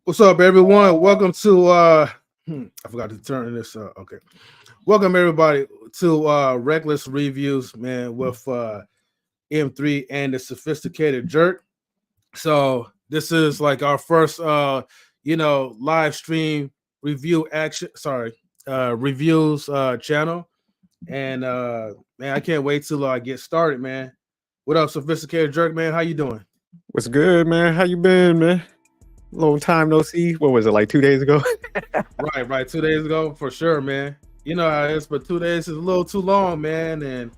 What's up, everyone? Welcome to I forgot to turn this okay. Welcome everybody to Reckless Reviews, man, with M3 and the Sophisticated Jerk. So this is like our first live stream review action reviews channel. And man, I can't wait till I get started, man. What up, Sophisticated Jerk, man? How you doing? What's good, man? How you been, man? Long time no see. What was it, like 2 days ago? Right. 2 days ago, for sure, man. You know how it is, but 2 days is a little too long, man. And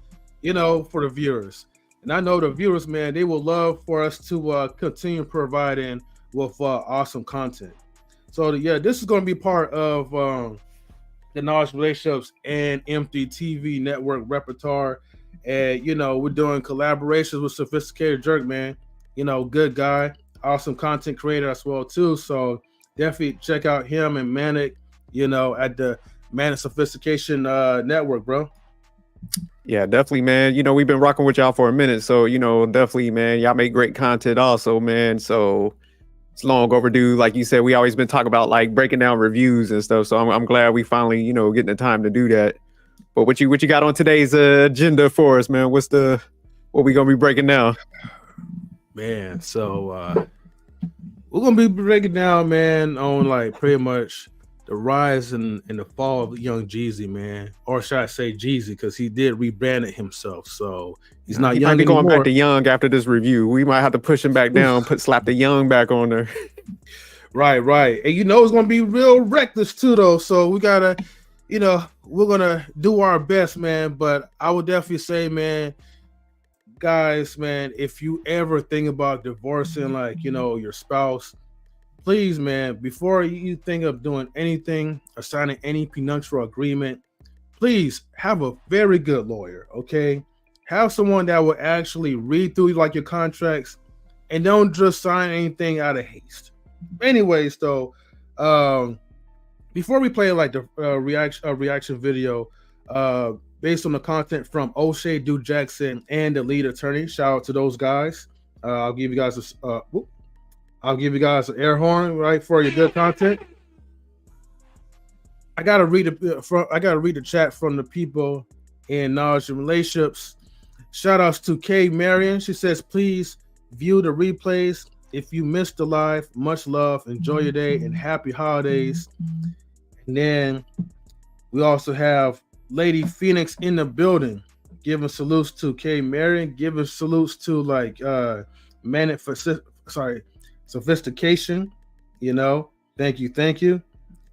for the viewers, and I know the viewers, man, they will love for us to continue providing with awesome content. So yeah, this is going to be part of the Knowledge Relationships and Empty TV network repertoire. And we're doing collaborations with Sophisticated Jerk, man. Good guy, awesome content creator as well too. So definitely check out him and Manic, at the Manic Sophistication network, bro. Yeah, definitely, man. We've been rocking with y'all for a minute, so definitely, man. Y'all make great content, also, man. So it's long overdue. Like you said, we always been talking about like breaking down reviews and stuff. So I'm glad we finally, getting the time to do that. But what you got on today's agenda for us, man? What we gonna be breaking down? Man, so we're gonna be breaking down, man, on like pretty much the rise and the fall of young Jeezy, man, or should I say Jeezy, because he did rebrand it himself, so he's not young anymore. Going back to young after this review. We might have to push him back down, slap the young back on there. Right, and it's gonna be real reckless too, though. So we gotta, we're gonna do our best, man. But I would definitely say, man, guys, man, if you ever think about divorcing, like your spouse, please, man, before you think of doing anything or signing any prenuptial agreement, please have a very good lawyer, okay? Have someone that will actually read through like your contracts and don't just sign anything out of haste. Anyways, though, before we play like the reaction video, based on the content from O'Shea Dude Jackson and the lead attorney, shout out to those guys. I'll give you guys an air horn, right, for your good content. I gotta read the chat from the people in Knowledge and Relationships. Shout outs to Kay Marion. She says, please view the replays. If you missed the live, much love, enjoy your day, and happy holidays. And then we also have Lady Phoenix in the building, giving salutes to Kay Marion, giving salutes to like Sophistication, thank you.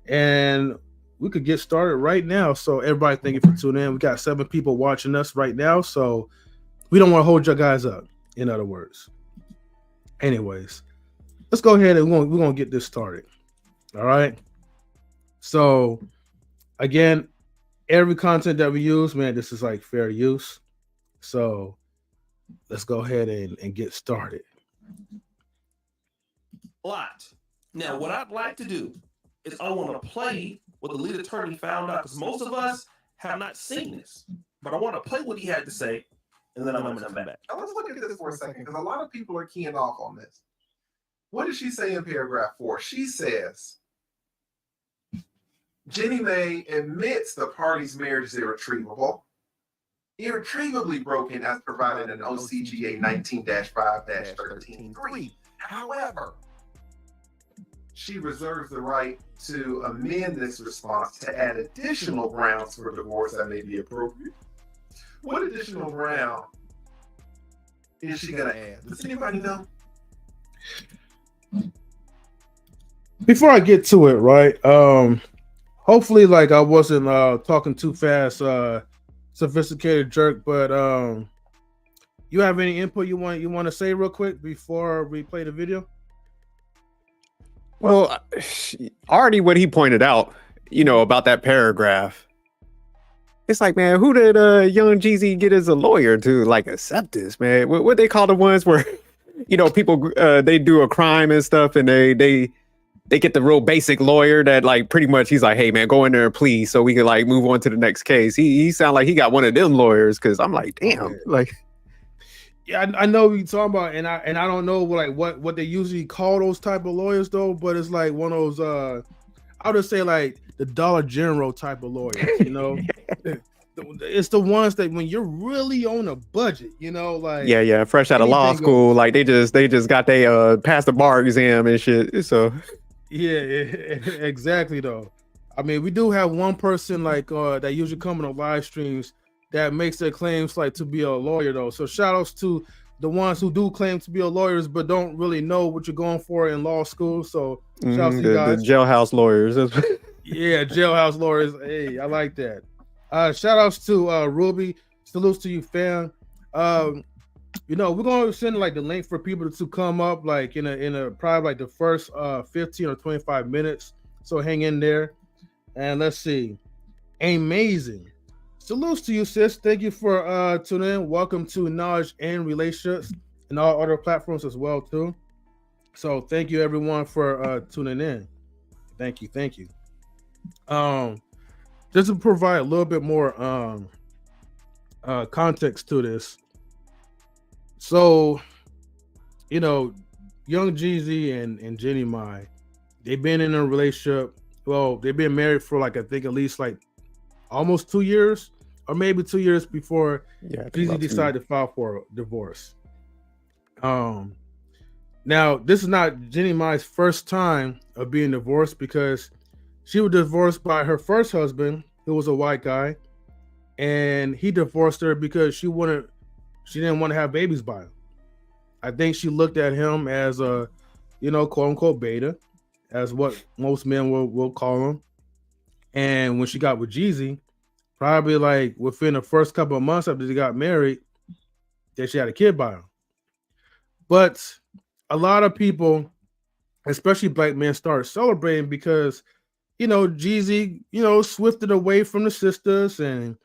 And we could get started right now. So everybody, thank you for tuning in. We got 7 people watching us right now, so we don't want to hold you guys up, in other words. Anyways, let's go ahead and we're gonna get this started. All right. So again, every content that we use, man, this is like fair use. So let's go ahead and get started. Lot. Now, what I'd like to do is I want to play what the lead attorney found out, because most of us have not seen this. But I want to play what he had to say, and then I'm going to come back. Now let's look at this for a second, because a lot of people are keying off on this. What does she say in paragraph 4? She says, Jenny Mae admits the party's marriage is irretrievably broken as provided in OCGA 19-5-13-3. However, she reserves the right to amend this response to add additional grounds for divorce that may be appropriate. What additional ground is she going to add? Does anybody know? Before I get to it, right? Hopefully, like I wasn't talking too fast, Sophisticated Jerk, but you have any input you want to say real quick before we play the video? Well, already what he pointed out, about that paragraph. It's like, man, who did young Jeezy get as a lawyer to like accept this, man? What they call the ones where, people they do a crime and stuff, and they get the real basic lawyer that like pretty much he's like, hey man, go in there and please, so we can like move on to the next case. He sound like he got one of them lawyers, because I'm like, damn, like. Yeah, I know what you're talking about, and I don't know what they usually call those type of lawyers though, but it's like one of those I would just say like the Dollar General type of lawyers, you know. It's the ones that when you're really on a budget, you know, like Yeah, fresh out of law anything school, goes. like they just got they passed the bar exam and shit. So Yeah, exactly though. I mean, we do have one person like that usually come on the live streams that makes their claims like to be a lawyer though. So shout outs to the ones who do claim to be a lawyers but don't really know what you're going for in law school. So shout outs to you the guys. jailhouse lawyers. Yeah, jailhouse lawyers. Hey, I like that. Shout outs to Ruby. Salutes to you, fam. You know, we're gonna send like the link for people to come up like in a probably like the first 15 or 25 minutes. So hang in there. And let's see. Amazing. Salutes to you, sis. Thank you for tuning in. Welcome to Knowledge and Relationships and all other platforms as well, too. So thank you everyone for tuning in. Thank you. Just to provide a little bit more context to this. So, you know, young Jeezy and Jenny Mai, they've been in a relationship. Well, they've been married for like I think at least like almost 2 years, or maybe 2 years before Jeezy decided to file for a divorce. Now this is not Jenny Mai's first time of being divorced because she was divorced by her first husband, who was a white guy, and he divorced her because she didn't want to have babies by him. I think she looked at him as a, you know, quote unquote beta, as what most men will call him. And when she got with Jeezy, probably like within the first couple of months after they got married, that she had a kid by him. But a lot of people, especially black men, started celebrating because, you know, Jeezy, you know, swifted away from the sisters, and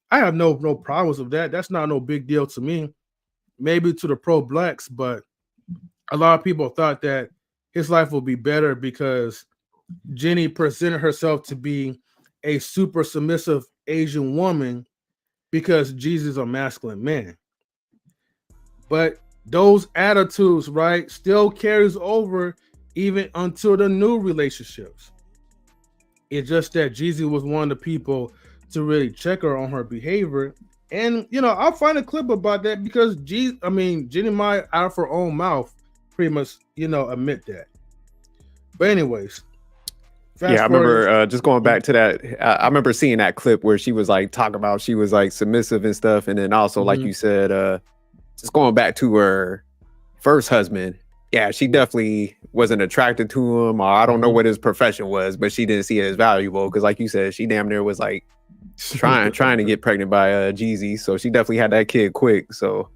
I have no problems with that. That's not no big deal to me. Maybe to the pro-blacks, but a lot of people thought that his life would be better because Jenny presented herself to be a super submissive Asian woman because Jeezy's a masculine man. But those attitudes, right, still carries over even until the new relationships. It's just that Jeezy was one of the people to really check her on her behavior. And, you know, I'll find a clip about that because Jenny Mai out of her own mouth pretty much, you know, admit that. But anyways. Yeah, I remember just going back to that. I remember seeing that clip where she was like talking about she was like submissive and stuff. And then also, like you said, just going back to her first husband. Yeah, she definitely wasn't attracted to him, or I don't know what his profession was, but she didn't see it as valuable because, like you said, she damn near was like trying to get pregnant by Jeezy, so she definitely had that kid quick. So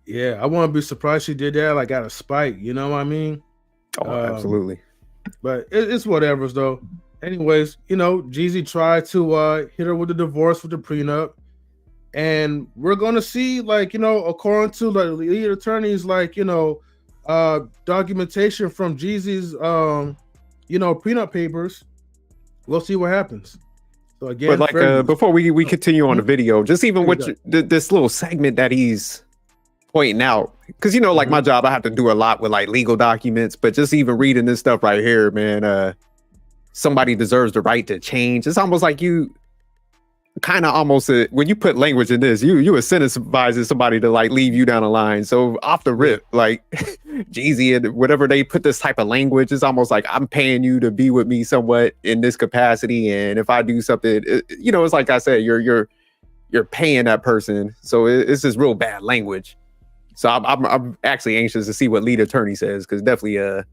yeah, I wouldn't be surprised she did that like out of spite. You know what I mean? Oh, absolutely. But it's whatever's though. Anyways, you know, Jeezy tried to hit her with the divorce, with the prenup. And we're gonna see, like, you know, according to the lead attorneys, like, you know, documentation from Jeezy's you know, prenup papers. We'll see what happens. So again, but like before we continue on the video, just even with this little segment that he's pointing out, because you know, like my job, I have to do a lot with like legal documents, but just even reading this stuff right here, man, somebody deserves the right to change. It's almost like you kind of almost when you put language in this, you incentivizing somebody to like leave you down the line. So off the rip, like Jeezy and whatever they put this type of language, it's almost like I'm paying you to be with me somewhat in this capacity, and if I do something, you know, it's like I said, you're paying that person. So it's just real bad language. So I'm actually anxious to see what lead attorney says, because definitely a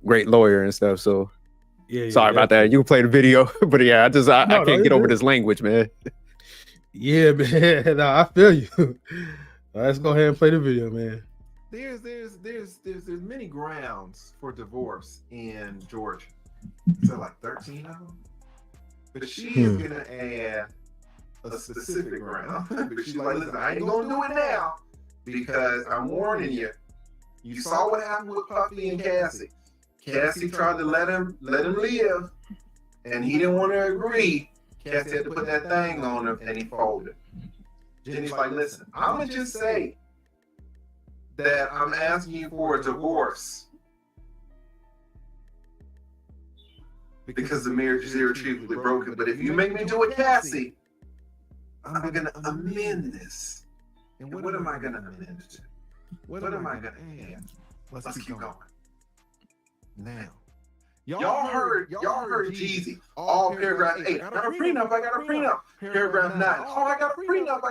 great lawyer and stuff. So yeah, sorry about that. You can play the video, but yeah, I can't get over this language, man. Yeah, man. No, I feel you. Let's go ahead and play the video, man. There's many grounds for divorce in Georgia. So like 13 of them. But she is gonna add a specific ground. But she's like, listen, I ain't gonna do it now because I'm warning you. You saw what happened with Puffy and Cassie. Cassie tried to let him live, and he didn't want to agree. Cassie had to put that thing on him, and he folded. Jenny's like, listen, I'm gonna just say, that I'm asking you for a divorce because the marriage is irretrievably broken. But if you make me do it, Cassie, I'm gonna amend this. And what am I gonna amend it to? What am I gonna add? Let's keep going. Now, Y'all heard Jeezy. All paragraph 8. I got a prenup. Paragraph 9. Oh, I got a prenup.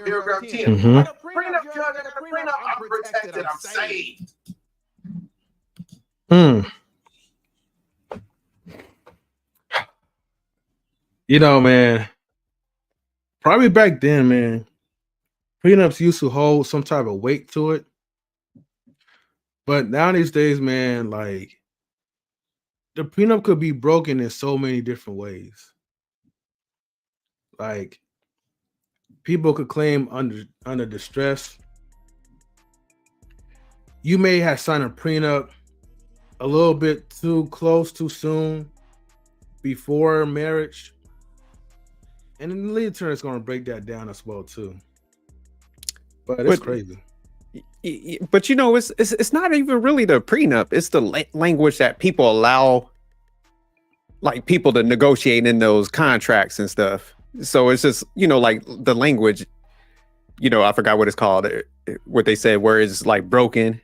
Paragraph 10. Mhm. I got a prenup, Judge. I got a prenup. I'm protected. I'm saved. You know, man, probably back then, man, prenups used to hold some type of weight to it. But now these days, man, like the prenup could be broken in so many different ways. Like people could claim under distress. You may have signed a prenup a little bit too close, too soon, before marriage. And then the lead attorney is going to break that down as well too. But it's crazy. But you know, it's not even really the prenup. It's the language that people allow, like people to negotiate in those contracts and stuff. So it's just, you know, like the language. You know, I forgot what it's called. What they said, where it's like broken.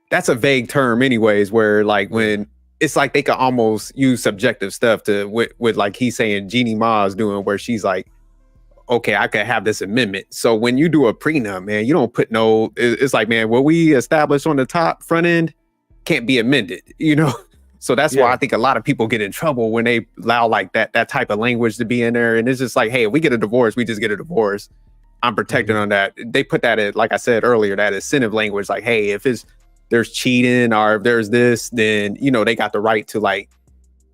That's a vague term, anyways. Where like when it's like they could almost use subjective stuff to with like he's saying Jeannie Ma's doing, where she's like, okay, I could have this amendment. So when you do a prenup, man, you don't put no, it's like, man, what we established on the top front end can't be amended, you know? So that's why I think a lot of people get in trouble when they allow like that type of language to be in there. And it's just like, hey, if we get a divorce, we just get a divorce. I'm protected on that. They put that at, like I said earlier, that incentive language, like, hey, if there's cheating or if there's this, then, you know, they got the right to like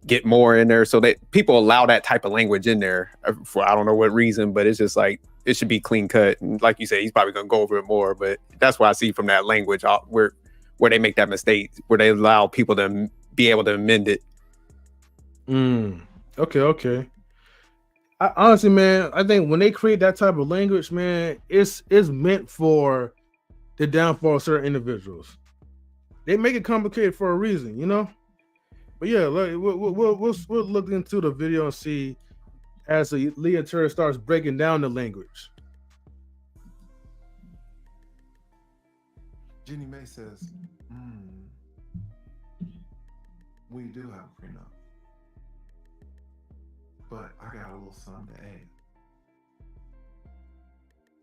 get more in there. So that people allow that type of language in there for I don't know what reason, but it's just like it should be clean cut. And like you said, he's probably gonna go over it more, but that's what I see from that language where they make that mistake, where they allow people to be able to amend it. Okay. Honestly, man, I think when they create that type of language, man, it's meant for the downfall of certain individuals. They make it complicated for a reason, you know. But yeah, we'll look into the video and see as the lead attorney starts breaking down the language. Jenny Mae says, we do have a prenup, but I got a little something to add.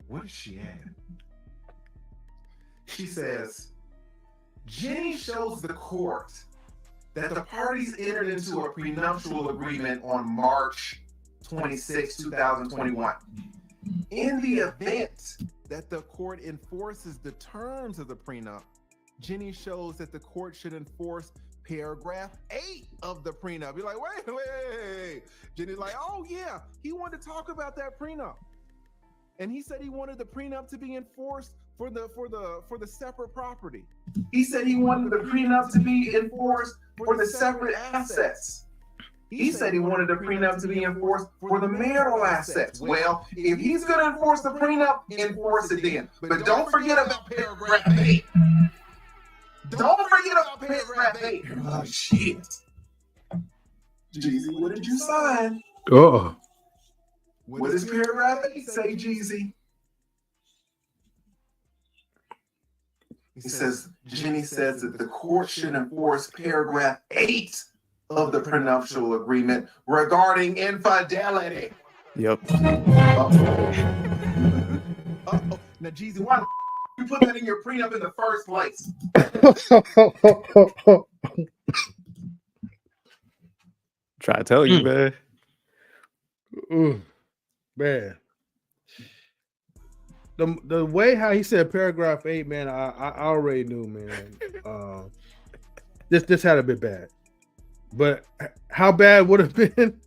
What does she add? She says, Jenny shows the court that the parties entered into a prenuptial agreement on March 26, 2021. In the event that the court enforces the terms of the prenup, Jenny shows that the court should enforce paragraph 8 of the prenup. You're like, wait. Jenny's like, oh yeah, he wanted to talk about that prenup. And he said he wanted the prenup to be enforced for the separate property. He said he wanted the prenup to be enforced for the separate assets. He said he wanted the prenup to be enforced for the marital assets. Well, if he's going to enforce the prenup, enforce it then. But don't forget about paragraph 8. Don't forget about paragraph 8. Oh, shit. Jeezy, what did you sign? Oh. What does paragraph 8 say, Jeezy? He says, Jenny says that the court should enforce paragraph 8 of the prenuptial agreement regarding infidelity. Yep. Uh-oh. Now, Jeezy, Why the you put that in your prenup in the first place? Try to tell you, man. Man. The way how he said paragraph 8, man, I already knew, man. This had to be bad. But how bad would have been?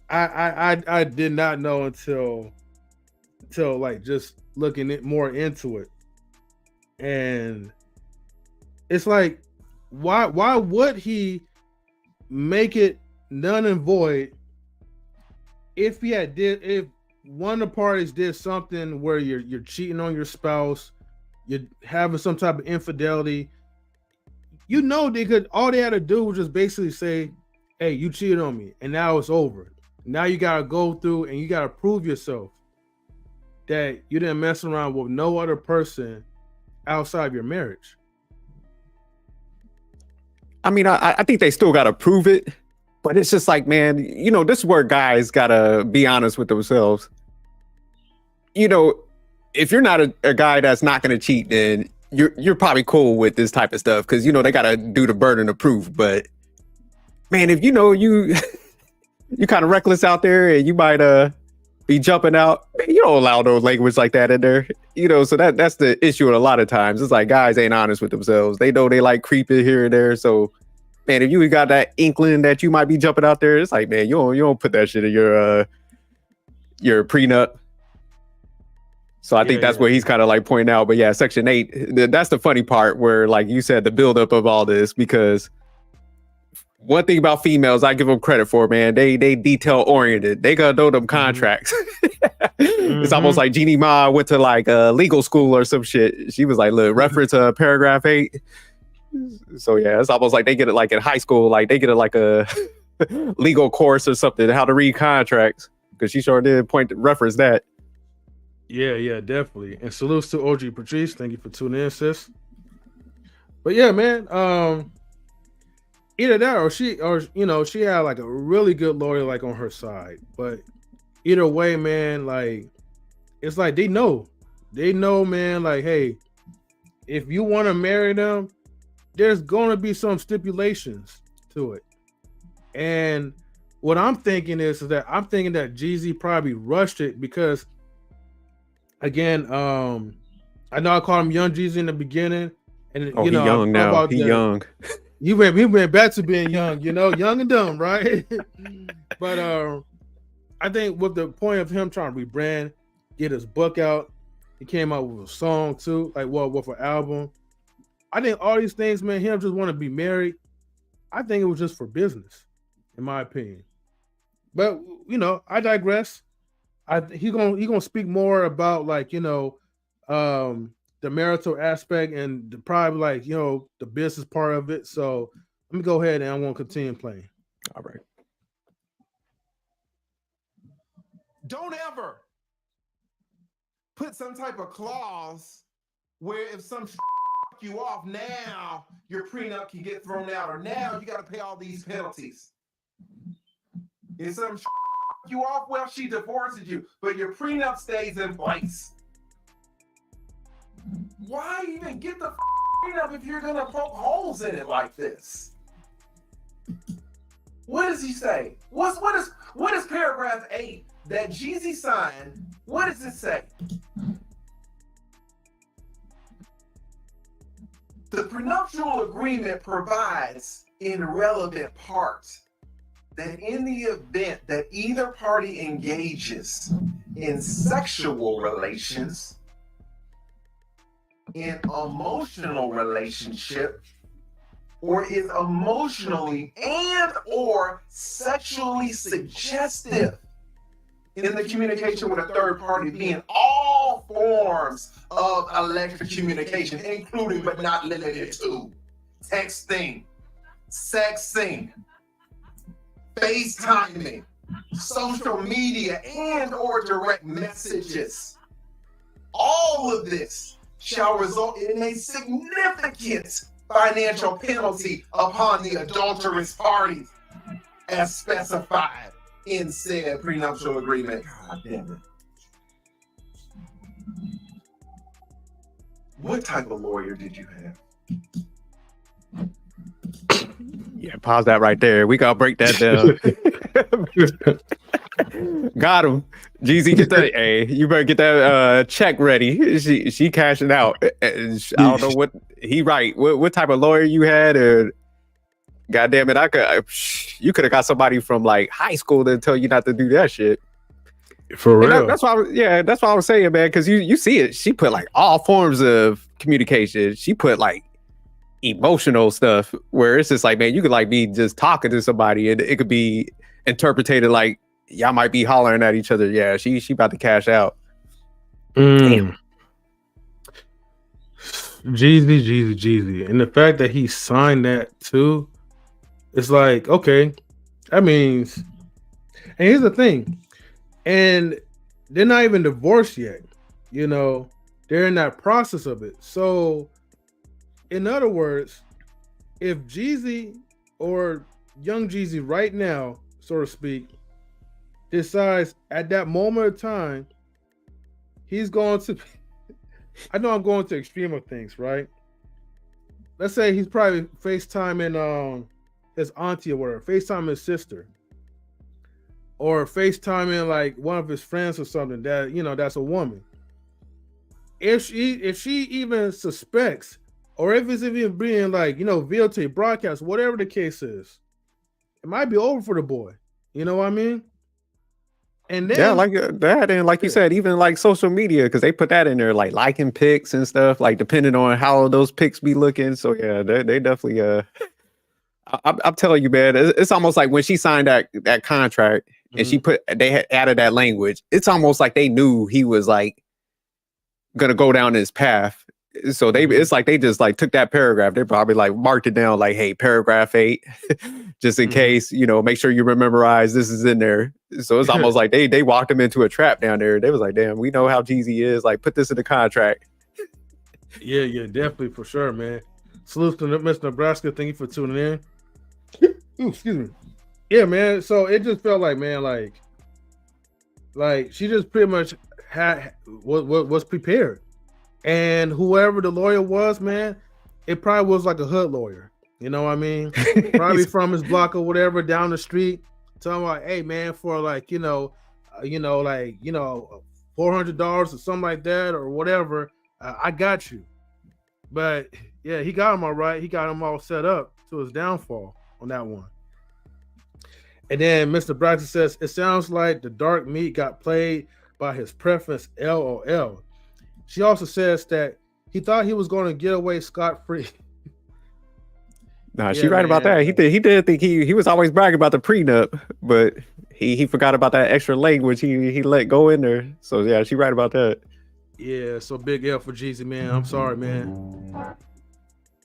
I did not know until like just looking more into it. And it's like, why would he make it null and void if one of the parties did something where you're cheating on your spouse, you're having some type of infidelity, you know they could. All they had to do was just basically say, "Hey, you cheated on me," and now it's over. Now you gotta go through and you gotta prove yourself that you didn't mess around with no other person outside of your marriage. I mean, I think they still gotta prove it, but it's just like, man, you know, this is where guys gotta be honest with themselves. You know, if you're not a guy that's not gonna cheat, then you're probably cool with this type of stuff because you know they gotta do the burden of proof. But man, if you know you kind of reckless out there and you might be jumping out, man, you don't allow no language like that in there. You know, so that's the issue a lot of times. It's like guys ain't honest with themselves. They know they like creeping here and there. So man, if you got that inkling that you might be jumping out there, it's like, man, you don't put that shit in your prenup. So I think that's what he's kind of like pointing out. But yeah, Section 8, that's the funny part where, like you said, the buildup of all this, because one thing about females, I give them credit for, man, they detail oriented. They gotta know them contracts. It's almost like Jeannie Ma went to like legal school or some shit. She was like, look, reference paragraph 8. So yeah, it's almost like they get it like in high school, like they get it like a legal course or something, how to read contracts, because she sure did reference that. Yeah, definitely. And salutes to OG Patrice. Thank you for tuning in, sis. But yeah, man, either that or she had like a really good lawyer like on her side. But either way, man, like it's like they know, man, like, hey, if you want to marry them, there's gonna be some stipulations to it. And what I'm thinking is that Jeezy probably rushed it because, again, I know I called him Young Jeezy in the beginning, and he young now. He young. He went back to being young, young and dumb, right? But I think with the point of him trying to rebrand, get his book out, he came out with a song too, with an album. I think all these things, man, him just want to be married. I think it was just for business, in my opinion. But I digress. He gonna speak more about the marital aspect and probably the business part of it. So let me go ahead and I want to continue playing. All right. Don't ever put some type of clause where if some you off, now your prenup can get thrown out, or now you got to pay all these penalties. If some you off, well, she divorces you, but your prenup stays in place. Why even get the prenup if you're gonna poke holes in it like this? What does he say? What is paragraph 8 that Jeezy signed? What does it say? The prenuptial agreement provides in relevant parts that in the event that either party engages in sexual relations, in emotional relationship, or is emotionally and or sexually suggestive in the communication with a third party, being all forms of electric communication, including but not limited to texting, sexting, FaceTiming, social media, and or direct messages. All of this shall result in a significant financial penalty upon the adulterous parties as specified in said prenuptial agreement. God damn it. What type of lawyer did you have? Yeah, pause that right there. We gotta break that down. Got him. Jeezy, get that. Hey, you better get that check ready. She cashing out. I don't know what he right. What type of lawyer you had, and God damn it, you could have got somebody from like high school to tell you not to do that shit. For real. That's why. That's what I was saying, man. Because you see it. She put like all forms of communication. She put like emotional stuff where it's just like, man, you could like be just talking to somebody and it could be interpreted like y'all might be hollering at each other. Yeah, she about to cash out. Damn. Jeezy, and the fact that he signed that too, it's like okay, that means. And here's the thing, and they're not even divorced yet. You know, they're in that process of it. So, in other words, if Jeezy or young Jeezy right now, so to speak, decides at that moment of time he's going to, I know I'm going to extreme of things, right? Let's say he's probably FaceTiming his auntie or whatever, FaceTiming his sister, or FaceTiming like one of his friends or something that that's a woman. If she even suspects, or if it's even being like videotape broadcast, whatever the case is, it might be over for the boy. You know what I mean? And Yeah, then like that, and like you said, even like social media, because they put that in there, like liking pics and stuff, like depending on how those pics be looking. So yeah, they definitely. I'm telling you, man, it's almost like when she signed that contract and they had added that language. It's almost like they knew he was like gonna go down this path. So it's like they just like took that paragraph. They probably like marked it down like, hey, paragraph 8, just in case, make sure you memorize this is in there. So it's almost like they walked him into a trap down there. They was like, damn, we know how Jeezy is. Like, put this in the contract. Yeah, definitely for sure, man. Salute to Miss Nebraska. Thank you for tuning in. Ooh, excuse me. Yeah, man. So it just felt like, man, like she just pretty much was prepared. And whoever the lawyer was, man, it probably was like a hood lawyer. You know what I mean? Probably from his block or whatever down the street. Talking about, hey man, for like $400 or something like that or whatever, I got you. But yeah, he got him all right. He got him all set up to his downfall on that one. And then Mr. Braxton says, it sounds like the dark meat got played by his preference, LOL. She also says that he thought he was going to get away scot-free. Nah, she right about that. He did think he was always bragging about the prenup, but he forgot about that extra language he let go in there. So yeah, she right about that. Yeah, so big L for Jeezy, man. I'm sorry, man.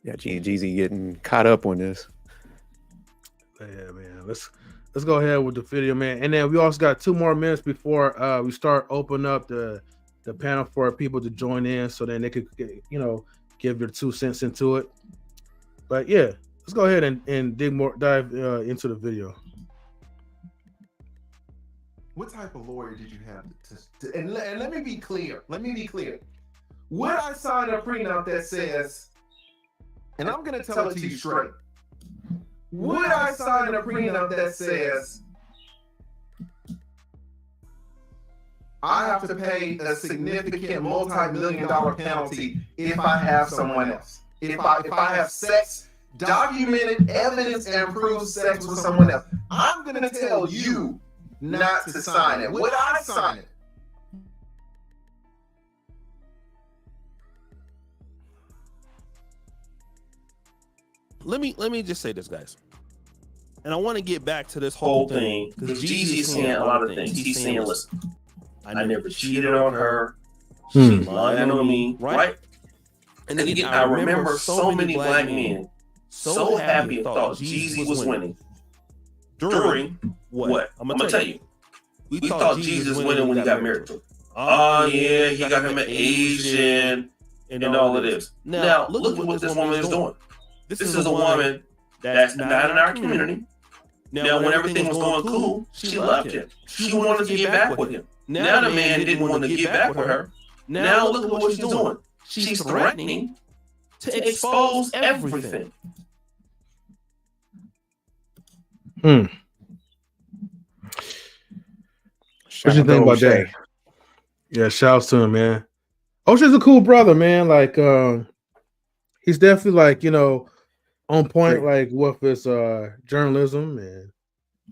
Yeah, Jeezy getting caught up on this. Yeah, man. Let's go ahead with the video, man. And then we also got 2 more minutes before we start opening up the panel for people to join in, so then they could give their 2 cents into it. But yeah, let's go ahead and dive into the video. What type of lawyer did you have and let me be clear. Would I sign a prenup that says, and I'm going to tell it to you straight, would I sign a prenup that says I have to pay a significant multi-million-dollar penalty if I have someone else? If I have sex, documented evidence and proof sex with someone else, I'm going to tell you not to sign it. Would I sign it? Let me just say this, guys. And I want to get back to this whole thing because Jeezy is saying a lot of things. He's saying, listen, I never cheated on her. She lied on me, right? And then again, I remember so many black men so happy and thought Jeezy was winning during what? I'm gonna tell you. We thought Jeezy was winning when he got married to her. Oh yeah, he got him an Asian and all of this. Now look at what this woman is doing. This is a woman that's not in our community. Now, when everything was going cool, she loved him. She wanted to get back with him. Now the man didn't want to get back with her. Now look at what she's doing. She's threatening to expose everything. What you think about that? Yeah, shouts to him, man. Ocean's a cool brother, man. Like, he's definitely like on point, like with his journalism and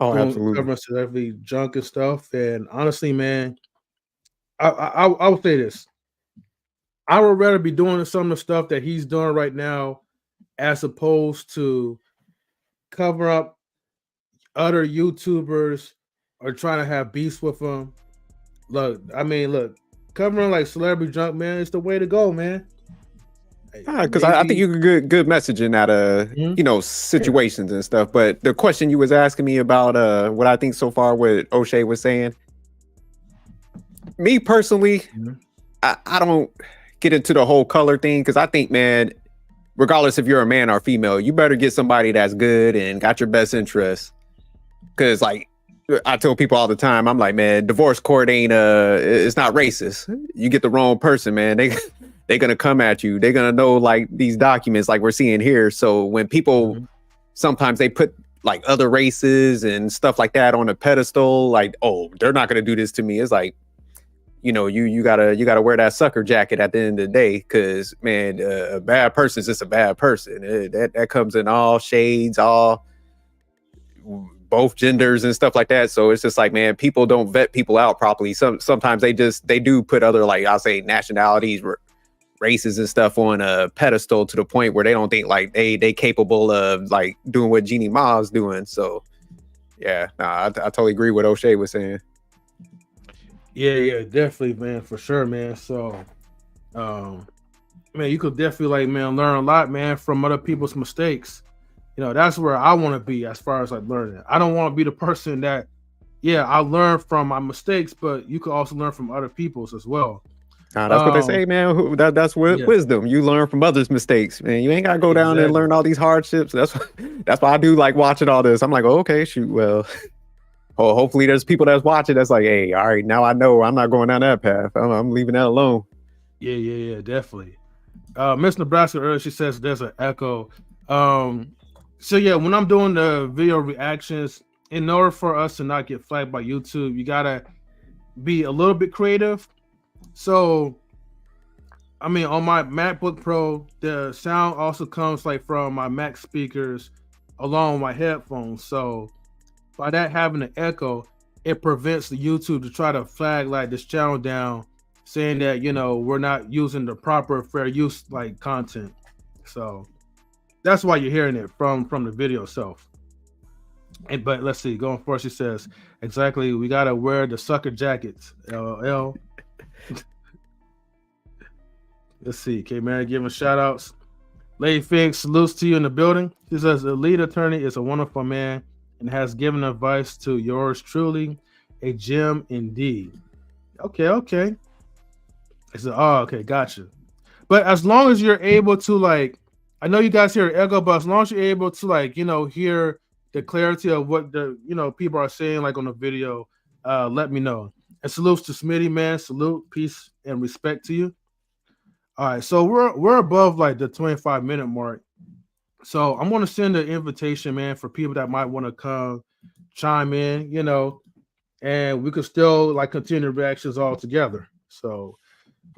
absolutely celebrity junk and stuff. And honestly, man, I would say this: I would rather be doing some of the stuff that he's doing right now, as opposed to cover up other YouTubers or trying to have beefs with them. Look, covering like celebrity junk, man, it's the way to go, man. Because I think you could good messaging out of situations and stuff. But the question you was asking me about what I think so far, what O'Shea was saying, me personally, I don't get into the whole color thing because I think, man, regardless if you're a man or female, you better get somebody that's good and got your best interests. Because like I tell people all the time, I'm like, man, divorce court ain't it's not racist. You get the wrong person, man, they're gonna come at you. They're gonna know like these documents like we're seeing here. So when people sometimes they put like other races and stuff like that on a pedestal, like, oh, they're not gonna do this to me. It's like, you know, you gotta wear that sucker jacket at the end of the day, because man, a bad person is just a bad person. That comes in all shades, all both genders and stuff like that. So it's just like, man, people don't vet people out properly. Sometimes they do put other, like I'll say, nationalities, races and stuff on a pedestal to the point where they don't think like they capable of like doing what Jeannie Ma's doing. So yeah, I totally agree with O'Shea was saying. Yeah, definitely, man, for sure, man. So, man, you could definitely like, man, learn a lot, man, from other people's mistakes. You know, that's where I want to be as far as like learning. I don't want to be the person that, yeah, I learn from my mistakes, but you could also learn from other people's as well. That's what they say, man. That's wisdom. You learn from others' mistakes, man. You ain't gotta go down and learn all these hardships. That's why I do like watching all this. I'm like, oh, okay, shoot, well, hopefully there's people that's watching that's like, hey, all right, now I know I'm not going down that path. I'm leaving that alone. Yeah, definitely. Miss Nebraska earlier, she says there's an echo. So yeah, when I'm doing the video reactions, in order for us to not get flagged by YouTube, you gotta be a little bit creative. So, I mean, on my MacBook Pro, the sound also comes like from my Mac speakers along with my headphones. So by that having an echo, it prevents the YouTube to try to flag like this channel down, saying that, you know, we're not using the proper fair use like content. So that's why you're hearing it from the video itself. But let's see, going forward, she says, exactly, we gotta wear the sucker jackets. LOL. Let's see, K Mary giving shout outs. Lady Fig salutes to you in the building. She says the lead attorney is a wonderful man and has given advice to yours truly, a gem indeed. Okay. I said, oh, okay, gotcha. But as long as you're able to, like, I know you guys hear echo, but as long as you're able to, like, you know, hear the clarity of what the, you know, people are saying, like on the video, let me know. And salutes to Smitty, man. Salute, peace, and respect to you. All right, so we're above like the 25-minute mark. So I'm gonna send an invitation, man, for people that might want to come chime in, you know, and we could still like continue reactions all together. So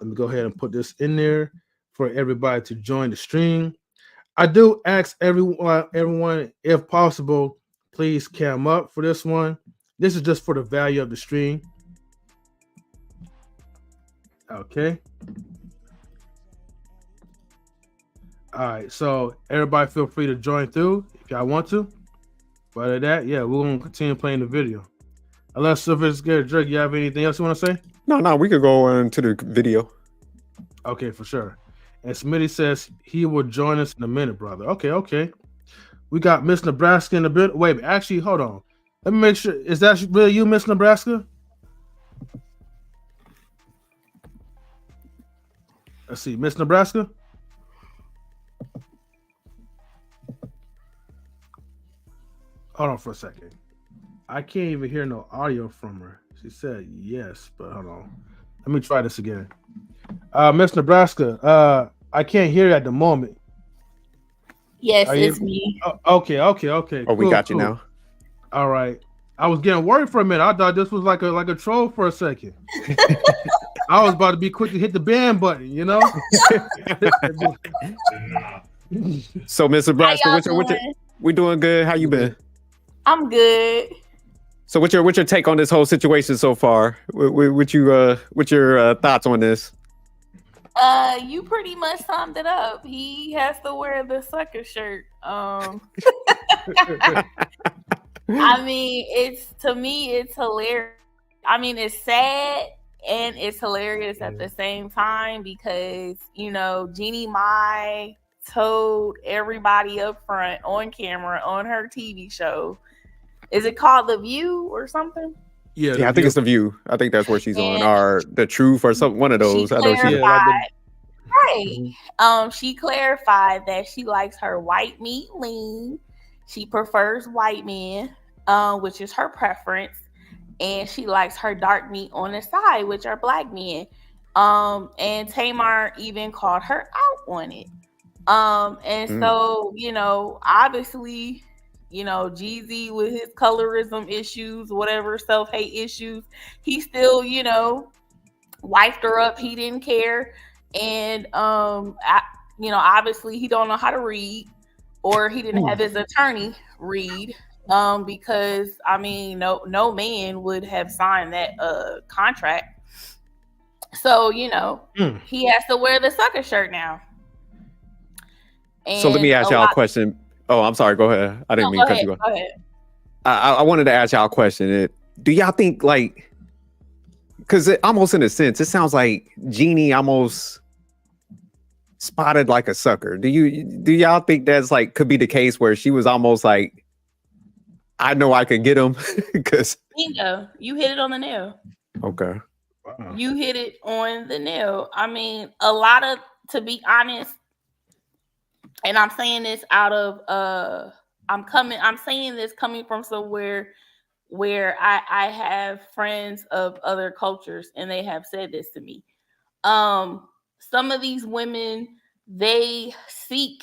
let me go ahead and put this in there for everybody to join the stream. I do ask everyone, if possible, please cam up for this one. This is just for the value of the stream. Okay. All right, so everybody feel free to join through if y'all want to. But other than that, yeah, we're gonna continue playing the video. Unless if it's good, Drake, you have anything else you want to say? No, we could go into the video. Okay, for sure. And Smitty says he will join us in a minute, brother. Okay. We got Miss Nebraska in the bit. Wait, actually, hold on. Let me make sure. Is that really you, Miss Nebraska? Let's see, Miss Nebraska. Hold on for a second. I can't even hear no audio from her. She said yes, but hold on. Let me try this again. Miss Nebraska, I can't hear you at the moment. Yes, it's me. Okay. Oh, we got you now. All right. I was getting worried for a minute. I thought this was like a troll for a second. I was about to be quick to hit the ban button, you know? So, Miss Nebraska, we doing good. How you been? I'm good. So, what's your take on this whole situation so far? What's your thoughts on this? You pretty much summed it up. He has to wear the sucker shirt. I mean, it's hilarious. I mean, it's sad and it's hilarious at the same time because, you know, Jeannie Mai told everybody up front on camera on her TV show. Is it called The View or something? Yeah, I think it's The View. I think that's where she's on, or The Truth, or something. One of those. I know she's right. She clarified that she likes her white meat lean. She prefers white men, which is her preference, and she likes her dark meat on the side, which are black men. And Tamar even called her out on it. And so, you know, obviously, you know, Jeezy with his colorism issues, whatever self-hate issues, he still, you know, wifed her up. He didn't care. And you know, obviously he don't know how to read, or he didn't have his attorney read. Because I mean, no man would have signed that contract. So, you know, he has to wear the sucker shirt now. And so let me ask y'all a question. Oh, I'm sorry. Go ahead. I didn't mean to cut you off. Go ahead. I wanted to ask y'all a question. Do y'all think, like, because almost in a sense, it sounds like Jeannie almost spotted like a sucker. Do y'all think that's like could be the case where she was almost like, I know I can get him? Because bingo, you hit it on the nail. Okay. Wow. You hit it on the nail. I mean, a lot of, to be honest, and I'm saying this out of I'm saying this coming from somewhere where I have friends of other cultures, and they have said this to me. Some of these women, they seek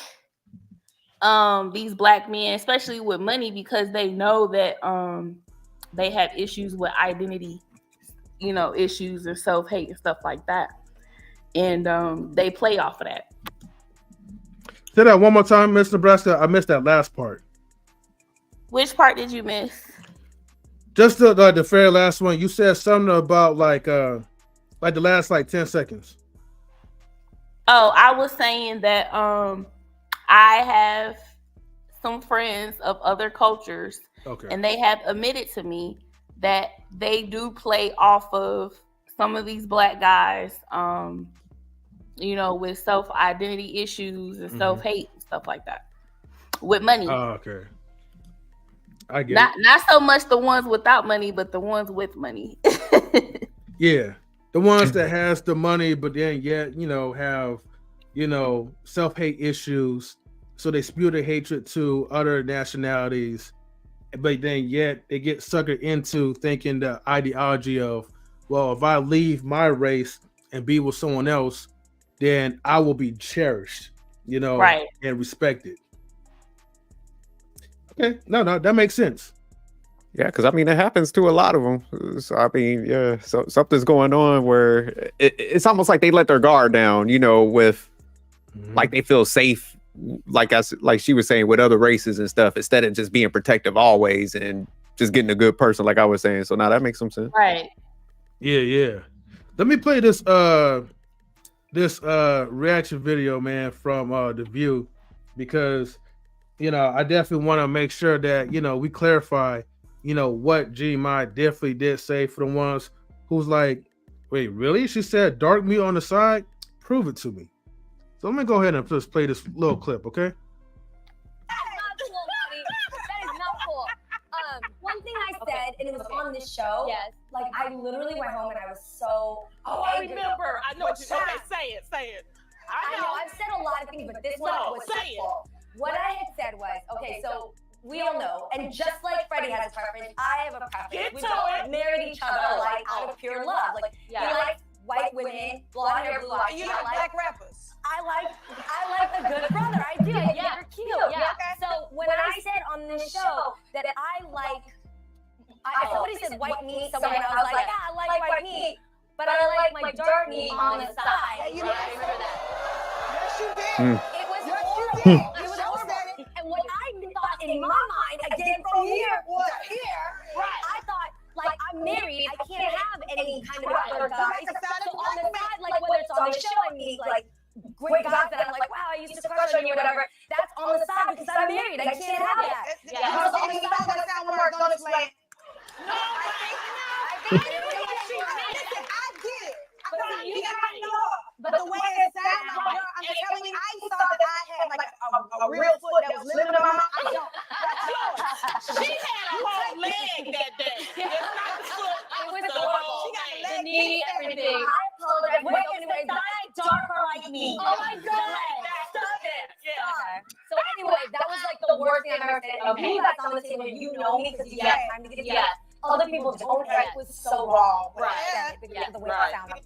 these black men, especially with money, because they know that they have issues with identity, you know, issues and self-hate and stuff like that. And they play off of that. Say that one more time, Miss Nebraska. I missed that last part. Which part did you miss? Just the very last one. You said something about like the last like 10 seconds. Oh, I was saying that I have some friends of other cultures, and they have admitted to me that they do play off of some of these black guys, you know, with self-identity issues and self-hate and stuff like that, with money. Oh, okay. I get not so much the ones without money, but the ones with money. Yeah, the ones that has the money, but then yet, you know, have, you know, self-hate issues, so they spew their hatred to other nationalities, but then yet they get suckered into thinking the ideology of, well, if I leave my race and be with someone else, then I will be cherished, you know, right, and respected. Okay, no, that makes sense. Yeah, because I mean, it happens to a lot of them. So I mean, yeah, so something's going on where it's almost like they let their guard down, you know, with like they feel safe, like she was saying, with other races and stuff, instead of just being protective always and just getting a good person, like I was saying. So now that makes some sense. Right. Yeah. Let me play this reaction video, man, from The View, because, you know, I definitely want to make sure that, you know, we clarify, you know, what G Mai definitely did say for the ones who's like, wait, really? She said dark meat on the side? Prove it to me. So let me go ahead and just play this little clip, okay? That is not cool. One thing I said, and it was on this show. Yes. Like, I literally went home and I was so angry. I remember. I know what you said. Okay, say it. I know. I've said a lot of things, but this one was hurtful. What I had said was, okay, so we all know, and just like Freddie has a preference, I have a preference. We both married each other like out of pure love. Like, he likes white women, blonde hair, blue eyes. You like black rappers. I like a good brother. I do. You're cute. Yeah. So when I said on this show that somebody said white meat somewhere, I was like, I like white meat, but I like my dark meat on the side. Yeah, I remember that. Yes, you did. It was horrible. It was horrible. And what I thought in my mind, again from here to here, I thought, like, I'm married, I can't have any kind of other guys. So on the side, like whether it's on the show, I meet like great guys that I'm like, wow, I used to crush on you, whatever. That's on the side because I'm married. I can't have that. Because on the side, that sound work. Don't explain. No, I did. was like the worst thing I've ever said. And you guys honestly, when you know me, because you have time to get it together, other people don't. That was so wrong. Right. Because of the way it sounded.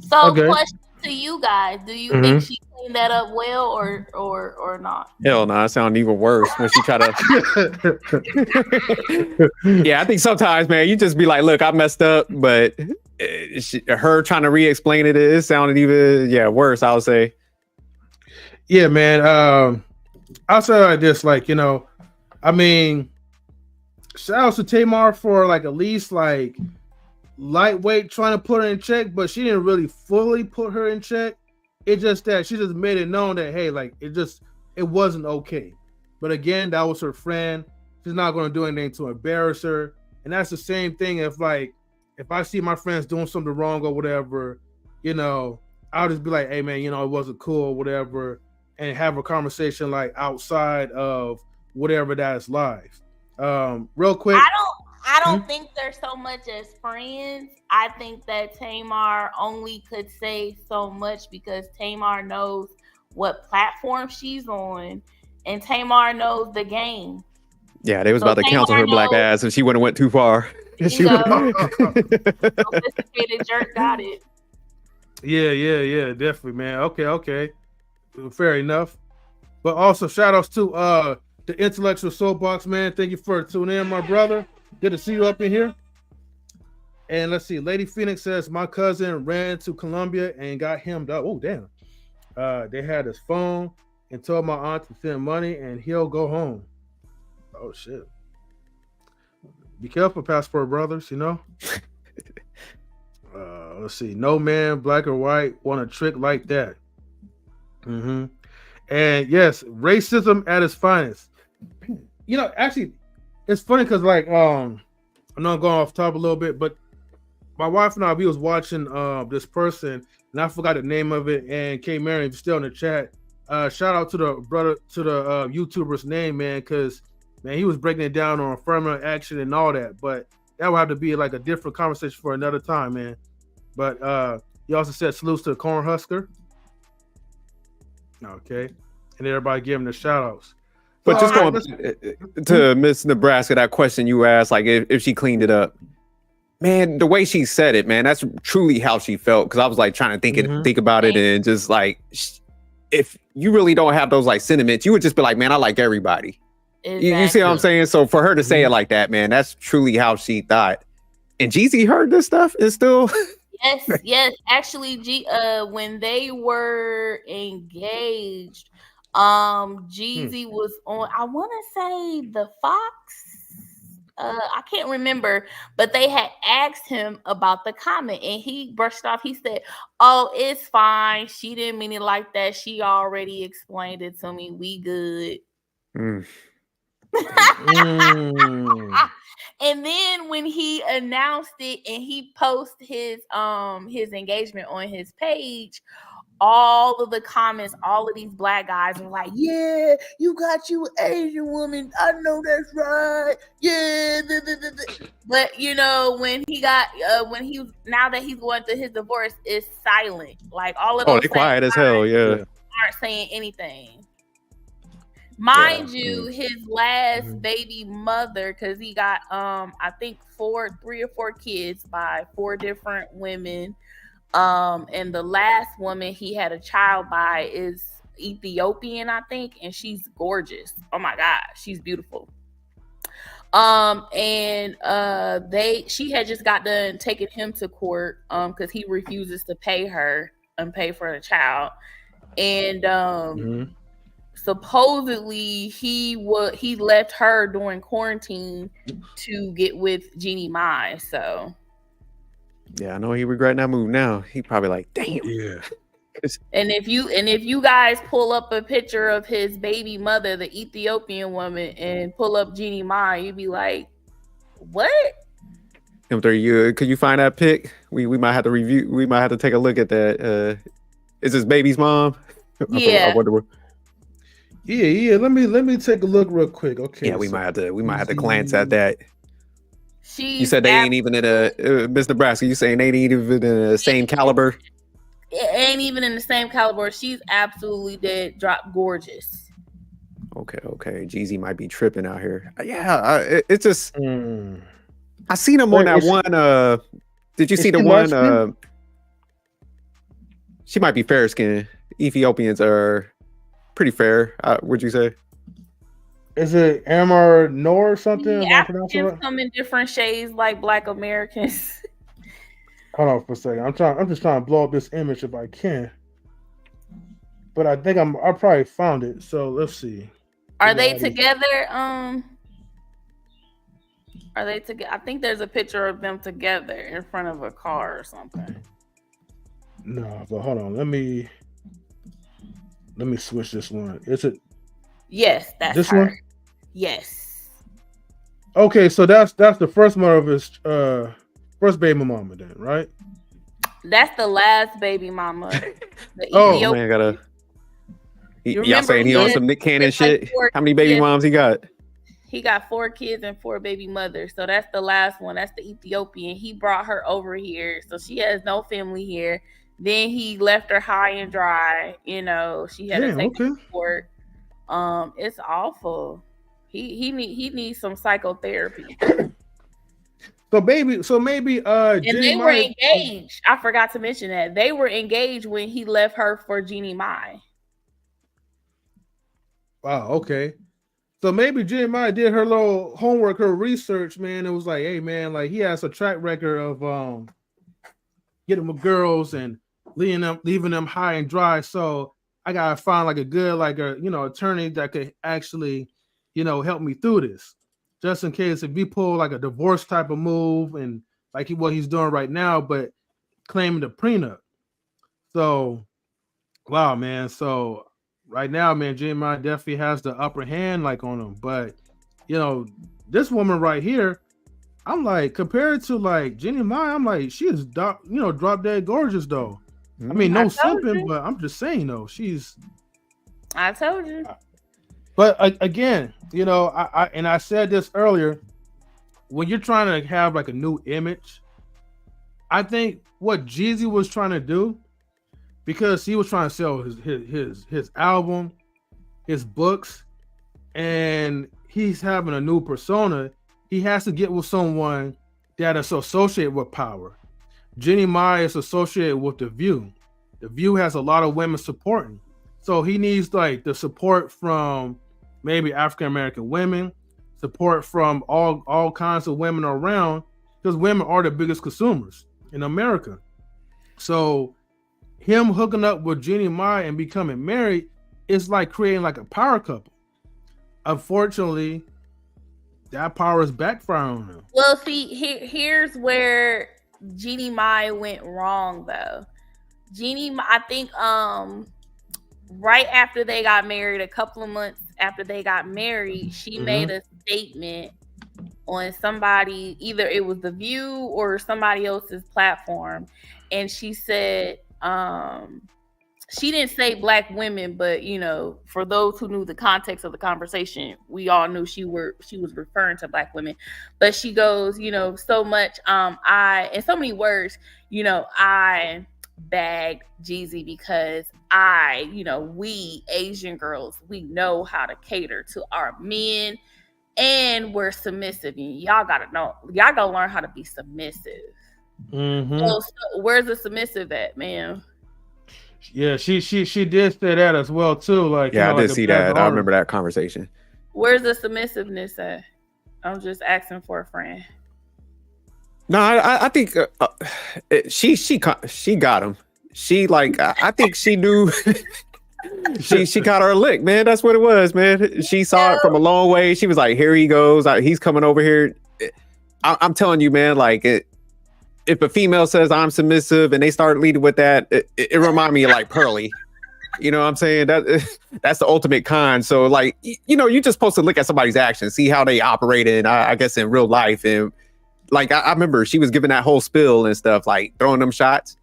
So, Okay. question to you guys: do you think she cleaned that up well, or not? Hell no, it sounded even worse when she tried to. Yeah, I think sometimes, man, you just be like, "Look, I messed up," but her trying to re-explain it sounded even worse. I would say. Yeah, man. I'll say like this, like, you know, I mean, shout out to Tamar for like at least like lightweight trying to put her in check, but she didn't really fully put her in check. It's just that she just made it known that, hey, like it wasn't okay. But again, that was her friend. She's not going to do anything to embarrass her. And that's the same thing if I see my friends doing something wrong or whatever, you know, I'll just be like, hey man, you know, it wasn't cool or whatever, and have a conversation like outside of whatever that is live. Real quick. I don't think they're so much as friends. I think that Tamar only could say so much because Tamar knows what platform she's on, and Tamar knows the game. Yeah, they was about to cancel her black ass if she wouldn't went too far. Sophisticated jerk got it. Yeah, definitely, man. Okay. Fair enough. But also shout outs to the Intellectual Soapbox, man. Thank you for tuning in, my brother. Good to see you up in here. And let's see. Lady Phoenix says, my cousin ran to Colombia and got hemmed up. Oh, damn. They had his phone and told my aunt to send money and he'll go home. Oh, shit. Be careful, passport brothers, you know? Let's see. No man, black or white, want a trick like that. And yes, racism at its finest. You know, actually, it's funny because, like, I'm not going off top a little bit, but my wife and I, we was watching this person, and I forgot the name of it. And K. Marion, if you're still in the chat, shout out to the brother, to the YouTuber's name, man, because man, he was breaking it down on affirmative action and all that. But that would have to be like a different conversation for another time, man. But he also said salutes to the Cornhusker. Okay, and everybody giving the shout outs. But just going to Miss Nebraska, that question you asked, like if she cleaned it up, man, the way she said it, man, that's truly how she felt. Because I was like trying to think about it, and just like, if you really don't have those like sentiments, you would just be like, man, I like everybody. Exactly. You see what I'm saying? So for her to say it like that, man, that's truly how she thought. And Jeezy heard this stuff and still. Yes. Actually, when they were engaged, Jeezy was on, I want to say the Fox. I can't remember, but they had asked him about the comment and he brushed off. He said, oh, it's fine. She didn't mean it like that. She already explained it to me. We good. And then when he announced it and he posted his engagement on his page, all of the comments, all of these black guys were like, yeah, you got you Asian woman. I know that's right. Yeah. But you know, now that he's going through his divorce, it's silent. Like all of those they quiet as hell, yeah. Aren't saying anything. Mind you, his last baby mother, because he got I think 3 or 4 kids by 4 different women. And the last woman he had a child by is Ethiopian, I think, and she's gorgeous. Oh my God, she's beautiful. She had just got done taking him to court because he refuses to pay her and pay for the child. And supposedly he left her during quarantine to get with Jeannie Mai. So yeah, I know he regretting that move now. He probably like, damn. Yeah. And if you guys pull up a picture of his baby mother, the Ethiopian woman, and pull up Jeannie Mai, you'd be like, what? M3, could you find that pic? We might have to review. We might have to take a look at that. Is his baby's mom? Yeah. I wonder what. Yeah. Let me take a look real quick. Okay. Yeah, we might have to glance at that. You said they ain't even in a Miss Nebraska. You saying they ain't even in the same caliber? It ain't even in the same caliber. She's absolutely dead drop gorgeous. Okay. Jeezy might be tripping out here. Yeah, it's just I seen him Wait, on that is she- one. Did you is see the she one? light-skinned? She might be fair skinned. Ethiopians are pretty fair. Would you say? Is it Amar Noor or something? Am I pronouncing it Africans right? come in different shades like Black Americans. Hold on for a second. I'm just trying to blow up this image if I can. But I think I probably found it. So let's see. Are they together? Are they together? I think there's a picture of them together in front of a car or something. No, but hold on. Let me switch this one. Is it Yes, that's this her. one? Yes. Okay, so that's the first one of his first baby mama then, right? That's the last baby mama. The Oh, Oh man, gotta. You Y'all remember saying he he on had- some Nick Cannon he had like shit? four How many baby kids. moms he got? He got 4 kids and 4 baby mothers. So that's the last one. That's the Ethiopian. He brought her over here. So she has no family here. Then he left her high and dry. You know, she had Damn, to take okay. her to court. It's awful. He needs some psychotherapy. So maybe And Jenny they were Mai- engaged. I forgot to mention that. They were engaged when he left her for Jeannie Mai. Wow, okay. So maybe Jenny Mai did her little homework, her research, man. It was like, hey man, like he has a track record of getting with girls and leaving them high and dry. So I gotta find like a good, like a attorney that could actually, help me through this. Just in case if we pull like a divorce type of move and like what he's doing right now, but claiming the prenup. So wow, man. So right now, man, Jenny Mai definitely has the upper hand like on him. But this woman right here, I'm like, compared to like Jenny Mai, I'm like, she is drop dead gorgeous though. I mean, no simping, but I'm just saying though, I told you. But again, I said this earlier, when you're trying to have like a new image, I think what Jeezy was trying to do, because he was trying to sell his album, his books, and he's having a new persona, he has to get with someone that is associated with power. Jenny Mai is associated with The View. The View has a lot of women supporting. So he needs like the support from maybe African American women, support from all kinds of women around, because women are the biggest consumers in America. So him hooking up with Jenny Mai and becoming married is like creating like a power couple. Unfortunately, that power is backfiring on him. Well, see, here's where Jeannie Mai went wrong though. I think right after they got married, a couple of months after they got married, she made a statement on somebody, either it was The View or somebody else's platform, and she said she didn't say black women, but for those who knew the context of the conversation, we all knew she was referring to black women. But she goes, so much in so many words, I bagged Jeezy because we Asian girls, we know how to cater to our men and we're submissive. And y'all gotta learn how to be submissive. So where's the submissive at, man? Yeah, she did say that as well too. Like, Yeah, I did like see that. I remember that conversation. Where's the submissiveness at? I'm just asking for a friend. No, I think she got him. She like I think she knew. she got her lick, man. That's what it was, man. She saw it from a long way. She was like, "Here he goes. He's coming over here." I'm telling you, man. Like if a female says I'm submissive and they start leading with that, it reminds me of like Pearly. You know what I'm saying? That's the ultimate con. So like, you're just supposed to look at somebody's actions, see how they operate in, I guess, in real life. And like, I remember she was giving that whole spill and stuff, like throwing them shots.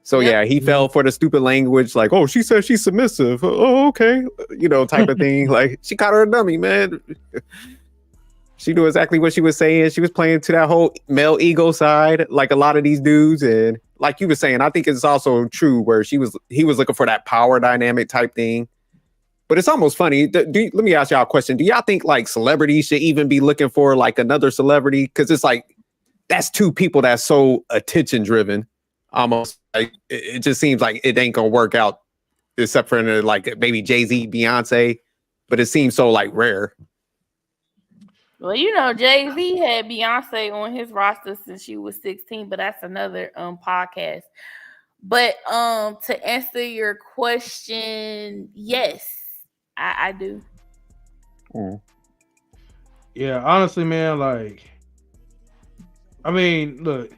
So yeah, he fell for the stupid language, like, oh, she said she's submissive. Oh, okay. Type of thing. Like she caught her a dummy, man. She knew exactly what she was saying. She was playing to that whole male ego side, like a lot of these dudes. And like you were saying, I think it's also true where he was looking for that power dynamic type thing. But it's almost funny. Let me ask y'all a question. Do y'all think like celebrities should even be looking for like another celebrity? Because it's like that's two people that's so attention driven. Almost like it just seems like it ain't gonna work out, except for like maybe Jay-Z, Beyonce. But it seems so like rare. Well, you know, Jay-Z had Beyonce on his roster since she was 16, but that's another podcast. But to answer your question, yes, I do. Yeah, honestly, man, like, I mean, look,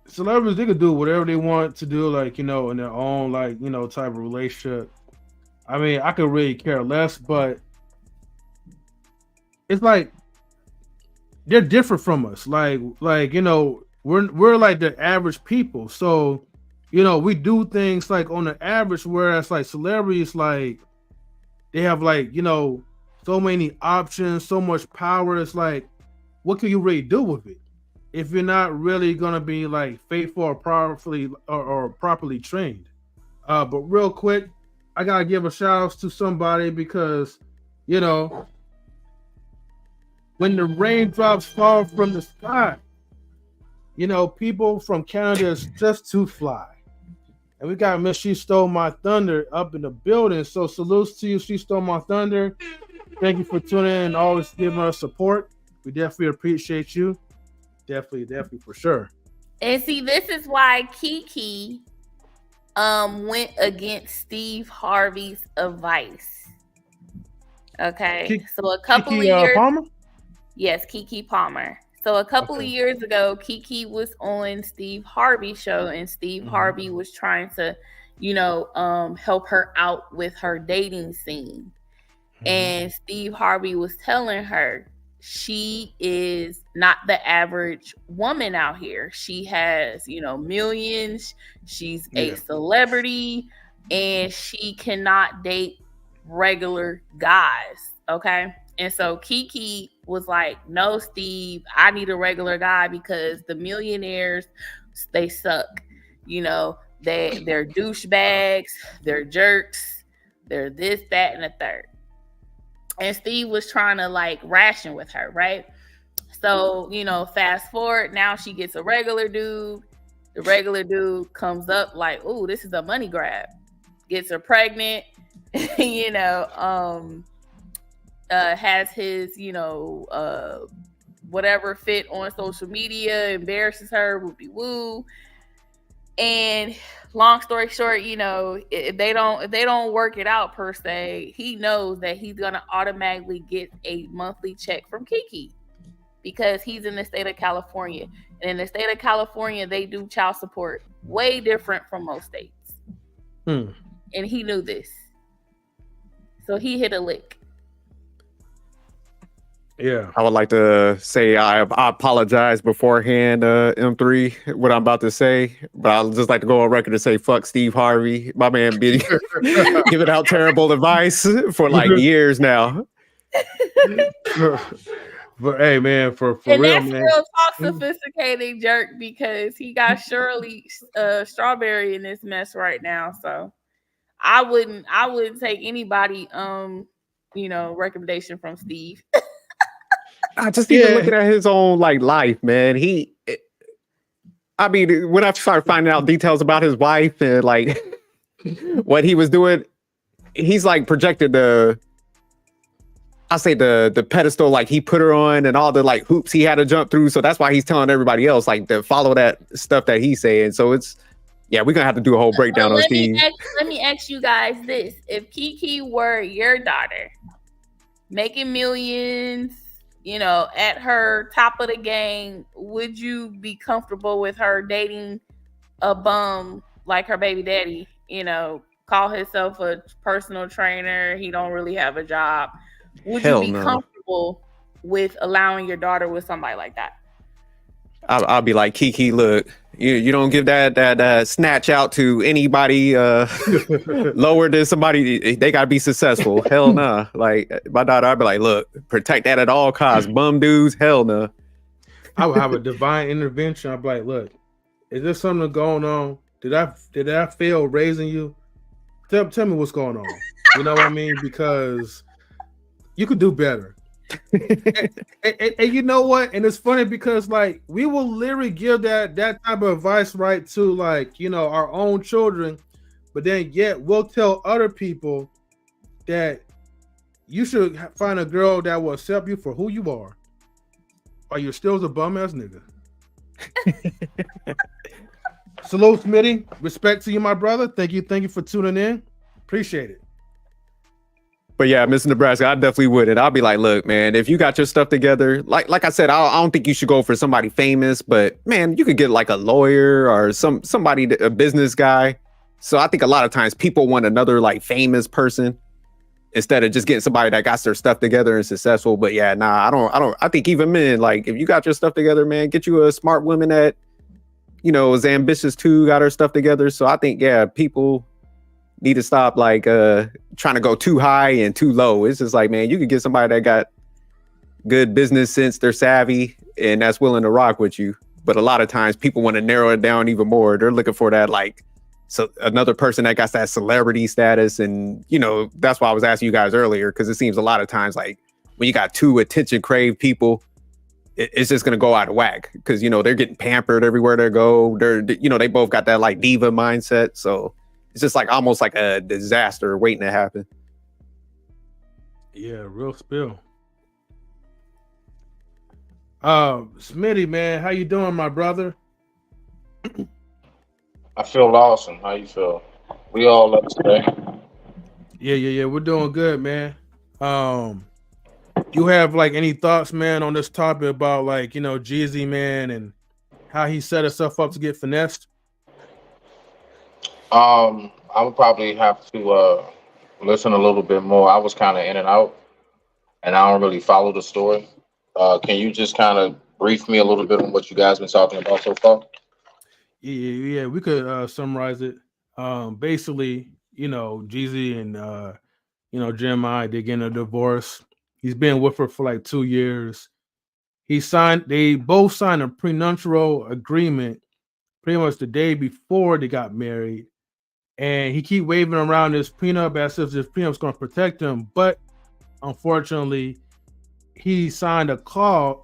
celebrities, they could do whatever they want to do, like, you know, in their own, like, you know, type of relationship. I mean, I could really care less, but it's like they're different from us. Like, you know, we're like the average people. So, you know, we do things like on the average, whereas like celebrities, like they have like, you know, so many options, so much power. It's like, what can you really do with it if you're not really gonna be like faithful or properly trained? But real quick, I gotta give a shout out to somebody because, you know, when the raindrops fall from the sky, you know, people from Canada is just too fly. And we got Miss She Stole My Thunder up in the building. So salutes to you, She Stole My Thunder. Thank you for tuning in and always giving us support. We definitely appreciate you. Definitely for sure. And see, this is why Kiki went against Steve Harvey's advice. Okay. So a couple Kiki, of years Palmer? Yes, Kiki Palmer. So a couple of years ago, Kiki was on Steve Harvey's show, and Steve Harvey was trying to, you know, help her out with her dating scene. And Steve Harvey was telling her she is not the average woman out here. She has, you know, millions. She's a celebrity, and she cannot date regular guys. Okay. And so Kiki was like, no, Steve, I need a regular guy because the millionaires, they suck. You know, they're douchebags, they're jerks, they're this, that, and the third. And Steve was trying to like ration with her, right? So, you know, fast forward, now she gets a regular dude. The regular dude comes up like, oh, this is a money grab. Gets her pregnant, you know, has his, you know, whatever fit on social media, embarrasses her, whoopie woo. And long story short, you know, if they don't work it out per se, he knows that he's gonna automatically get a monthly check from Kiki because he's in the state of California. And in the state of California, they do child support way different from most states. And he knew this. So he hit a lick. Yeah, I would like to say I apologize beforehand, M3, what I'm about to say, but I'd just like to go on record and say fuck Steve Harvey, my man, be giving out terrible advice for like years now. But hey, man, for and real, that's man. real talk, sophisticated jerk, because he got Shirley Strawberry in this mess right now. So I wouldn't take anybody you know, recommendation from Steve. Just even looking at his own like life, man. I mean, when I started finding out details about his wife and like what he was doing, he's like projected the pedestal like he put her on and all the like hoops he had to jump through. So that's why he's telling everybody else like to follow that stuff that he's saying. So it's we're gonna have to do a whole breakdown on Steve. Let me ask you guys this: if Kiki were your daughter, making millions, you know, at her top of the game, would you be comfortable with her dating a bum like her baby daddy? You know, call himself a personal trainer. He don't really have a job. Would you be comfortable with allowing your daughter with somebody like that? I'll be like, Kiki, look, you don't give that snatch out to anybody lower than somebody. They gotta be successful. Hell nah. Like my daughter, I'd be like, look, protect that at all costs. Bum dudes, hell nah. I would have a divine intervention. I'd be like, look, is there something going on? Did I fail raising you? Tell me what's going on. You know what I mean? Because you could do better. And you know what? And it's funny because like we will literally give that type of advice right to like our own children, but then yet we'll tell other people that you should find a girl that will accept you for who you are, or you're still a bum ass nigga. Salute, Smitty. Respect to you, my brother. Thank you for tuning in. Appreciate it. But yeah, Mr. Nebraska, I definitely would. And I'll be like, look, man, if you got your stuff together, like I said, I don't think you should go for somebody famous, but man, you could get like a lawyer or somebody, a business guy. So I think a lot of times people want another like famous person instead of just getting somebody that got their stuff together and successful. But yeah, I think even men, like if you got your stuff together, man, get you a smart woman that, is ambitious too, got her stuff together. So I think, yeah, people need to stop like trying to go too high and too low. It's just like, man, you could get somebody that got good business sense, they're savvy, and that's willing to rock with you. But a lot of times people want to narrow it down even more. They're looking for that like another person that got that celebrity status. And that's why I was asking you guys earlier, because it seems a lot of times like when you got two attention crave people, it's just gonna go out of whack because they're getting pampered everywhere they go. They both got that like diva mindset. So it's just like almost like a disaster waiting to happen. Yeah, real spill. Smitty, man, how you doing, my brother? I feel awesome. How you feel? We all up today. Yeah. We're doing good, man. You have like any thoughts, man, on this topic about like Jeezy, man, and how he set himself up to get finessed? I would probably have to listen a little bit more. I was kind of in and out, and I don't really follow the story. Can you just kind of brief me a little bit on what you guys been talking about so far? Yeah, we could summarize it. Basically, Jeezy and Jeremiah, they getting a divorce. He's been with her for like 2 years. They both signed a prenuptial agreement pretty much the day before they got married. And he keep waving around this prenup as if this prenup's going to protect him. But unfortunately, he signed a clause,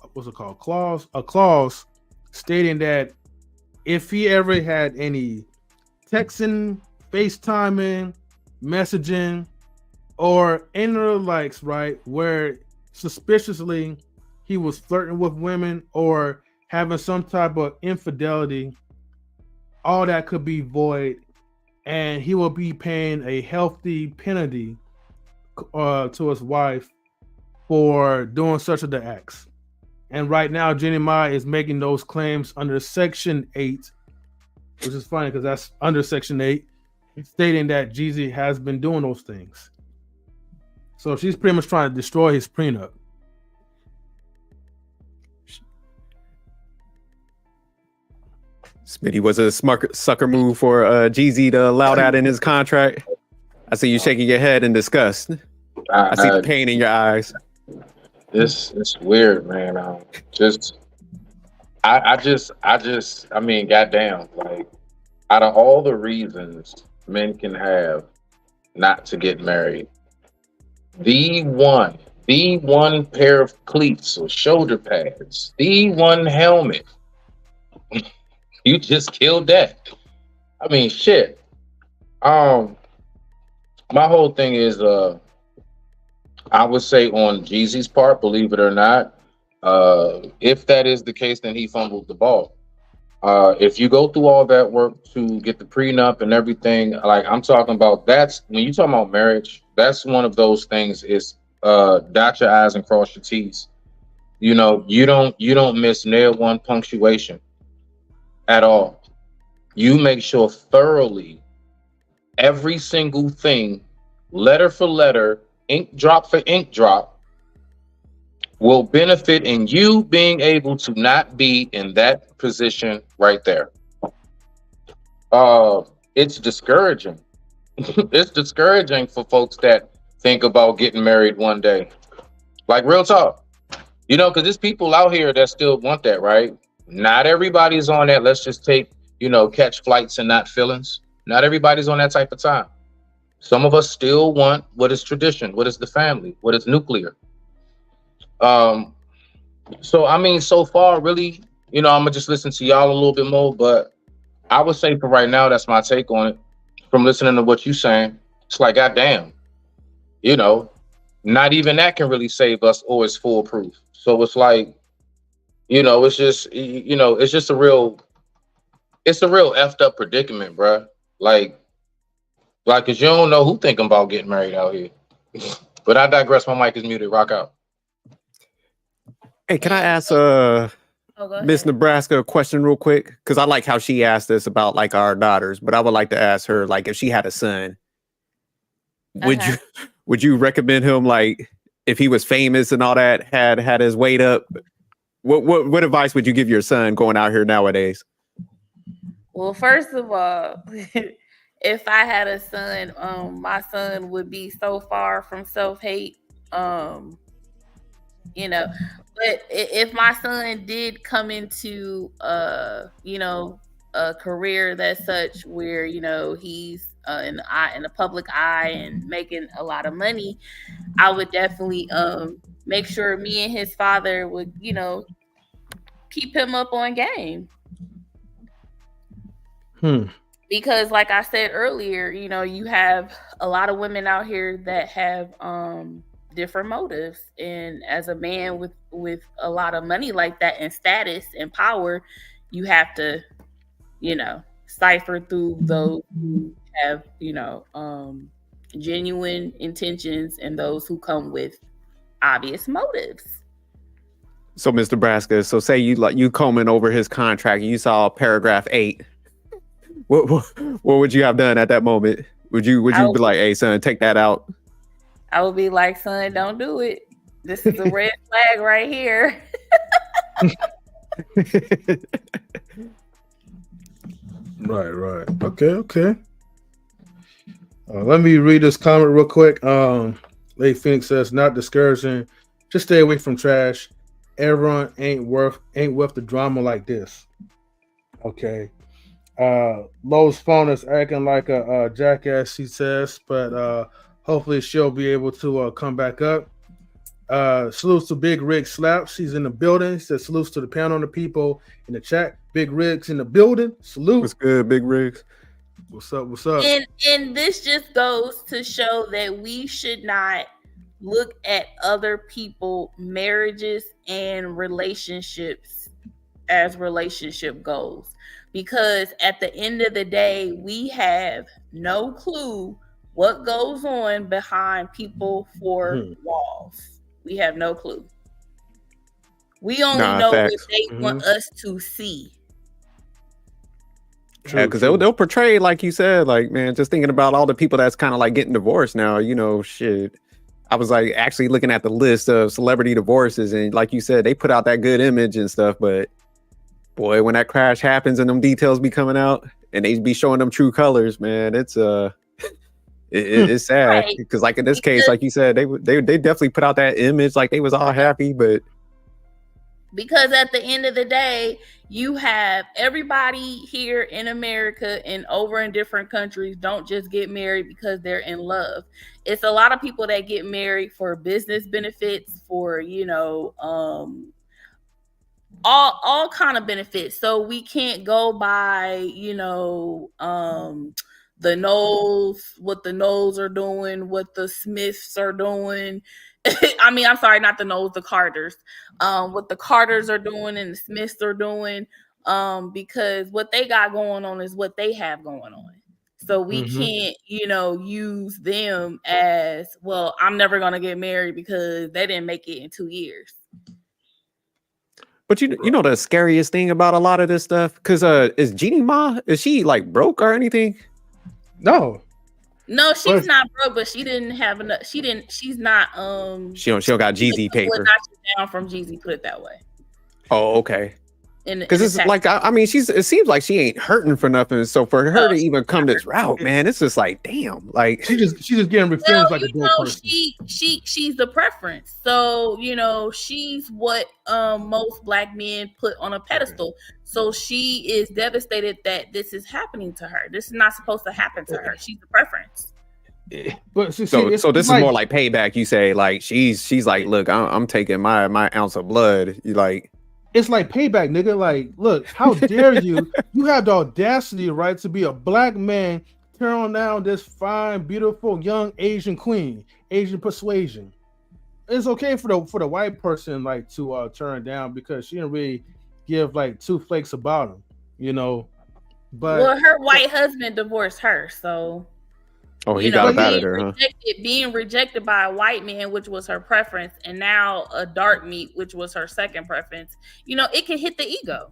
a clause stating that if he ever had any texting, FaceTiming, messaging, or any other likes, right, where suspiciously he was flirting with women or having some type of infidelity, all that could be void, and he will be paying a hefty penalty to his wife for doing such of the acts. And right now, Jeremiah is making those claims under Section 8, which is funny because that's under Section 8, stating that Jeezy has been doing those things. So she's pretty much trying to destroy his prenup. Smitty was a sucker move for Jeezy to allow that in his contract. I see you shaking your head in disgust. I see the pain in your eyes. It's weird, man. I mean, goddamn, like out of all the reasons men can have not to get married, the one pair of cleats or shoulder pads, the one helmet, you just killed that. I mean, shit. My whole thing is, I would say on Jeezy's part, believe it or not, if that is the case, then he fumbled the ball. If you go through all that work to get the prenup and everything, like I'm talking about, that's when you talk about marriage, that's one of those things is dot your I's and cross your T's. You don't miss nail one punctuation at all. You make sure thoroughly every single thing, letter for letter, ink drop for ink drop, will benefit in you being able to not be in that position right there. It's discouraging. It's discouraging for folks that think about getting married one day. Like real talk. Because there's people out here that still want that, right? Not everybody's on that. Let's just take, catch flights and not feelings. Not everybody's on that type of time. Some of us still want what is tradition, what is the family, what is nuclear. Um, so I mean, so far, really, I'm gonna just listen to y'all a little bit more, but I would say for right now, that's my take on it. From listening to what you're saying, it's like, goddamn, you know, not even that can really save us or is foolproof. So it's like, it's just, it's just it's a real effed up predicament, bruh. Like, cause you don't know who thinking about getting married out here. But I digress. My mic is muted. Rock out. Hey, can I ask Oh, go Miss ahead. Nebraska a question real quick? Because I like how she asked us about like our daughters, but I would like to ask her like if she had a son, would you would you recommend him like if he was famous and all that, had his weight up? What advice would you give your son going out here nowadays? Well, first of all, if I had a son, my son would be so far from self-hate. Um, but if my son did come into a career that's such where he's in the public eye and making a lot of money, I would definitely make sure me and his father would keep him up on game. Because like I said earlier, you have a lot of women out here that have different motives, and as a man with a lot of money like that and status and power, you have to cipher through those who have genuine intentions and those who come with obvious motives. So, Miss Nebraska, so say you combing over his contract and you saw paragraph 8. What would you have done at that moment? Would you be like, hey son, take that out? I would be like, son, don't do it. This is a red flag right here. Right. Okay. Let me read this comment real quick. Lady Phoenix says, not discouraging. Just stay away from trash. Everyone ain't worth the drama like this. Okay. Lowe's phone is acting like a jackass, she says, but hopefully she'll be able to come back up. Salutes to Big Rig Slaps. She's in the building. She says salutes to the panel and the people in the chat. Big Rig's in the building. Salute. What's good, Big Rigs? What's up? And this just goes to show that we should not look at other people's marriages and relationships as relationship goals. Because at the end of the day, we have no clue what goes on behind people four walls. We have no clue. We only know facts. what they want us to see. Yeah, because they'll portray, like you said, like, man, just thinking about all the people that's kind of like getting divorced now, shit. I was like actually looking at the list of celebrity divorces, and like you said, they put out that good image and stuff, but boy, when that crash happens and them details be coming out and they be showing them true colors, man, it's it's sad. Because like in this case, like you said, they definitely put out that image like they was all happy, but because at the end of the day, you have everybody here in America and over in different countries don't just get married because they're in love. It's a lot of people that get married for business benefits, for all kind of benefits. So we can't go by the Knowles, what the Knowles are doing, what the Smiths are doing. I mean, I'm sorry, not the Knowles, the Carters. What the Carters are doing and the Smiths are doing, because what they got going on is what they have going on. So we can't, use them as, well, I'm never going to get married because they didn't make it in 2 years. But you know the scariest thing about a lot of this stuff, because is Jeannie Ma, is she like broke or anything? No, she's not broke, but she didn't have enough. She's not She don't got Jeezy paper. Knock you down from Jeezy, put it that way. Oh, okay. Because it's like, I mean, it seems like she ain't hurting for nothing. So for her to even come this route, man, it's just like, damn, like she's just getting revenge like a dope person. She's the preference. So she's what most black men put on a pedestal. So she is devastated that this is happening to her. This is not supposed to happen to her. She's the preference. But see, So it's this is more like payback. You say like she's like, look, I'm taking my ounce of blood. You like, it's like payback, nigga. Like, look, how dare you? You have the audacity, right, to be a black man, turn down this fine, beautiful, young Asian queen, Asian persuasion. It's okay for the white person like to turn down because she didn't really give like two flakes about him, you know. Well, But her white husband divorced her, so oh, he you got know, up out of being there, huh? being rejected by a white man, which was her preference, and now a dark meat, which was her second preference. You know, it can hit the ego.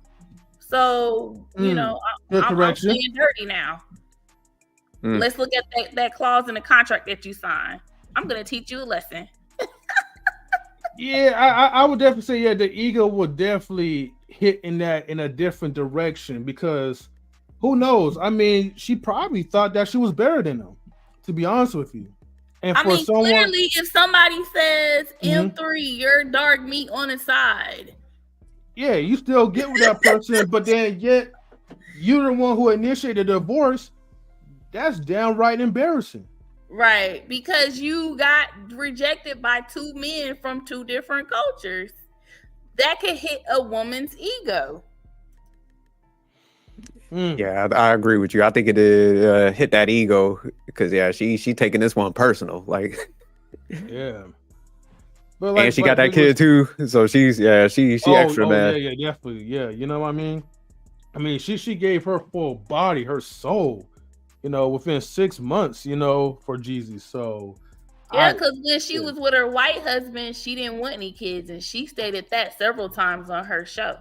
So you know, good I'm correction. playing dirty now. Mm. Let's look at that clause in the contract that you signed. I'm gonna teach you a lesson. Yeah, I would definitely say yeah, the ego would definitely hit in a different direction because who knows? I mean, she probably thought that she was better than him, to be honest with you. And I for mean, someone, clearly, if somebody says Mhm. M3, you're dark meat on the side. yeah, you still get with that person, but then yet you're the one who initiated the divorce. That's downright embarrassing. Right, because you got rejected by two men from two different cultures. That could hit a woman's ego. Yeah, I agree with you. I think it did hit that ego because yeah, she taking this one personal, like yeah. But like, and she got that kid too, so she extra mad. Yeah, definitely, yeah. You know what I mean? I mean, she gave her full body, her soul, you know, within 6 months, you know, for Jeezy. So yeah, because when she was with her white husband, she didn't want any kids, and she stated that several times on her show.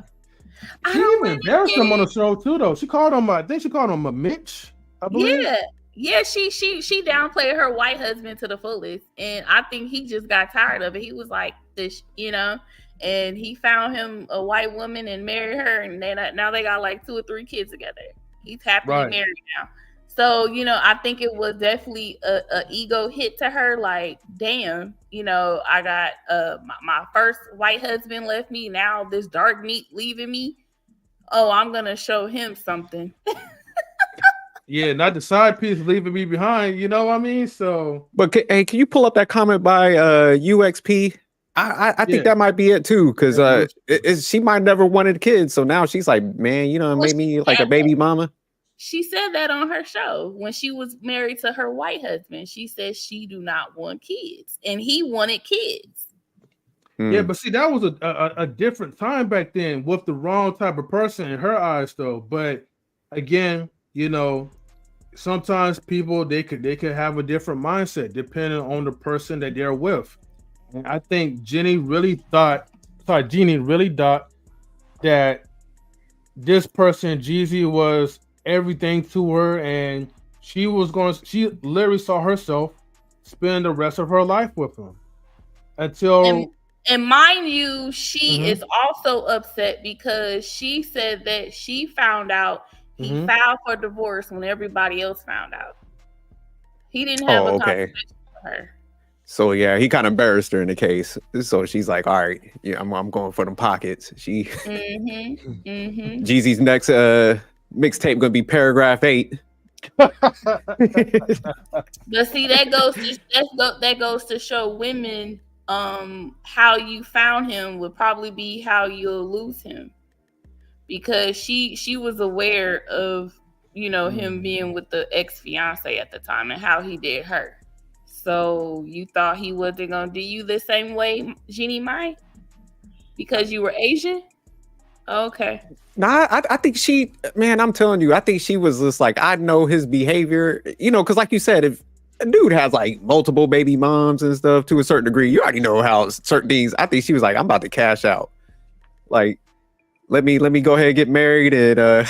She even embarrassed him on the show too, though. She called him, I think she called him a Mitch, I believe. Yeah, she downplayed her white husband to the fullest, and I think he just got tired of it. He was like this, you know, and he found him a white woman and married her, and now they got like 2 or 3 kids together. He's happily married now. So, you know, I think it was definitely a ego hit to her. Like, damn, you know, I got my first white husband left me. Now this dark meat leaving me. Oh, I'm gonna show him something. Yeah, not the side piece leaving me behind. You know what I mean? So, but hey, can you pull up that comment by UXP? I think that might be it too, because she might never wanted kids, so now she's like, man, you know, made me like a baby mama. She said that on her show when she was married to her white husband. She said she do not want kids, and he wanted kids. Yeah, but see, that was a different time back then with the wrong type of person in her eyes, though. But again, you know, sometimes people they could have a different mindset depending on the person that they're with. And I think Jeannie really thought that this person, Jeezy, was everything to her, and she literally saw herself spend the rest of her life with him until. And mind you, she is also upset because she said that she found out he filed for divorce when everybody else found out. He didn't have a conversation with her. So yeah, he kind of embarrassed her in the case. So she's like, all right, yeah, I'm going for them pockets. She Jeezy's next mixtape gonna be paragraph 8. But see, that goes to show women how you found him would probably be how you'll lose him, because she was aware of, you know, him being with the ex-fiance at the time and how he did her. So you thought he wasn't gonna do you the same way Jeannie might because you were Asian? Okay. Nah, I think I'm telling you, I think she was just like, I know his behavior, you know, because like you said, if a dude has like multiple baby moms and stuff to a certain degree, you already know how certain things. I think she was like, I'm about to cash out. Like, let me go ahead and get married and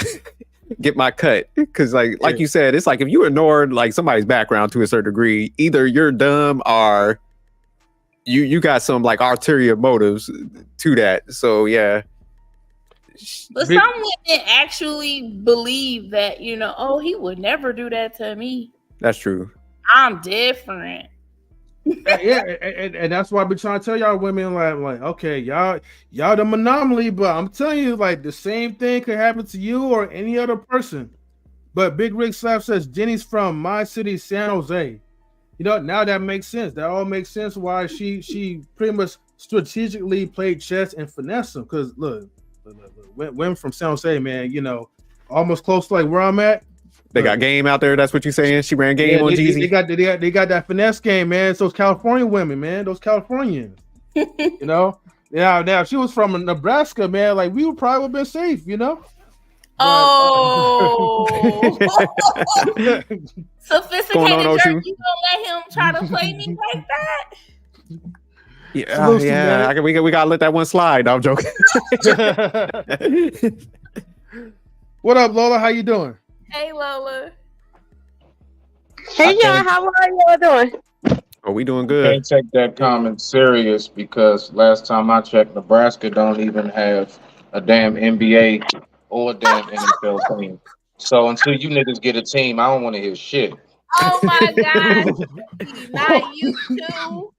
get my cut. Because like you said, it's like if you ignore like somebody's background to a certain degree, either you're dumb or you got some like ulterior motives to that. So yeah. But some women actually believe that, you know, oh, he would never do that to me. That's true. I'm different. Yeah, and that's why I be trying to tell y'all women like okay, y'all the anomaly, but I'm telling you, like the same thing could happen to you or any other person. But Big Rick Slap says Jenny's from my city, San Jose. now that makes sense. That all makes sense why she pretty much strategically played chess and finesse him. Because look, went from San Jose, man. Almost close to like where I'm at. They got game out there. That's what you're saying. She ran game on Jeezy. They got that finesse game, man. It's those California women, man. Those Californians. Now if she was from Nebraska, man, like we would probably have been safe, Oh, sophisticated jerk! Ocean? You gonna let him try to play me like that? Yeah. We gotta let that one slide. No, I'm joking. What up, Lola? How you doing? Hey, Lola. Hey, y'all. How are y'all doing? Oh, we doing You good. can't take that comment serious because last time I checked, Nebraska don't even have a damn NBA or a damn NFL team. So until you niggas get a team, I don't want to hear shit. Oh my God! Not you too.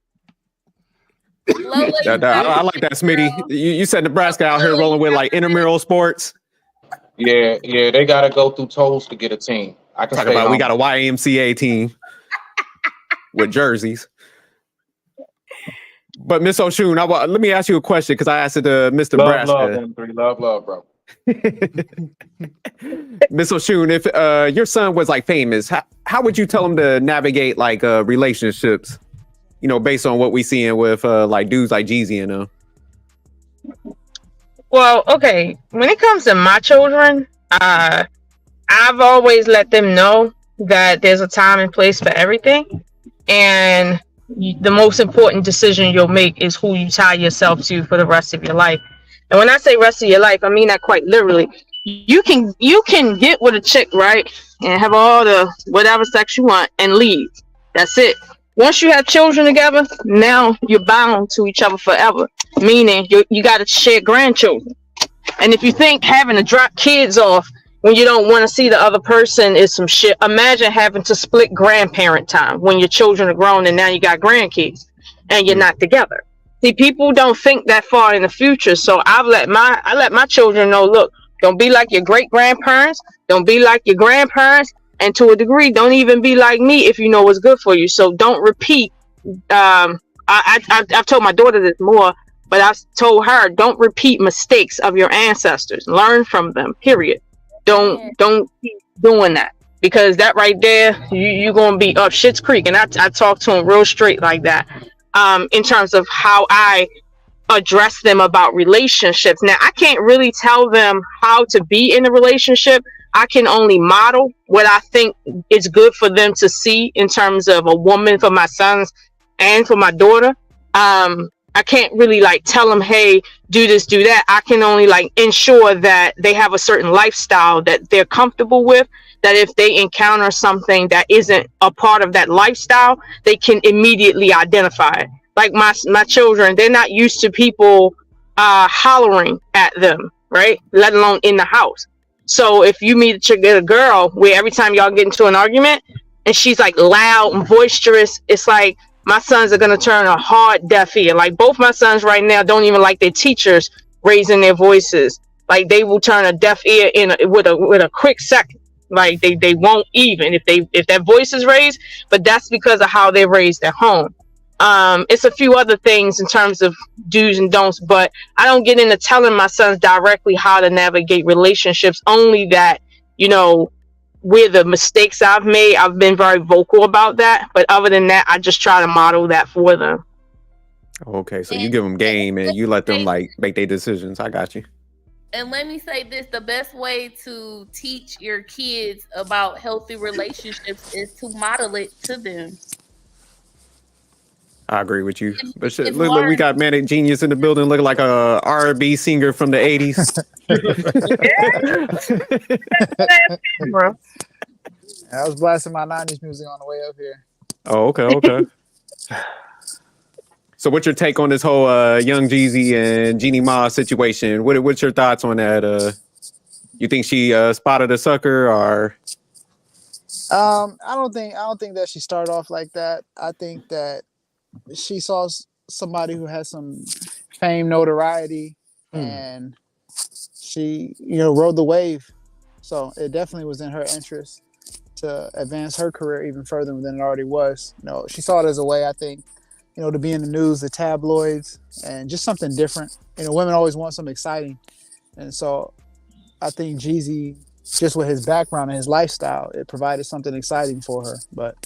Lola, I like that, Smitty. You said Nebraska out here rolling with like intramural sports. Yeah, they gotta go through tolls to get a team. I can Talk stay about we home. got a YMCA team with jerseys. But Miss Oshun, let me ask you a question because I asked it to Mr. Nebraska. Love, M3. Love, bro. Miss Oshun, if your son was like famous, how would you tell him to navigate like relationships? Based on what we seeing with like dudes like Jeezy and them. Well, okay. When it comes to my children, I've always let them know that there's a time and place for everything. And the most important decision you'll make is who you tie yourself to for the rest of your life. And when I say rest of your life, I mean that quite literally. You can get with a chick, right? And have all the whatever sex you want and leave. That's it. Once you have children together, now you're bound to each other forever. Meaning you got to share grandchildren. And if you think having to drop kids off when you don't want to see the other person is some shit, imagine having to split grandparent time when your children are grown and now you got grandkids and you're not together. See, people don't think that far in the future. So I let my children know, look, don't be like your great grandparents, don't be like your grandparents, and to a degree, don't even be like me if you know what's good for you. So don't repeat. I've told my daughter this more, but I've told her, don't repeat mistakes of your ancestors. Learn from them, period. Don't keep doing that, because that right there, you're going to be up shit's creek. And I talk to them real straight like that, in terms of how I address them about relationships. Now, I can't really tell them how to be in a relationship. I can only model what I think is good for them to see in terms of a woman for my sons and for my daughter. I can't really like tell them, hey, do this, do that. I can only like ensure that they have a certain lifestyle that they're comfortable with, that if they encounter something that isn't a part of that lifestyle, they can immediately identify it. Like my children, they're not used to people hollering at them, right? Let alone in the house. So if you meet a girl where every time y'all get into an argument and she's like loud and boisterous, it's like my sons are going to turn a hard deaf ear. Like both my sons right now don't even like their teachers raising their voices. Like they will turn a deaf ear with a quick second. Like they won't even if that voice is raised, but that's because of how they're raised at home. It's a few other things in terms of do's and don'ts, but I don't get into telling my sons directly how to navigate relationships, only that, where the mistakes I've made, I've been very vocal about that. But other than that, I just try to model that for them. Okay, so you give them game and you let them like make their decisions. I got you. And let me say this, the best way to teach your kids about healthy relationships is to model it to them. I agree with you. But shit, look, we got Manic Genius in the building looking like a R&B singer from the 80s. I was blasting my 90s music on the way up here. Oh, okay. So what's your take on this whole Young Jeezy and Jeannie Ma situation? What's your thoughts on that? You think she spotted a sucker, or? I don't think that she started off like that. I think that she saw somebody who has some fame, notoriety, and she, rode the wave. So it definitely was in her interest to advance her career even further than it already was. You know, she saw it as a way, I think, you know, to be in the news, the tabloids, and just something different. You know, women always want something exciting. And so I think Jeezy, just with his background and his lifestyle, it provided something exciting for her. But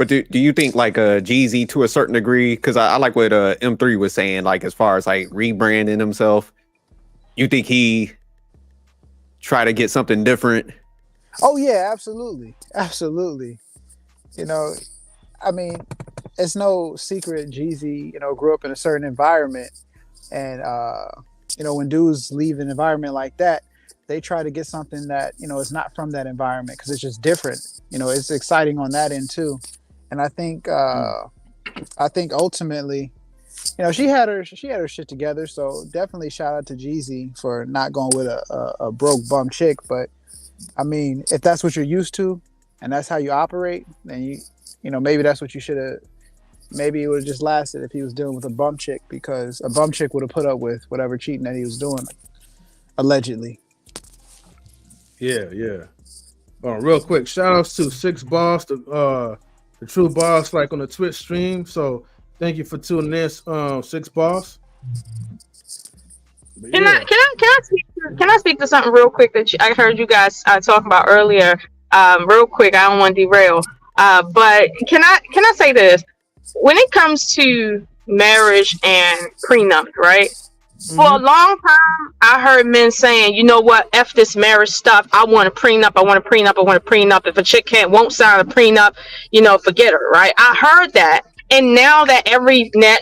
do you think like Jeezy to a certain degree? Because I like what M3 was saying, like as far as like rebranding himself. You think he try to get something different? oh yeah, absolutely. Absolutely. You know, I mean, it's no secret Jeezy, you know, grew up in a certain environment. And you know, when dudes leave an environment like that, they try to get something that, you know, is not from that environment because it's just different. You know, it's exciting on that end too. And I think ultimately, you know, she had her shit together. So definitely shout out to Jeezy for not going with a broke bum chick. But I mean, if that's what you're used to and that's how you operate, then you know, maybe that's what you should have. Maybe it would have just lasted if he was dealing with a bum chick, because a bum chick would have put up with whatever cheating that he was doing, allegedly. Yeah. Real quick, shout outs to Six Boss, the true boss, like on the Twitch stream. So thank you for tuning in, Six Boss. But Can I speak to something real quick that I heard you guys talk about earlier? Real quick, I don't want to derail. But can I say this? When it comes to marriage and prenup, right? For a long time, I heard men saying, you know what, F this marriage stuff. I want a prenup. I want a prenup. I want a prenup. If a chick won't sign a prenup, you know, forget her, right? I heard that. And now that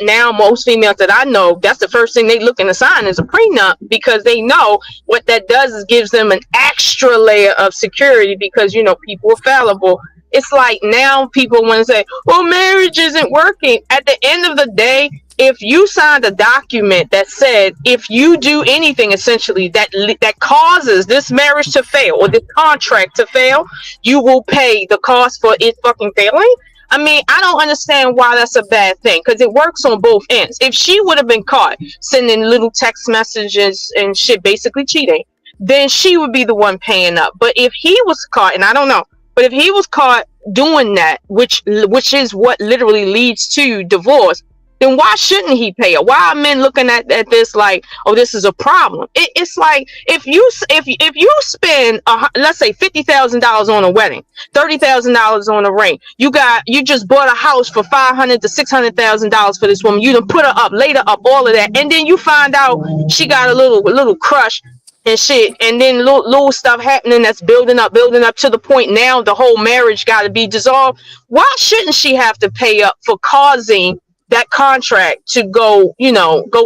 now most females that I know, that's the first thing they looking to sign is a prenup, because they know what that does is gives them an extra layer of security, because, you know, people are fallible. It's like now people want to say, well, marriage isn't working. At the end of the day, if you signed a document that said if you do anything essentially that causes this marriage to fail or this contract to fail, you will pay the cost for it fucking failing. I mean, I don't understand why that's a bad thing, because it works on both ends. If she would have been caught sending little text messages and shit, basically cheating, then she would be the one paying up. But if he was caught, and I don't know, but if he was caught doing that, which is what literally leads to divorce, then why shouldn't he pay it? Why are men looking at this like, oh, this is a problem? It's like if you spend let's say $50,000 on a wedding, $30,000 on a ring, you just bought a house for $500,000 to $600,000 for this woman. You done put her up, laid her up, all of that, and then you find out she got a little crush and shit, and then little stuff happening that's building up to the point now the whole marriage got to be dissolved. Why shouldn't she have to pay up for causing that contract to go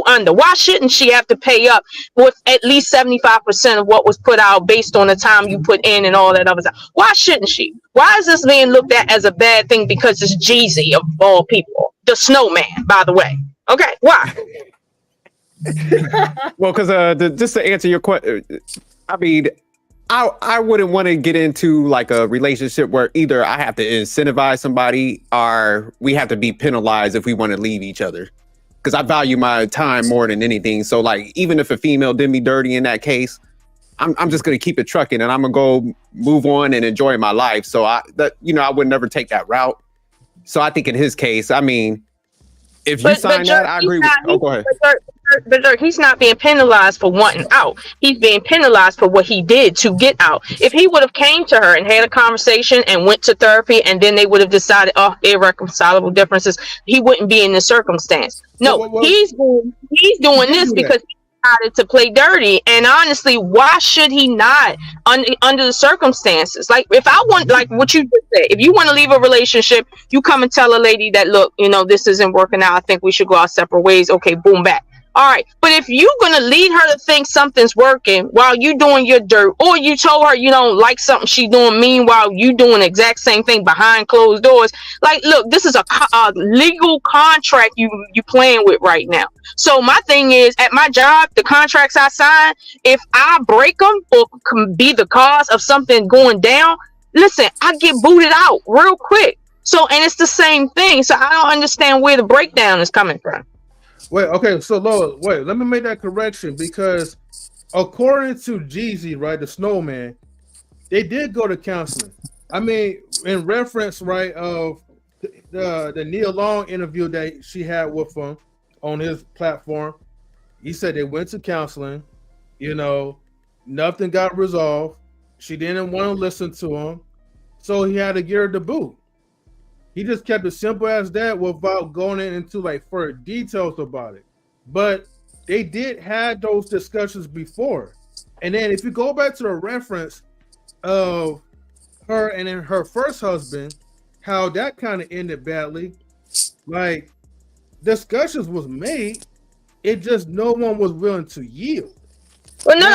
under? Why shouldn't she have to pay up with at least 75% of what was put out based on the time you put in and all that other stuff? Why shouldn't she? Why is this being looked at as a bad thing because it's Jeezy of all people, the snowman, by the way? Okay, why? Well, because just to answer your question, I mean, I wouldn't want to get into like a relationship where either I have to incentivize somebody or we have to be penalized if we want to leave each other. Because I value my time more than anything. So like, even if a female did me dirty in that case, I'm just gonna keep it trucking and I'm gonna go move on and enjoy my life. So I would never take that route. So I think in his case, I mean, if you sign that, I agree with. Oh, go ahead. But he's not being penalized for wanting out. He's being penalized for what he did to get out. If he would have came to her and had a conversation and went to therapy, and then they would have decided, oh, irreconcilable differences, he wouldn't be in this circumstance. No, he's doing this because he decided to play dirty. And honestly, why should he not under the circumstances? Like, if I want, like what you just said, if you want to leave a relationship, you come and tell a lady that, look, this isn't working out. I think we should go our separate ways. Okay, boom, back. All right, but if you're gonna lead her to think something's working while you doing your dirt, or you told her you don't like something she doing, meanwhile you doing the exact same thing behind closed doors, like, look, this is a legal contract you playing with right now. So my thing is, at my job, the contracts I sign, if I break them or can be the cause of something going down, listen, I get booted out real quick. So, and it's the same thing. So I don't understand where the breakdown is coming from. Wait, okay, so Lola, let me make that correction, because according to Jeezy, right, the snowman, they did go to counseling. I mean, in reference, right, of the Neil Long interview that she had with him on his platform, he said they went to counseling. You know, nothing got resolved. She didn't want to listen to him, so he had to get her the boot. He just kept it simple as that without going into like further details about it. But they did have those discussions before. And then if you go back to the reference of her and then her first husband, how that kind of ended badly, like discussions was made, it just no one was willing to yield. Well, no,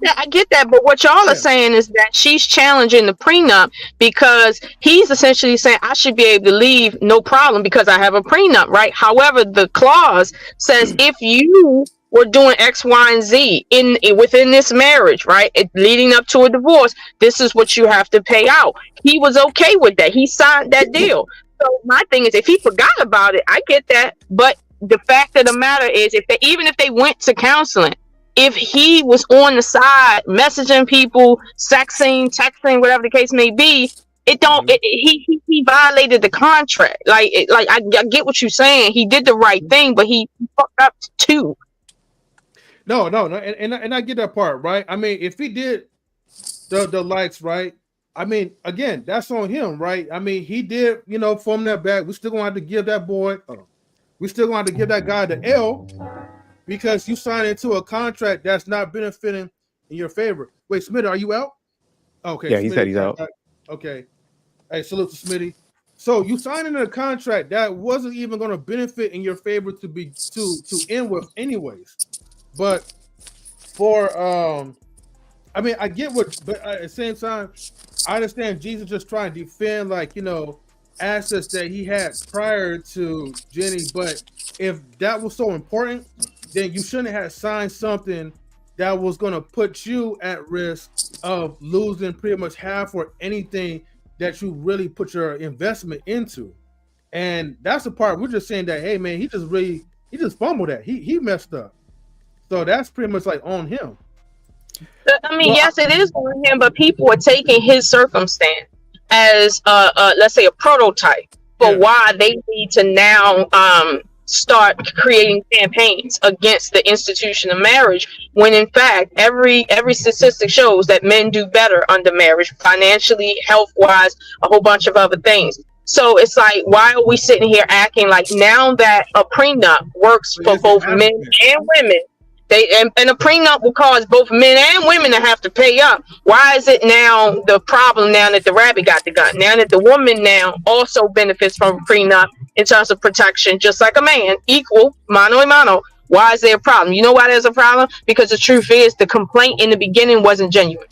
Now, I get that. But what y'all are saying is that she's challenging the prenup because he's essentially saying I should be able to leave no problem because I have a prenup, right? However, the clause says if you were doing X, Y, and Z within this marriage, right, leading up to a divorce, this is what you have to pay out. He was okay with that. He signed that deal. So my thing is, if he forgot about it, I get that. But the fact of the matter is, even if they went to counseling, if he was on the side messaging people, sexing, texting, whatever the case may be, he violated the contract. I get what you're saying. He did the right thing, but he fucked up too. No, and I get that part, right? I mean, if he did the likes, right? I mean, again, that's on him, right? I mean, he did, form that back. We still gonna have to give that boy, we still gonna have to give that guy the L. Because you signed into a contract that's not benefiting in your favor. Wait, Smitty, are you out? Okay. Yeah, Smitty, he said he's out. Okay. Hey, salute to Smitty. So you signed into a contract that wasn't even going to benefit in your favor to end with anyways. But for I mean, I get but at the same time, I understand Jesus just trying to defend assets that he had prior to Jenny. But if that was so important, then you shouldn't have signed something that was going to put you at risk of losing pretty much half or anything that you really put your investment into. And that's the part we're just saying that, hey man, he just fumbled that. He messed up. So that's pretty much like on him. I mean, yes, it is on him, but people are taking his circumstance as let's say a prototype for why they need to now start creating campaigns against the institution of marriage, when in fact every statistic shows that men do better under marriage, financially, health-wise, a whole bunch of other things. So it's like, why are we sitting here acting like now that a prenup works for both men and women, and a prenup will cause both men and women to have to pay up? Why is it now the problem now that the rabbit got the gun? Now that the woman now also benefits from a prenup in terms of protection, just like a man, equal, mano a mano. Why is there a problem? You know why there's a problem? Because the truth is the complaint in the beginning wasn't genuine.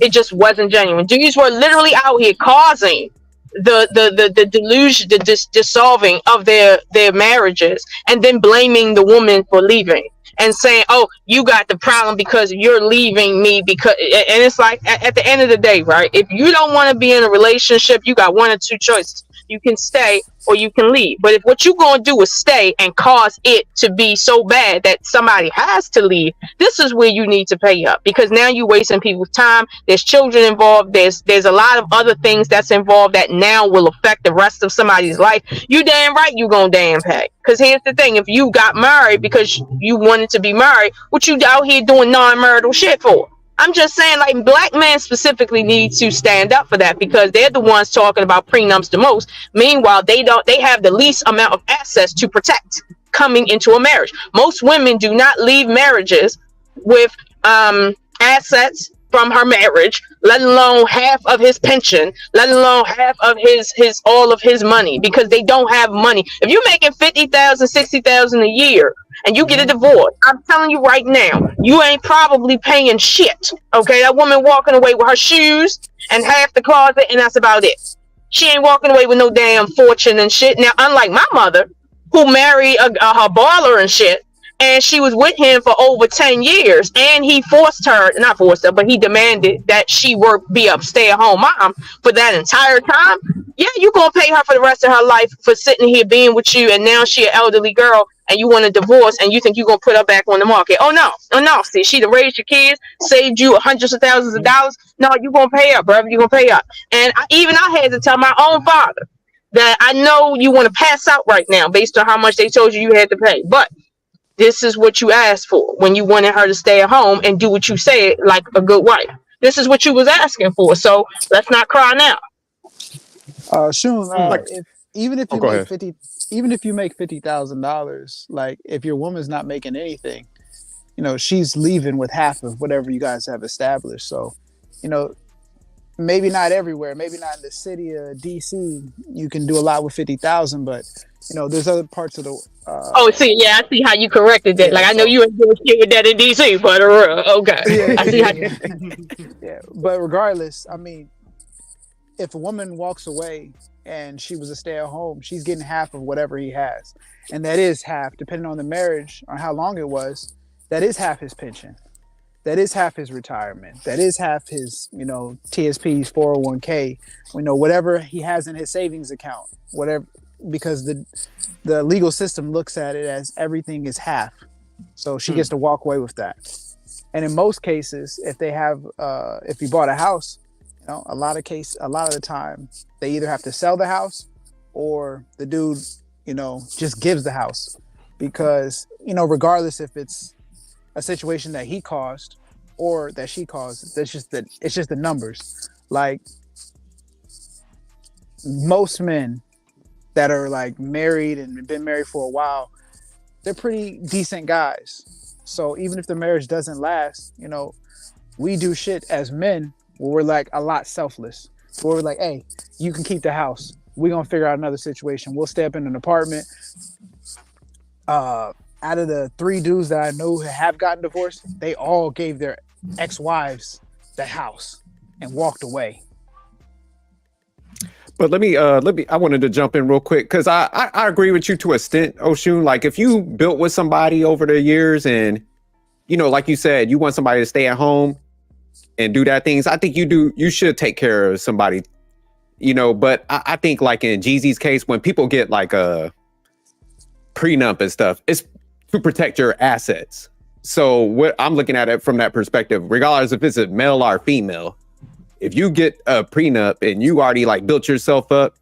It just wasn't genuine. Dudes were literally out here causing the delusion, the dissolving of their marriages, and then blaming the woman for leaving and saying, oh, you got the problem because you're leaving me. And it's like, at the end of the day, right, if you don't want to be in a relationship, you got one or two choices. You can stay or you can leave. But if what you're going to do is stay and cause it to be so bad that somebody has to leave, this is where you need to pay up, because now you're wasting people's time. There's children involved. There's a lot of other things that's involved that now will affect the rest of somebody's life. You damn right you gonna damn pay. Because here's the thing, if you got married because you wanted to be married, what you out here doing non-marital shit for? I'm just saying, like, black men specifically need to stand up for that, because they're the ones talking about prenups the most. Meanwhile, they have the least amount of assets to protect coming into a marriage. Most women do not leave marriages with assets from her marriage, let alone half of his pension, let alone half of his all of his money, because they don't have money. If you're making $50,000, $60,000 a year and you get a divorce, I'm telling you right now, you ain't probably paying shit. Okay, that woman walking away with her shoes and half the closet, and that's about it. She ain't walking away with no damn fortune and shit. Now, unlike my mother, who married her baller and shit, and she was with him for over 10 years, and he not forced her, but he demanded that she be a stay-at-home mom for that entire time. Yeah, you gonna pay her for the rest of her life for sitting here being with you, and now she an elderly girl, and you want a divorce, and you think you're gonna put her back on the market. Oh no. See, she done raised your kids, saved you hundreds of thousands of dollars. No, you gonna pay up, brother. You gonna pay up. And I had to tell my own father that I know you want to pass out right now based on how much they told you had to pay, but this is what you asked for when you wanted her to stay at home and do what you said like a good wife. This is what you was asking for. So let's not cry now. Shun, Like- even if you go make ahead. 50, even if you make $50,000, like if your woman's not making anything, you know, she's leaving with half of whatever you guys have established. So, you know, maybe not everywhere, maybe not in the city of DC, you can do a lot with 50,000, but you know, there's other parts of the. I see how you corrected that. Yeah, like I know so- you ain't doing shit with that in DC, but okay. Yeah, I see how. yeah, but regardless, I mean, if a woman walks away and she was a stay-at-home, she's getting half of whatever he has, and that is half, depending on the marriage or how long it was. That is half his pension. That is half his retirement. That is half his, you know, TSP's 401k. You know, whatever he has in his savings account, whatever, because the legal system looks at it as everything is half. So she gets to walk away with that. And in most cases, if they have, if you bought a house, you know, a lot of the time, they either have to sell the house or the dude, you know, just gives the house, because, you know, regardless if it's a situation that he caused or that she caused, it's just the numbers. Like most men that are like married and been married for a while, they're pretty decent guys. So even if the marriage doesn't last, you know, we do shit as men where we're like a lot selfless. Where we're like, hey, you can keep the house. We're gonna figure out another situation. We'll stay up in an apartment. Out of the 3 dudes that I know who have gotten divorced, they all gave their ex-wives the house and walked away. But let me I wanted to jump in real quick because I agree with you to a extent, Oshun. Like if you built with somebody over the years and, you know, like you said, you want somebody to stay at home and do that things, I think you should take care of somebody, you know. But I think like in Jeezy's case, when people get like a prenup and stuff, it's to protect your assets. So what I'm looking at it from that perspective, regardless if it's a male or female, if you get a prenup and you already like built yourself up,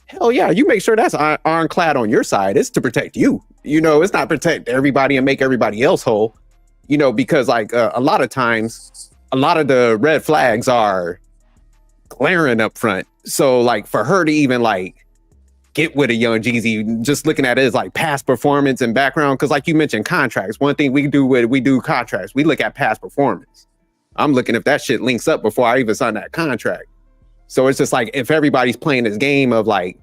hell yeah, you make sure that's ironclad on your side. It's to protect you. You know, it's not protect everybody and make everybody else whole, you know, because like a lot of times, a lot of the red flags are glaring up front. So like for her to even like get with a young Jeezy, just looking at it as like past performance and background. Cause like you mentioned contracts, one thing we do contracts, we look at past performance. I'm looking if that shit links up before I even sign that contract. So it's just like, if everybody's playing this game of like,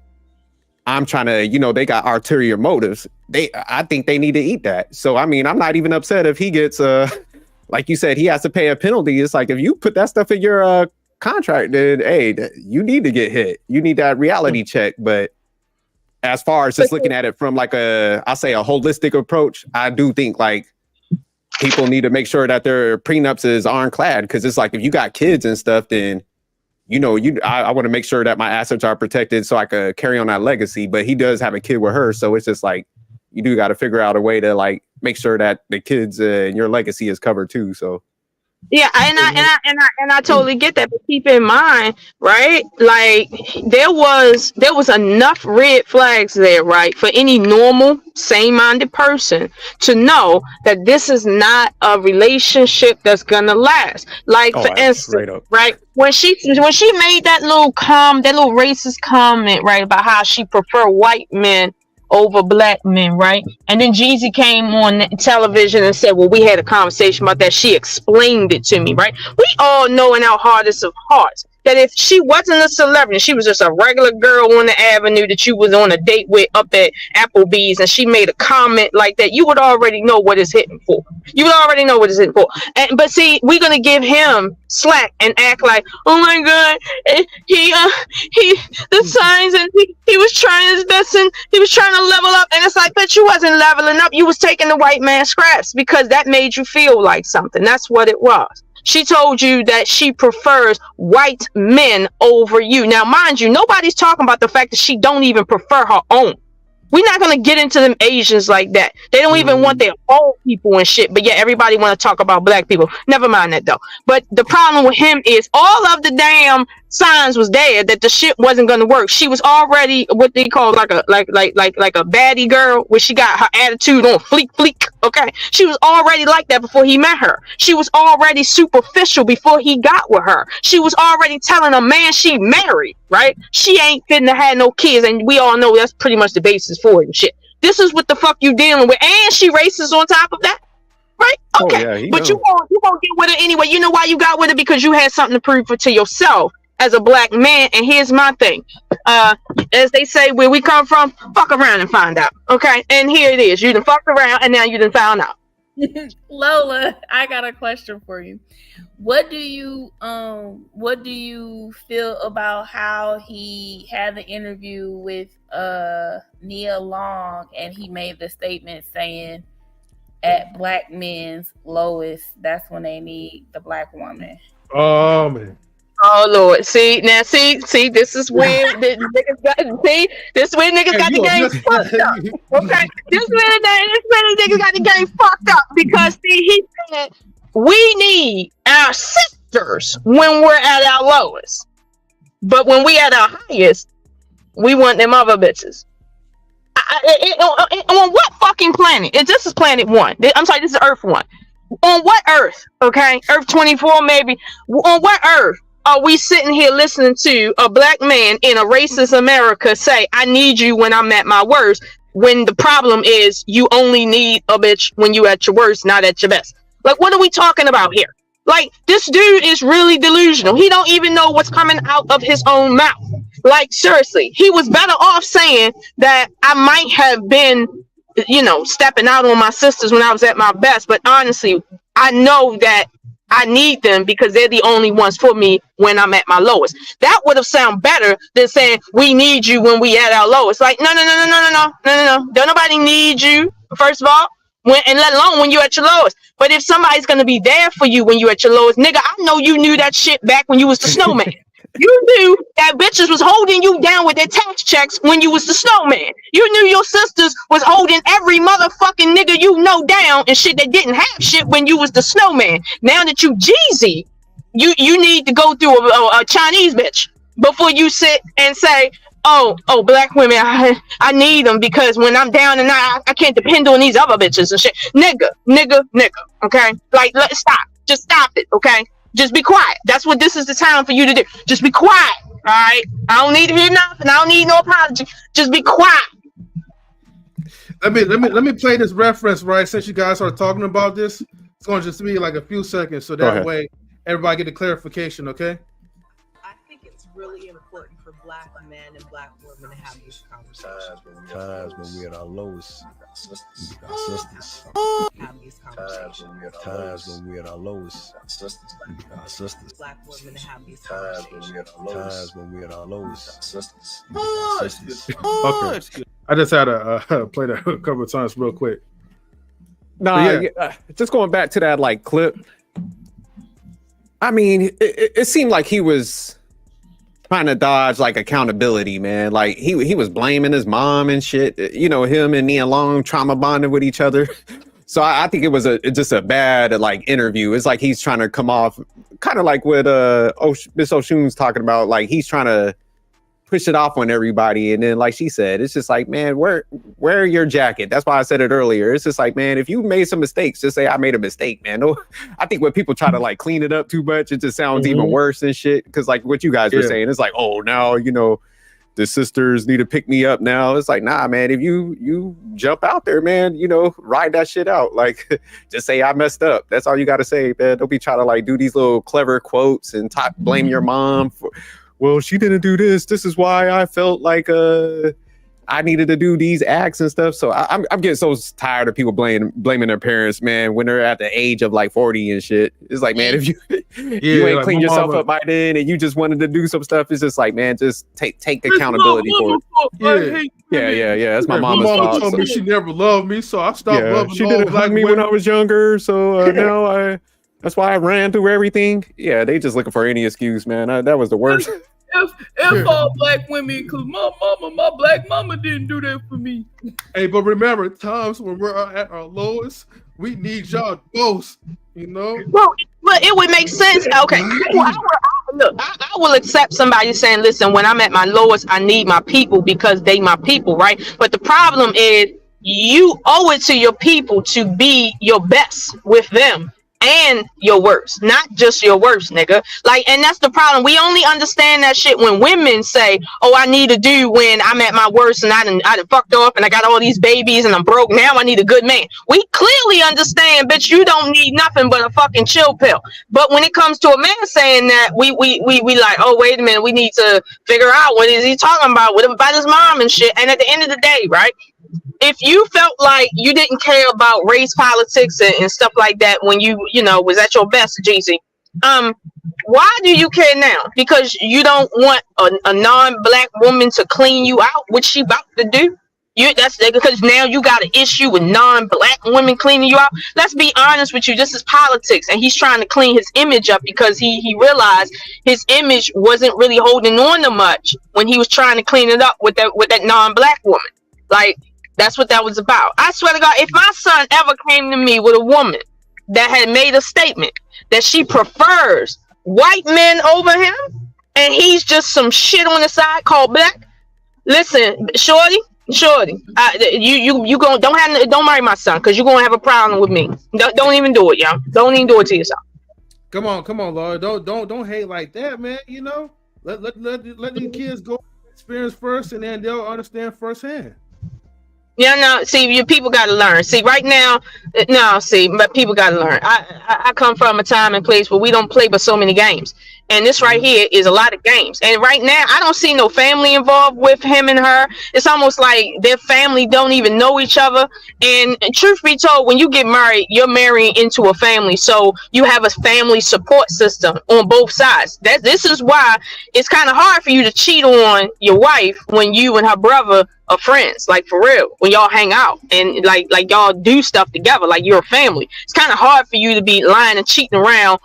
I'm trying to, you know, they got ulterior motives. I think they need to eat that. So, I mean, I'm not even upset if he gets, like you said, he has to pay a penalty. It's like, if you put that stuff in your contract, then, hey, you need to get hit. You need that reality check. But as far as just looking at it from like I'll say a holistic approach, I do think like people need to make sure that their prenups is ironclad. Cause it's like, if you got kids and stuff, then, you know, I want to make sure that my assets are protected so I could carry on that legacy. But he does have a kid with her. So it's just like, you do got to figure out a way to like make sure that the kids and your legacy is covered too. So. Yeah, and I totally get that, but keep in mind, right? Like there was enough red flags there, right, for any normal, sane-minded person to know that this is not a relationship that's gonna last. Like for instance, right, when she made that little racist comment, right, about how she prefer white men over black men, right? And then Jeezy came on television and said, well, we had a conversation about that. She explained it to me, right? We all know in our hardest of hearts that if she wasn't a celebrity, she was just a regular girl on the avenue that you was on a date with up at Applebee's, and she made a comment like that, you would already know what it's hitting for. You would already know what it's hitting for. But see, we're gonna give him slack and act like, oh my god, he the signs, and he was trying his best and he was trying to level up, and it's like, but you wasn't leveling up. You was taking the white man scraps because that made you feel like something. That's what it was. She told you that she prefers white men over you. Now, mind you, nobody's talking about the fact that she don't even prefer her own. We're not gonna get into them Asians like that. They don't even want their own people and shit. But yeah, everybody want to talk about black people. Never mind that though. But the problem with him is all of the damn signs was there that the shit wasn't gonna work. She was already what they call like a baddie girl, where she got her attitude on fleek. Okay, she was already like that before he met her. She was already superficial before he got with her. She was already telling a man she married, right? She ain't fitting to have no kids, and we all know that's pretty much the basis for it and shit. This is what the fuck you dealing with, and she racist on top of that, right? Okay, Oh, yeah, but you won't get with her anyway. You know why you got with her? Because you had something to prove to yourself as a black man. And here's my thing, as they say, where we come from, fuck around and find out. Okay, and here it is. You done fucked around, and now you done found out. Lola, I got a question for you. What do you feel about how he had the interview with Nia Long, and he made the statement saying at black men's lowest, that's when they need the black woman? Oh man. Oh Lord, see, this is where the niggas got. See, this is where niggas got the game fucked up. Okay, this is where the niggas got the game fucked up, because see, he said we need our sisters when we're at our lowest, but when we at our highest, we want them other bitches. On what fucking planet? This is planet 1. I'm sorry, this is Earth 1. On what Earth? Okay, Earth 24 maybe. On what Earth are we sitting here listening to a black man in a racist America say, I need you when I'm at my worst, when the problem is you only need a bitch when you at your worst, not at your best? Like, what are we talking about here? Like, this dude is really delusional. He don't even know what's coming out of his own mouth. Like, seriously, he was better off saying that I might have been, stepping out on my sisters when I was at my best. But honestly, I know that I need them because they're the only ones for me when I'm at my lowest. That would have sounded better than saying we need you when we at our lowest. Like, no. Don't nobody need you, first of all, and let alone when you're at your lowest. But if somebody's gonna be there for you when you're at your lowest, nigga, I know you knew that shit back when you was the snowman. You knew that bitches was holding you down with their tax checks when you was the snowman. You knew your sisters was holding every motherfucking nigga you know down and shit that didn't have shit when you was the snowman. Now that you Jeezy, you need to go through a Chinese bitch before you sit and say, oh, black women, I need them because when I'm down and I can't depend on these other bitches and shit. Nigga, okay? Like, let's stop. Just stop it, okay? Just be quiet. That's what this is the time for you to do. Just be quiet, all right? I don't need to hear nothing. I don't need no apology. Just be quiet. Let me play this reference, right? Since you guys are talking about this, it's going to just be like a few seconds, so that way everybody get a clarification, okay? I think it's really important for black men and black women to have these conversations. Times when we're at our lowest, we got sisters. Have these conversations. Times when we're at our lowest, we got sisters. Black women to have these conversations. Times when we're at our lowest, sisters. Okay. I just had to play that a couple of times real quick. Nah, just going back to that like clip. I mean, it seemed like he was trying to dodge like accountability, man. Like he was blaming his mom and shit. Him and Nia Long trauma bonded with each other. So I think it was just a bad like interview. It's like he's trying to come off kind of like what Miss Oshun's talking about. Like he's trying to push it off on everybody, and then like she said, it's just like, man, wear your jacket. That's why I said it earlier. It's just like, man, if you made some mistakes, just say I made a mistake, man. No, I think when people try to like clean it up too much, it just sounds even worse and shit. Because like what you guys were saying, it's like, oh, now the sisters need to pick me up now. It's like, nah, man, if you jump out there, man, ride that shit out. Like, just say I messed up. That's all you got to say, man. Don't be trying to like do these little clever quotes and blame your mom for, well, she didn't do this. This is why I felt like I needed to do these acts and stuff. So I'm getting so tired of people blaming their parents, man, when they're at the age of like 40 and shit. It's like, man, if you ain't like cleaned yourself up by then and you just wanted to do some stuff, it's just like, man, just take accountability for it. Yeah. That's my mama's mama fault. told me she never loved me, so I stopped loving she all didn't black hug me women. when I was younger, so now that's why I ran through everything. Yeah, they just looking for any excuse, man. That was the worst. If all black women, because my black mama didn't do that for me. Hey, but remember, times when we're at our lowest, we need y'all most, you know? Well, it would make sense. Okay. I will accept somebody saying, listen, when I'm at my lowest, I need my people because they my people, right? But the problem is you owe it to your people to be your best with them and your worst, not just your worst, nigga. Like, and that's the problem. We only understand that shit when women say, oh, I need a dude when I'm at my worst and I done fucked off and I got all these babies and I'm broke. Now I need a good man. We clearly understand, bitch, you don't need nothing but a fucking chill pill. But when it comes to a man saying that, we like, oh, wait a minute, we need to figure out what is he talking about, what about his mom and shit. And at the end of the day, right, if you felt like you didn't care about race politics and stuff like that when you know was at your best, Jeezy, why do you care now? Because you don't want a non-black woman to clean you out, which she about to do. That's because now you got an issue with non-black women cleaning you out. Let's be honest with you, this is politics, and he's trying to clean his image up because he realized his image wasn't really holding on to much when he was trying to clean it up with that non-black woman. Like, that's what that was about. I swear to God, if my son ever came to me with a woman that had made a statement that she prefers white men over him, and he's just some shit on the side called black, listen, shorty, you don't marry my son because you're gonna have a problem with me. Don't even do it, y'all. Don't even do it to yourself. Come on, Laura. Don't hate like that, man. You know, let the kids go experience first, and then they'll understand firsthand. Yeah, no, see, you people got to learn. See, right now, no, see, but people got to learn. I come from a time and place where we don't play but so many games. And this right here is a lot of games. And right now, I don't see no family involved with him and her. It's almost like their family don't even know each other. And truth be told, when you get married, you're marrying into a family. So you have a family support system on both sides. This is why it's kind of hard for you to cheat on your wife when you and her brother are friends, like for real, when y'all hang out and like y'all do stuff together, like you're a family. It's kind of hard for you to be lying and cheating around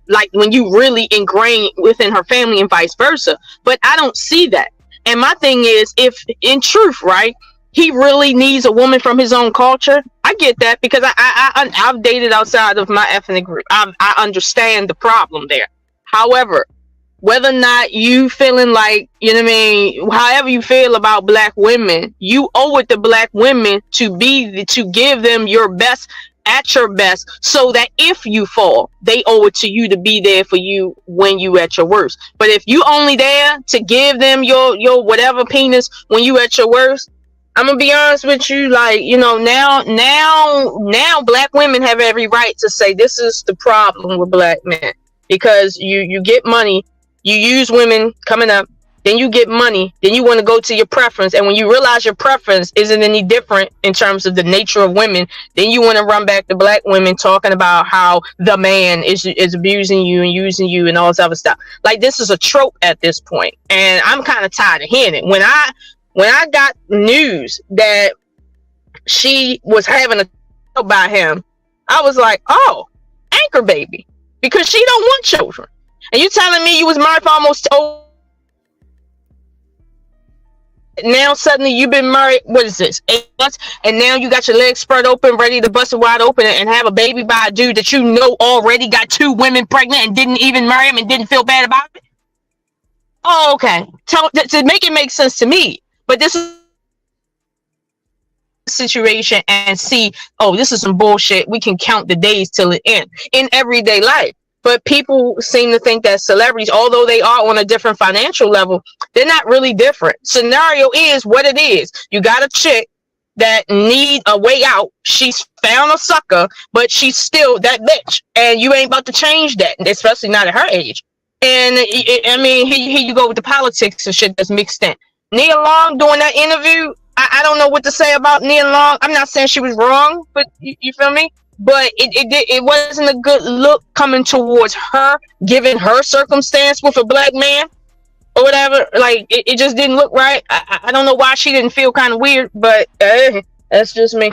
like when you really ingrained within her family and vice versa. But I don't see that. And my thing is, if in truth, right, he really needs a woman from his own culture, I get that because I've dated outside of my ethnic group. I understand the problem there. However, whether or not you feeling like, you know what I mean, however you feel about black women, you owe it to black women to give them your best at your best, so that if you fall, they owe it to you to be there for you when you at your worst. But if you only there to give them your whatever penis when you at your worst, I'm gonna be honest with you, like, you know, now black women have every right to say this is the problem with black men, because you get money, you use women coming up, then you get money, then you want to go to your preference, and when you realize your preference isn't any different in terms of the nature of women, then you want to run back to black women talking about how the man is abusing you and using you and all this other stuff. Like, this is a trope at this point, and I'm kind of tired of hearing it. When I got news that she was having a child by him, I was like, oh, anchor baby, because she don't want children. And you telling me you was married for almost now suddenly you've been married, what is this, 8 months, and now you got your legs spread open, ready to bust it wide open and have a baby by a dude that you know already got 2 women pregnant and didn't even marry him and didn't feel bad about it? Oh, okay. To make it make sense to me. But this is situation and see, oh, this is some bullshit. We can count the days till it ends in everyday life. But people seem to think that celebrities, although they are on a different financial level, they're not really different. Scenario is what it is. You got a chick that need a way out. She's found a sucker, but she's still that bitch. And you ain't about to change that, especially not at her age. And I mean, here you go with the politics and shit that's mixed in. Nia Long doing that interview, I don't know what to say about Nia Long. I'm not saying she was wrong, but you feel me? But it wasn't a good look coming towards her, given her circumstance with a black man or whatever. Like, it just didn't look right. I don't know why she didn't feel kind of weird, but that's just me.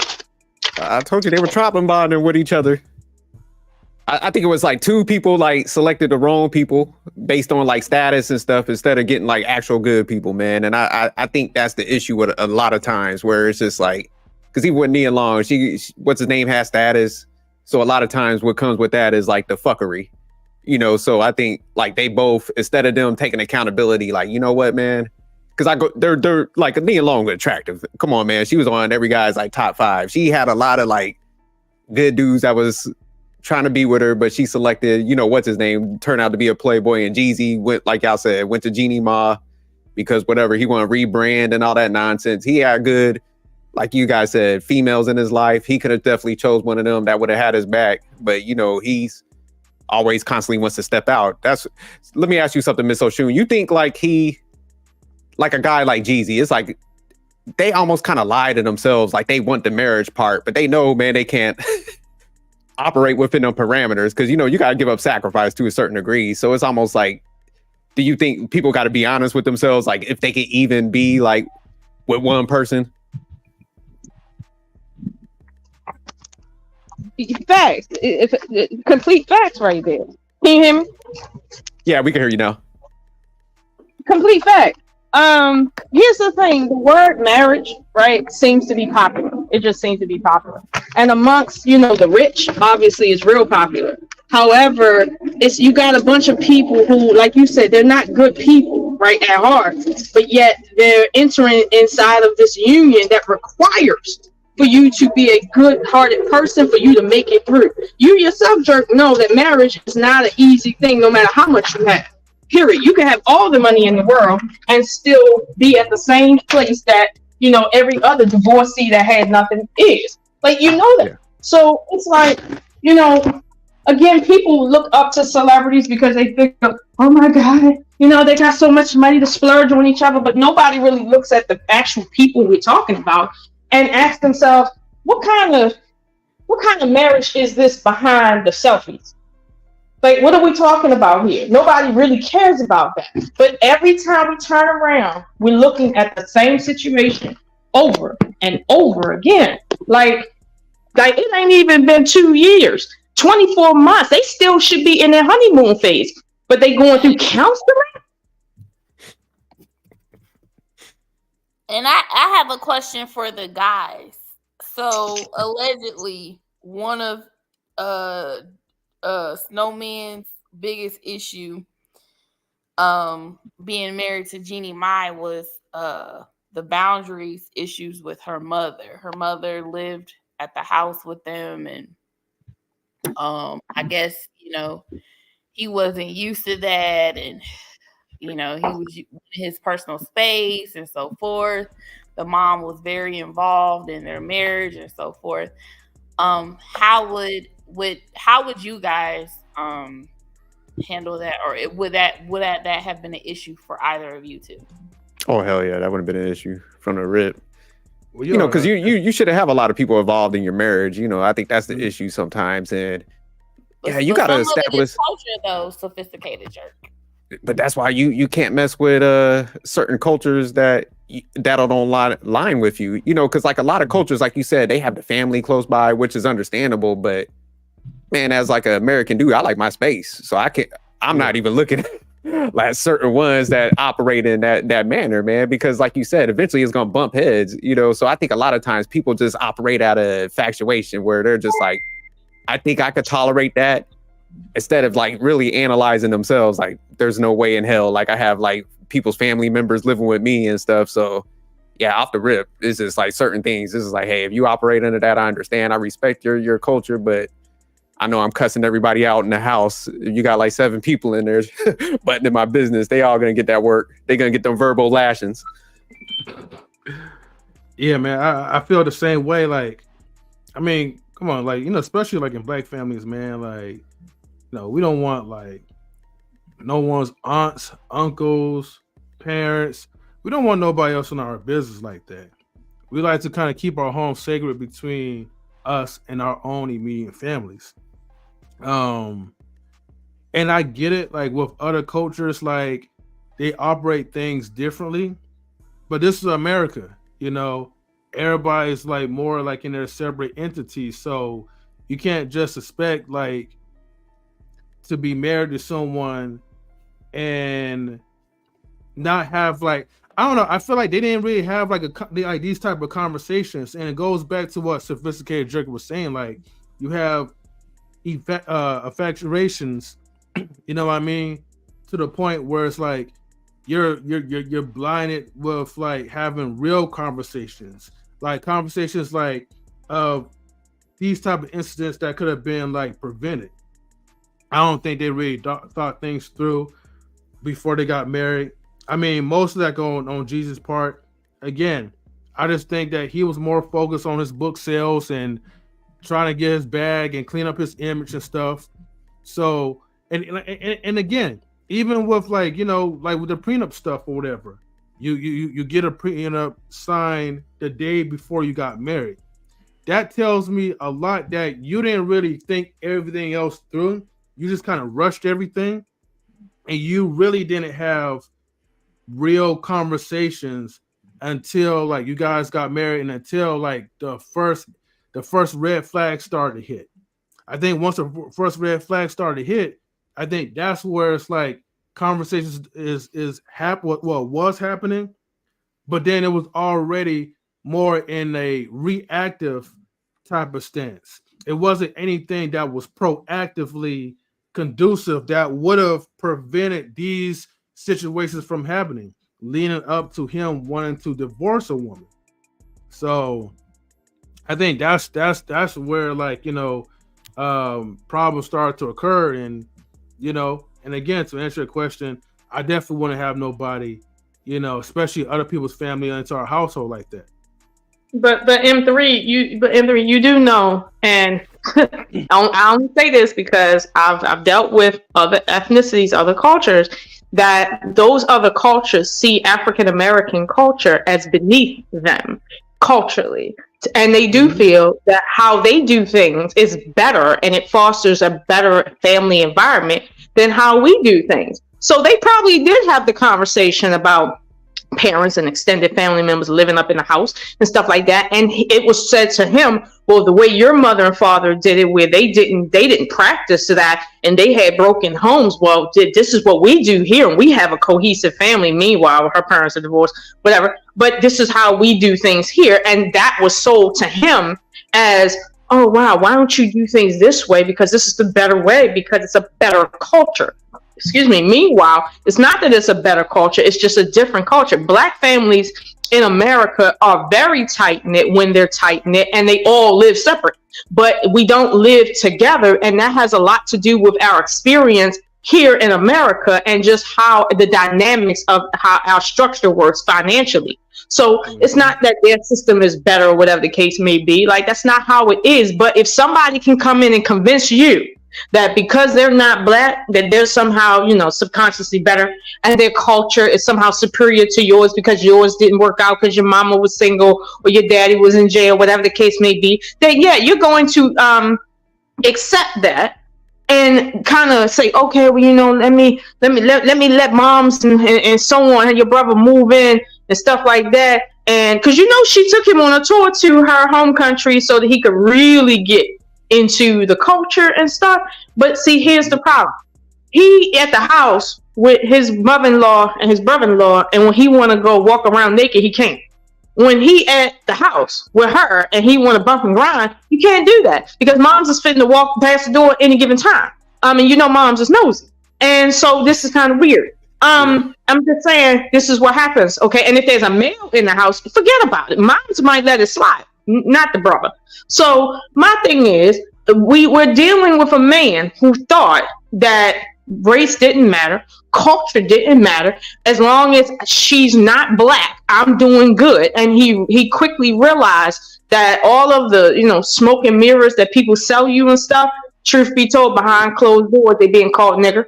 I told you they were traveling bonding with each other. I think it was like two people like selected the wrong people based on like status and stuff instead of getting like actual good people, man. And I think that's the issue with a lot of times where it's just like, because even with Nia Long, she what's his name has status, so a lot of times what comes with that is like the fuckery, you know. So I think like they both, instead of them taking accountability, like, you know what, man, because they're like Nia Long was attractive. Come on, man, she was on every guy's like top 5. She had a lot of like good dudes that was trying to be with her, but she selected, you know, what's his name, turned out to be a playboy, and Jeezy went, like y'all said, went to Jeannie Ma because whatever, he want to rebrand and all that nonsense. He had good, like you guys said, females in his life. He could have definitely chose one of them that would have had his back, but you know, he's always constantly wants to step out. Let me ask you something, Miss Oshun. You think like like a guy like Jeezy, it's like they almost kind of lie to themselves, like they want the marriage part, but they know, man, they can't operate within them parameters, because you know you got to give up sacrifice to a certain degree. So it's almost like, do you think people got to be honest with themselves, like if they can even be like with one person? Facts. Complete facts right there. Can you hear me? Yeah, we can hear you now. Complete fact. Here's the thing: the word marriage, right, seems to be popular. It just seems to be popular, and amongst, you know, the rich, obviously, it's real popular. However, you got a bunch of people who, like you said, they're not good people, right, at heart, but yet they're entering inside of this union that requires for you to be a good-hearted person, for you to make it through. You yourself, Jerk, know that marriage is not an easy thing, no matter how much you have. Period. You can have all the money in the world and still be at the same place that, you know, every other divorcee that had nothing is. Like, you know that. Yeah. So it's like, you know, again, people look up to celebrities because they think, oh my God, you know, they got so much money to splurge on each other, but nobody really looks at the actual people we're talking about and ask themselves, what kind of marriage is this behind the selfies? Like, what are we talking about here? Nobody really cares about that. But every time we turn around, we're looking at the same situation over and over again. Like it ain't even been 2 years, 24 months. They still should be in their honeymoon phase, but they going through counseling. And I have a question for the guys. So allegedly, one of Snowman's biggest issue being married to Jeannie Mai was the boundaries issues with her mother. Her mother lived at the house with them, and I guess, you know, he wasn't used to that, and you know, he was in his personal space and so forth. The mom was very involved in their marriage and so forth. How would you guys handle that, or would that have been an issue for either of you two? Oh hell yeah, that would have been an issue from the rip. Well, you know, because you should have a lot of people involved in your marriage. You know, I think that's the issue sometimes, and yeah, you got to establish culture, though. Sophisticated Jerk. But that's why you can't mess with certain cultures that don't line with you. You know, because like a lot of cultures, like you said, they have the family close by, which is understandable. But man, as like an American dude, I like my space, so I'm not even looking at like certain ones that operate in that manner, man. Because like you said, eventually it's gonna bump heads. You know, so I think a lot of times people just operate out of infatuation, where they're just like, I think I could tolerate that, instead of like really analyzing themselves. Like, there's no way in hell, like I have like people's family members living with me and stuff. So yeah, off the rip, it's just like certain things. This is like, hey, if you operate under that, I understand. I respect your culture, but I know I'm cussing everybody out in the house. You got like 7 people in there butting in my business. They all gonna get that work. They gonna get them verbal lashings. Yeah, man, I feel the same way. Like, I mean, come on, like, you know, especially like in black families, man, like, no, we don't want like no one's aunts, uncles, parents. We don't want nobody else in our business like that. We like to kind of keep our home sacred between us and our own immediate families. And I get it, like with other cultures, like they operate things differently, but this is America, you know. Everybody's like more like in their separate entities, so you can't just expect like to be married to someone and not have like, I don't know. I feel like they didn't really have like like these type of conversations, and it goes back to what Sophisticated Jerk was saying. Like you have infatuations, you know what I mean, to the point where it's like you're blinded with like having real conversations, like conversations like of these type of incidents that could have been like prevented. I don't think they really thought things through before they got married. I mean, most of that going on Jeezy's part. Again, I just think that he was more focused on his book sales and trying to get his bag and clean up his image and stuff. So, and again, even with like, you know, like with the prenup stuff or whatever, you get a prenup signed the day before you got married. That tells me a lot that you didn't really think everything else through. You just kind of rushed everything, and you really didn't have real conversations until like you guys got married and until like the first red flag started to hit. I think once the first red flag started to hit, I think that's where it's like conversations was happening, but then it was already more in a reactive type of stance. It wasn't anything that was proactively conducive that would have prevented these situations from happening, leading up to him wanting to divorce a woman. So I think that's where, like, you know, problems start to occur. And, you know, and again, to answer your question, I definitely want to have nobody, you know, especially other people's family into our household like that. But M3, you do know, and I only say this because I've dealt with other ethnicities, other cultures, that those other cultures see African American culture as beneath them culturally, and they do feel that how they do things is better, and it fosters a better family environment than how we do things. So they probably did have the conversation about parents and extended family members living up in the house and stuff like that, and it was said to him, well, the way your mother and father did it, where they didn't practice that, and they had broken homes, well, this is what we do here, and we have a cohesive family. Meanwhile, her parents are divorced, whatever, but this is how we do things here. And that was sold to him as, oh wow, why don't you do things this way, because this is the better way, because it's a better culture. Excuse me. Meanwhile, it's not that it's a better culture, it's just a different culture. Black families in America are very tight-knit when they're tight-knit, and they all live separate, but we don't live together, and that has a lot to do with our experience here in America and just how the dynamics of how our structure works financially. So it's not that their system is better or whatever the case may be. Like, that's not how it is. But if somebody can come in and convince you that because they're not Black, that they're somehow, you know, subconsciously better, and their culture is somehow superior to yours because yours didn't work out because your mama was single or your daddy was in jail, whatever the case may be, then yeah, you're going to accept that and kind of say, okay, well, you know, let me let moms and so on and your brother move in and stuff like that. And because, you know, she took him on a tour to her home country so that he could really get into the culture and stuff. But see, here's the problem. He at the house with his mother-in-law and his brother-in-law, and when he want to go walk around naked, he can't. When he at the house with her and he want to bump and grind, you can't do that because moms is fitting to walk past the door at any given time. I mean, you know, moms is nosy. And so this is kind of weird. I'm just saying this is what happens. Okay. And if there's a male in the house, forget about it. Moms might let it slide, not the brother. So my thing is, we're dealing with a man who thought that race didn't matter, culture didn't matter, as long as she's not Black, I'm doing good. And he quickly realized that all of the, you know, smoke and mirrors that people sell you and stuff, truth be told, behind closed doors, they being called nigger.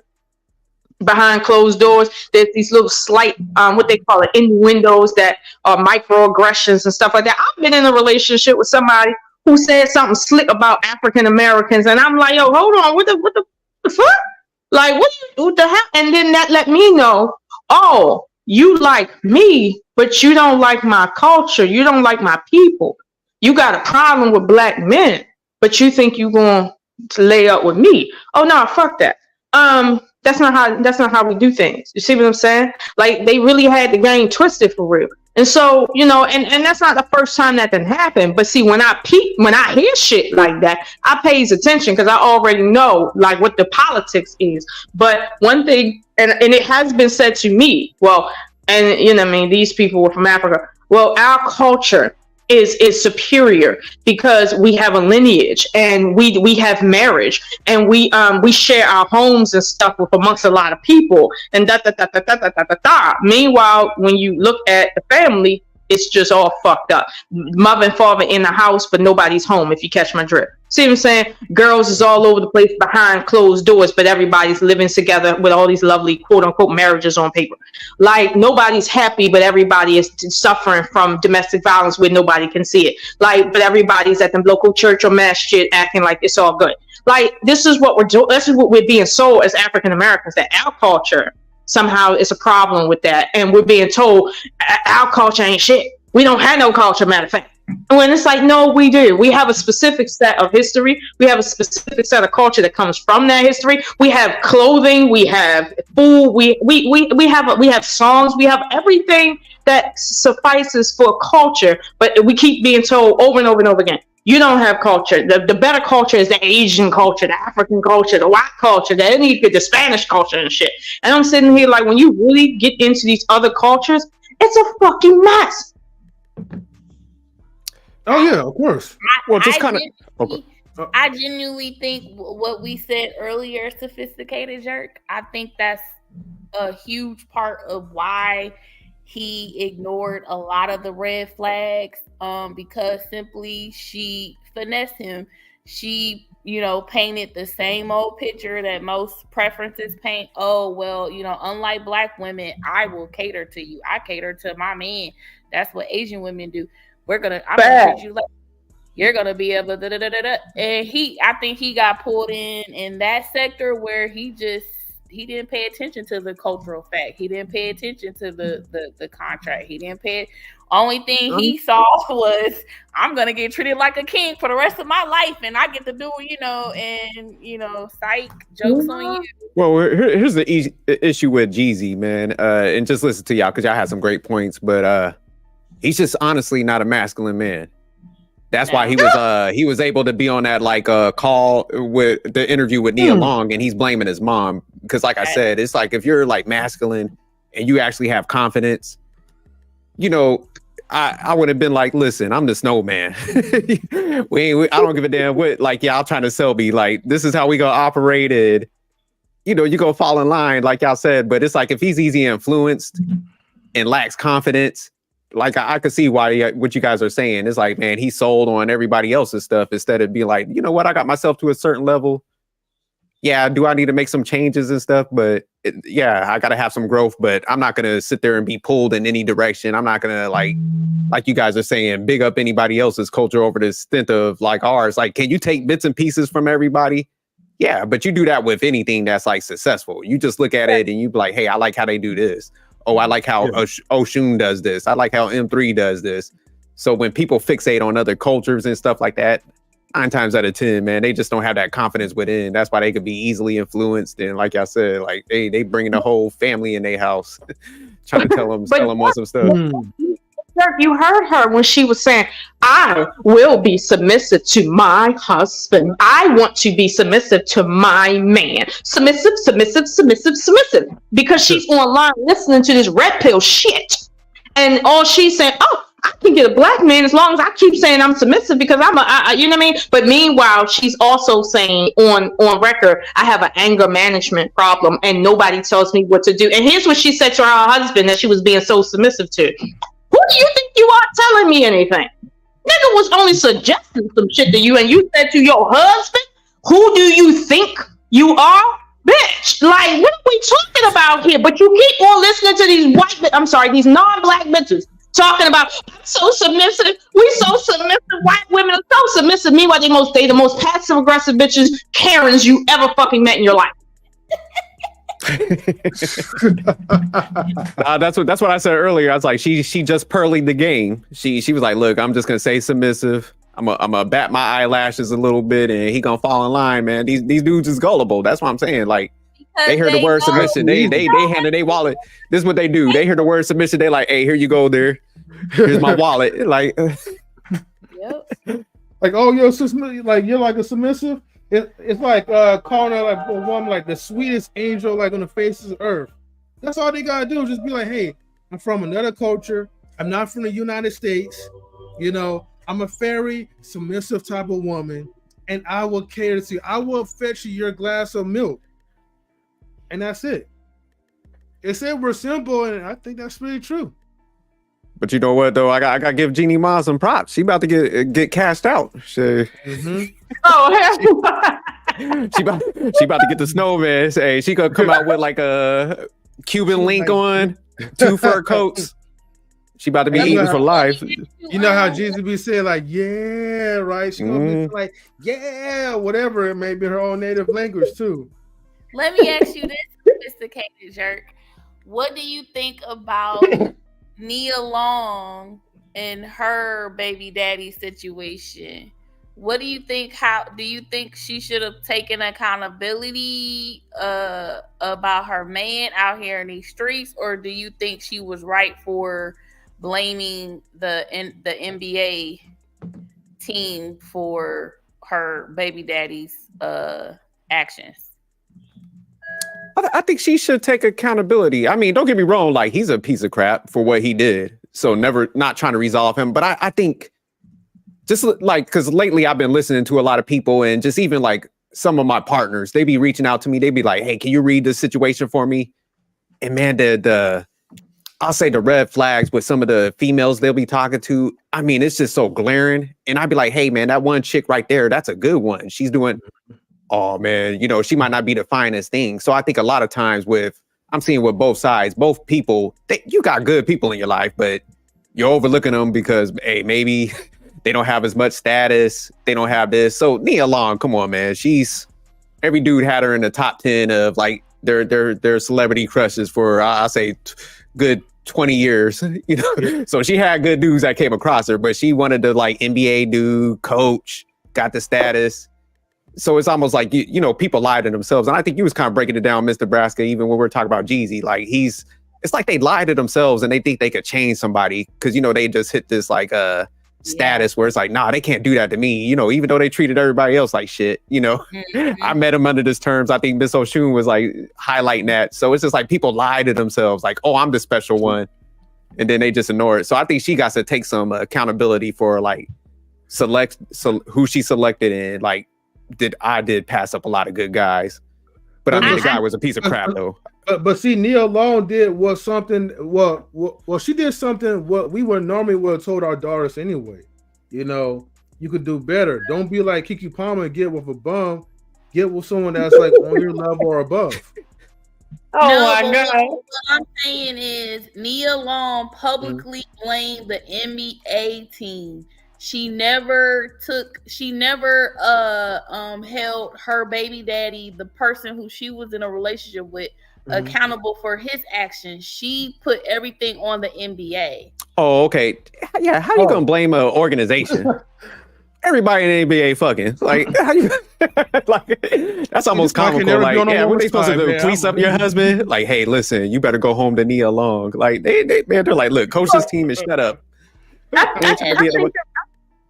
Behind closed doors, there's these little slight, what they call it, innuendos that are microaggressions and stuff like that. I've been in a relationship with somebody who said something slick about African Americans, and I'm like, yo, hold on, what the fuck? Like, what the hell? And then that let me know, oh, you like me, but you don't like my culture. You don't like my people. You got a problem with Black men, but you think you're going to lay up with me. Oh, no, fuck that. That's not how we do things. You see what I'm saying? Like they really had the game twisted for real. And so, and that's not the first time that happened. But see, when I hear shit like that, I pays attention because I already know like what the politics is. But one thing, and it has been said to me, well, and I mean, these people were from Africa. Well, our culture is superior because we have a lineage and we have marriage and we share our homes and stuff with amongst a lot of people and da. Meanwhile, when you look at the family, it's just all fucked up. Mother and father in the house, but nobody's home, if you catch my drift. See what I'm saying? Girls is all over the place behind closed doors, but everybody's living together with all these lovely quote unquote marriages on paper. Like nobody's happy, but everybody is suffering from domestic violence where nobody can see it. Like, but everybody's at the local church or masjid acting like it's all good. Like, this is what we're doing. This is what we're being sold as African Americans, that our culture somehow is a problem with that. And we're being told our culture ain't shit. We don't have no culture, matter of fact. When it's like, no, we do. We have a specific set of history. We have a specific set of culture that comes from that history. We have clothing. We have food. We have songs. We have everything that suffices for culture. But we keep being told over and over and over again, you don't have culture. The better culture is the Asian culture, the African culture, the white culture, the Spanish culture and shit. And I'm sitting here like, when you really get into these other cultures, it's a fucking mess. Oh yeah, of course. Well, just kind of. I genuinely think what we said earlier, sophisticated jerk. I think that's a huge part of why he ignored a lot of the red flags. Because simply she finessed him. She, painted the same old picture that most preferences paint. Oh, well, unlike black women, I will cater to you. I cater to my man. That's what Asian women do. I'm gonna treat you like you're gonna be able to and I think he got pulled in that sector where he didn't pay attention to the cultural fact. He didn't pay attention to the contract. He didn't pay. Only thing he saw was, I'm gonna get treated like a king for the rest of my life, and I get to do, psych jokes on you. Well, here's the issue with Jeezy, man, and just listen to y'all because y'all had some great points, but he's just honestly not a masculine man. That's why he was able to be on that call with the interview with Nia Long, and he's blaming his mom because, like I said, it's like if you're like masculine and you actually have confidence, I would have been like, listen, I'm the snowman. I don't give a damn what y'all trying to sell me. Like, this is how we gonna operate it. You gonna fall in line, like y'all said. But it's like if he's easy influenced and lacks confidence, like I could see why what you guys are saying. It's like, man, he's sold on everybody else's stuff instead of being like, you know what, I got myself to a certain level. Yeah, do I need to make some changes and stuff? But I got to have some growth, but I'm not going to sit there and be pulled in any direction. I'm not going to like you guys are saying, big up anybody else's culture over the stint of like ours. Like, can you take bits and pieces from everybody? Yeah, but you do that with anything that's like successful. You just look at it and you be like, hey, I like how they do this. Oh, I like how Oshun does this. I like how M3 does this. So when people fixate on other cultures and stuff like that, 9 times out of 10, man, they just don't have that confidence within. That's why they could be easily influenced. And like I said, like they bring the whole family in their house, trying to tell them on some stuff. You heard her when she was saying, I will be submissive to my husband. I want to be submissive to my man. Submissive. Because she's online listening to this red pill shit. And all she's saying, oh, I can get a black man as long as I keep saying I'm submissive because you know what I mean? But meanwhile, she's also saying on record, I have an anger management problem and nobody tells me what to do. And here's what she said to her husband that she was being so submissive to. Who do you think you are telling me anything? Nigga was only suggesting some shit to you and you said to your husband, who do you think you are? Bitch, like, what are we talking about here? But you keep on listening to these non-black bitches talking about so submissive. We so submissive. White women are so submissive. Meanwhile, they the most passive aggressive bitches, Karens you ever fucking met in your life. That's what I said earlier. I was like, she just pearling the game. She was like, look, I'm just gonna say submissive. I'm gonna bat my eyelashes a little bit, and he gonna fall in line, man. These dudes is gullible. That's what I'm saying. Like, They hear the word submission. They handed their wallet. This is what they do. They hear the word submission. They like, hey, here you go there. Here's my wallet. Like, Yep. like, oh, like you're like a submissive. It's like calling her like a woman like the sweetest angel like on the face of the earth. That's all they gotta do. Just be like, hey, I'm from another culture. I'm not from the United States. You know, I'm a very submissive type of woman, and I will cater to you. I will fetch you your glass of milk. And that's it. It said we're simple, and I think that's really true. but you know what though? I got to give Jeannie Ma some props. She about to get cashed out. She Oh, she about to get the snowman. Hey, she could come out with like a Cuban link on, 2 fur coats. She about to be eating for life. You know how Jeezy be saying like, yeah, right? She gonna be like, yeah, whatever. It may be her own native language too. Let me ask you this, sophisticated jerk. What do you think about Nia Long and her baby daddy situation? What do you think? How do you think she should have taken accountability about her man out here in these streets, or do you think she was right for blaming the NBA team for her baby daddy's actions? I think she should take accountability. I mean, don't get me wrong, like he's a piece of crap for what he did. So not trying to resolve him. But I think just like, because lately I've been listening to a lot of people and just even like some of my partners, they be reaching out to me. They be like, hey, can you read this situation for me? And man, I'll say the red flags with some of the females they'll be talking to. I mean, it's just so glaring. And I'd be like, hey, man, that one chick right there, that's a good one. She's doing, oh, man, you know, she might not be the finest thing. So I think a lot of times I'm seeing with both sides, both people, you got good people in your life, but you're overlooking them because, hey, maybe they don't have as much status. They don't have this. So Nia Long, come on, man. Every dude had her in the top 10 of like their celebrity crushes for, I'll say, good 20 years, you know. So she had good dudes that came across her, but she wanted to like NBA dude, coach, got the status. So it's almost like, you know, people lie to themselves. And I think you was kind of breaking it down, Mr. Nebraska, even when we're talking about Jeezy. Like it's like they lie to themselves and they think they could change somebody because, you know, they just hit this like status where it's like, nah, they can't do that to me. You know, even though they treated everybody else like shit, you know. I met him under this terms. I think Miss Oshun was like highlighting that. So it's just like people lie to themselves like, oh, I'm the special one. And then they just ignore it. So I think she got to take some accountability for like who she selected and like, I did pass up a lot of good guys, but I mean the guy was a piece of crap though. But see, Nia Long did something. Well, she did something what we would have told our daughters anyway. You know, you could do better. Don't be like Kiki Palmer and get with a bum. Get with someone that's like on your level or above. my God! What I'm saying is Nia Long publicly blamed the NBA team. She never held her baby daddy, the person who she was in a relationship with, accountable for his actions. She put everything on the NBA. Oh, okay. Yeah, how you gonna blame an organization? Everybody in the NBA fucking like, how you, like that's almost comical. Like, yeah, what they supposed to do? Police up your husband? Like, hey, listen, you better go home to Nia Long. Like, they're like, look, coach this team and shut up.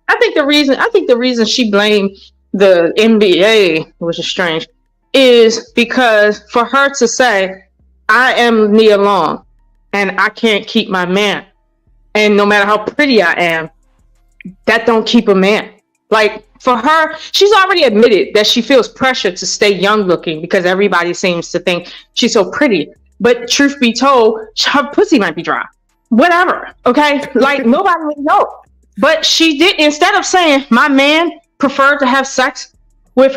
I think the reason she blamed the NBA, which is strange, is because for her to say, I am Nia Long and I can't keep my man. And no matter how pretty I am, that don't keep a man. Like for her, she's already admitted that she feels pressure to stay young looking because everybody seems to think she's so pretty. But truth be told, her pussy might be dry. Whatever. Okay. Like nobody would know. But she did, instead of saying my man preferred to have sex with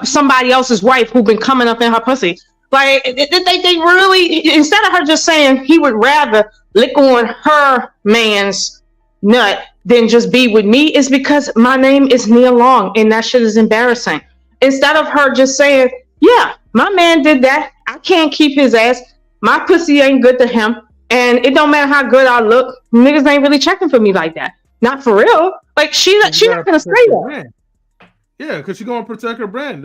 somebody else's wife who'd been coming up in her pussy. Like they really, instead of her just saying he would rather lick on her man's nut than just be with me, is because my name is Nia Long and that shit is embarrassing. Instead of her just saying, yeah, my man did that. I can't keep his ass. My pussy ain't good to him. And it don't matter how good I look. Niggas ain't really checking for me like that. Not for real. Like she not gonna say that. Yeah, because she's gonna protect her brand.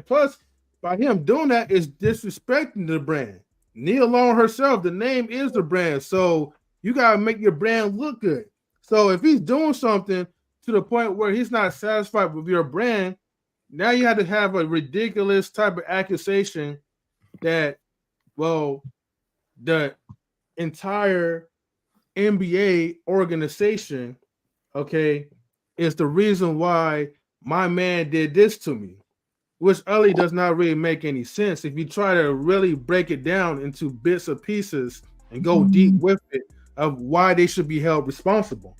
Plus by him doing that is disrespecting the brand. Nia Long herself, the name is the brand. So you gotta make your brand look good. So if he's doing something to the point where he's not satisfied with your brand, now you have to have a ridiculous type of accusation that, well, the entire NBA organization, okay, is the reason why my man did this to me, which really does not really make any sense if you try to really break it down into bits of pieces and go deep with it of why they should be held responsible.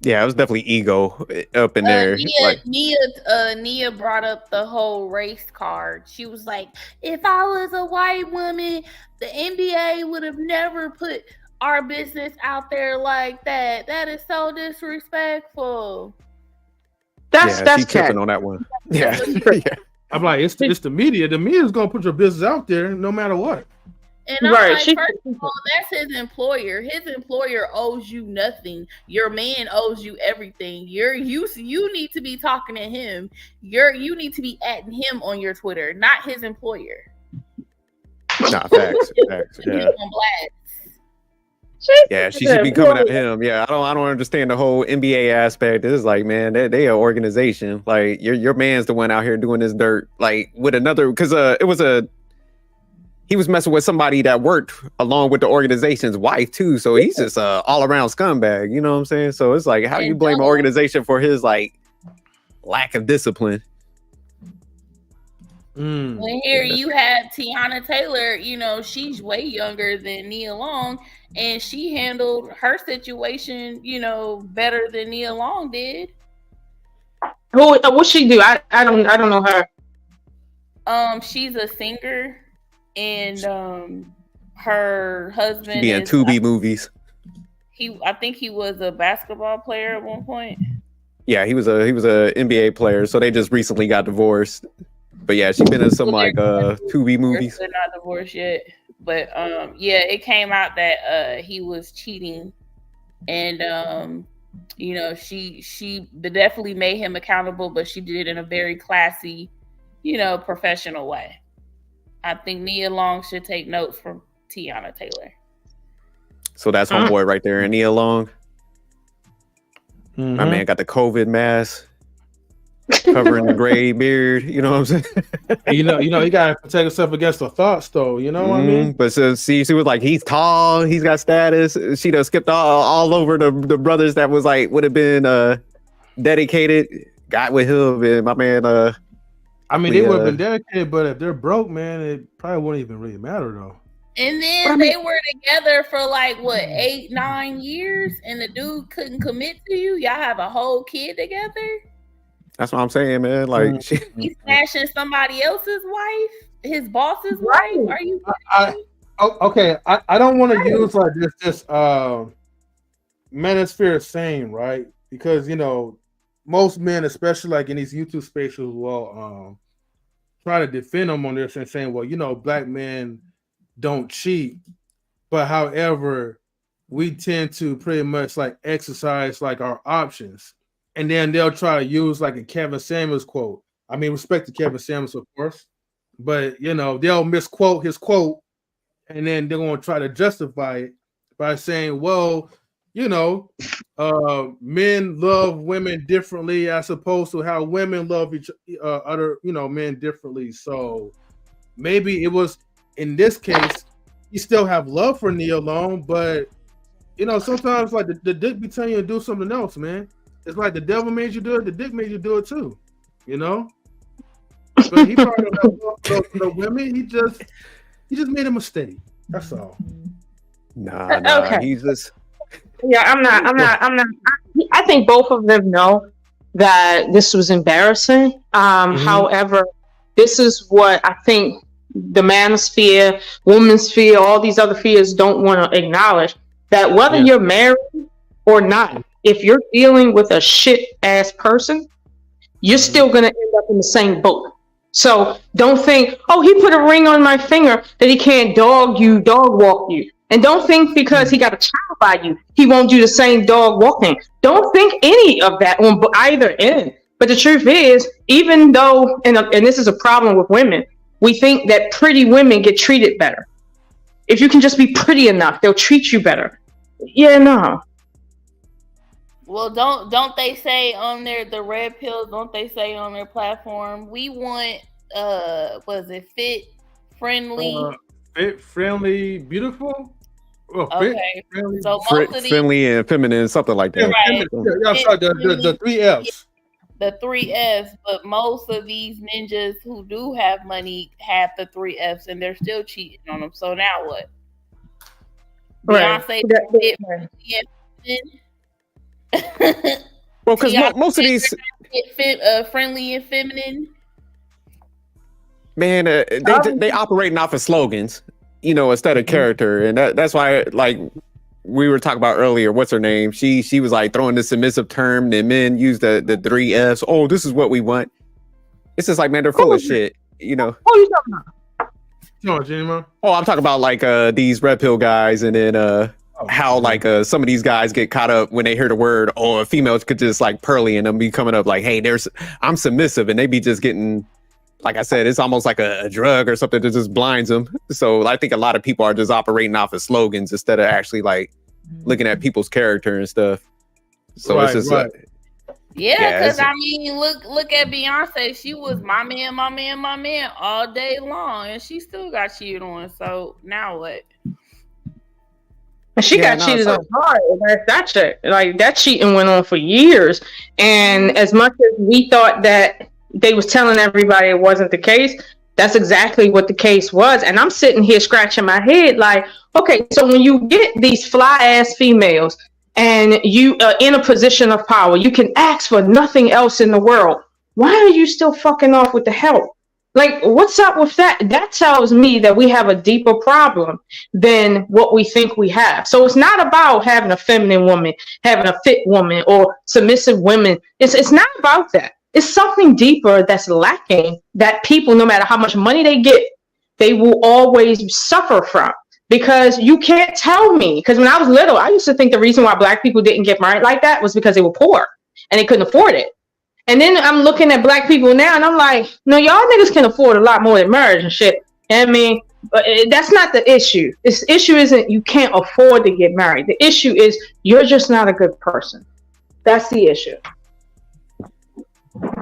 Yeah, it was definitely ego up in there. Nia brought up the whole race card. She was like, if I was a white woman, the NBA would have never put our business out there like that. That is so disrespectful. That's tripping on that one. Yeah. I'm like, it's the media. The media is gonna put your business out there no matter what. And I'm like, first of all, that's his employer. His employer owes you nothing. Your man owes you everything. You need to be talking to him. You need to be atting him on your Twitter, not his employer. Nah, facts. Yeah. Yeah, she should be coming at him. Yeah, I don't understand the whole NBA aspect. It's like, man, they an organization. Like your man's the one out here doing this dirt. Like with another, because he was messing with somebody that worked along with the organization's wife too. So he's just a all around scumbag. You know what I'm saying? So it's like, how do you blame an organization for his like lack of discipline? When here you have Tiana Taylor, she's way younger than Nia Long, and she handled her situation, better than Nia Long did. What she do? I don't know her. She's a singer, and her husband. She be in Tubi movies. I think he was a basketball player at one point. Yeah, he was a NBA player. So they just recently got divorced. But yeah, she's been in some like Tubi movies. They're not divorced yet, but yeah, it came out that he was cheating, and she definitely made him accountable, but she did it in a very classy, professional way. I think Nia Long should take notes from Tiana Taylor. So that's homeboy right there, and Nia Long. My man got the COVID mask. Covering the gray beard, you know what I'm saying? You gotta protect yourself against the thoughts, though. You know what I mean? But so she was like, he's tall, he's got status. She done skipped all over the brothers that was like would have been dedicated. Got with him, and my man. I mean, they would have been dedicated, but if they're broke, man, it probably wouldn't even really matter though. And then they were together for like 8-9 years, and the dude couldn't commit to you. Y'all have a whole kid together. That's what I'm saying, man. Like he's smashing somebody else's wife, his boss's wife. Are you? Okay. I don't want to use like this manosphere saying, right? Because most men, especially like in these YouTube spaces, will try to defend them on this and saying, well, black men don't cheat, but however, we tend to pretty much like exercise like our options. And then they'll try to use like a Kevin Samuels quote. I mean, respect to Kevin Samuels, of course, but they'll misquote his quote, and then they're going to try to justify it by saying, well, men love women differently as opposed to how women love each other, men differently. So maybe it was in this case, you still have love for Nia Long, but sometimes like the dick be telling you to do something else, man. It's like the devil made you do it, the dick made you do it too, But he probably don't have love for the women. He just made a mistake. That's all. Nah, Okay. He's just. Yeah, I'm not. I think both of them know that this was embarrassing. However, this is what I think the manosphere, women's sphere, all these other spheres don't want to acknowledge, that whether you're married or not, if you're dealing with a shit ass person, you're still going to end up in the same boat. So don't think, oh, he put a ring on my finger that he can't dog walk you. And don't think because he got a child by you, he won't do the same dog walking. Don't think any of that on either end. But the truth is, even though, and this is a problem with women, we think that pretty women get treated better. If you can just be pretty enough, they'll treat you better. Yeah, no. Well, don't they say on the red pills? Don't they say on their platform, we want was it fit, friendly, fit, friendly, beautiful? Well, okay, friendly, so friendly and feminine, something like that. Right. The 3 Fs. The 3 Fs, but most of these ninjas who do have money have the 3 Fs, and they're still cheating on them. So now what? Right. Beyonce well, because most of these friendly and feminine. Man, they operating off of slogans, instead of character, and that's why, like we were talking about earlier, what's her name? She was like throwing the submissive term, and men use the 3 Fs. Oh, this is what we want. It's just like, man, they're full of shit, What are you talking about? Oh, I'm talking about like these red pill guys, and then how like some of these guys get caught up when they hear the word, a female could just like pearly and them be coming up like, hey, I'm submissive, and they be just getting, like I said, it's almost like a drug or something that just blinds them. So I think a lot of people are just operating off of slogans instead of actually like looking at people's character and stuff. So it's just yeah, because I mean, look at Beyonce. She was my man all day long, and she still got cheated on. So now what? She got cheated on hard. That shit, like that cheating went on for years. And as much as we thought that they was telling everybody it wasn't the case, that's exactly what the case was. And I'm sitting here scratching my head like, okay, so when you get these fly ass females and you are in a position of power, you can ask for nothing else in the world. Why are you still fucking off with the help? Like, what's up with that? That tells me that we have a deeper problem than what we think we have. So it's not about having a feminine woman, having a fit woman, or submissive women. It's not about that. It's something deeper that's lacking that people, no matter how much money they get, they will always suffer from. Because you can't tell me, because when I was little, I used to think the reason why Black people didn't get married like that was because they were poor and they couldn't afford it. And then I'm looking at Black people now and I'm like, no, y'all niggas can afford a lot more than marriage and shit. I mean, but that's not the issue. This issue isn't you can't afford to get married. The issue is you're just not a good person. That's the issue.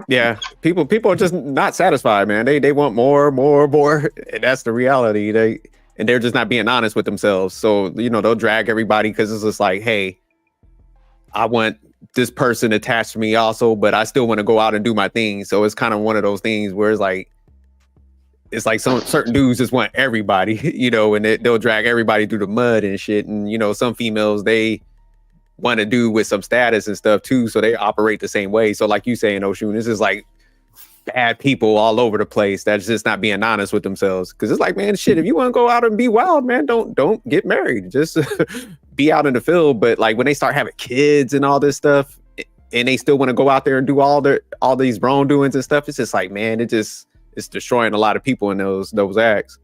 Yeah, people are just not satisfied, man. They want more. And that's the reality. They're just not being honest with themselves. So, they'll drag everybody because it's just like, hey, I want this person attached to me also, but I still want to go out and do my thing. So it's kind of one of those things where it's like some certain dudes just want everybody, and they'll drag everybody through the mud and shit. And, some females, they want to do with some status and stuff too. So they operate the same way. So like you saying, Oshun, this is like bad people all over the place that's just not being honest with themselves. Cause it's like, man, shit, if you want to go out and be wild, man, don't get married. Just be out in the field. But like when they start having kids and all this stuff and they still want to go out there and do all these wrongdoings and stuff, it's just like, man, it's destroying a lot of people in those acts.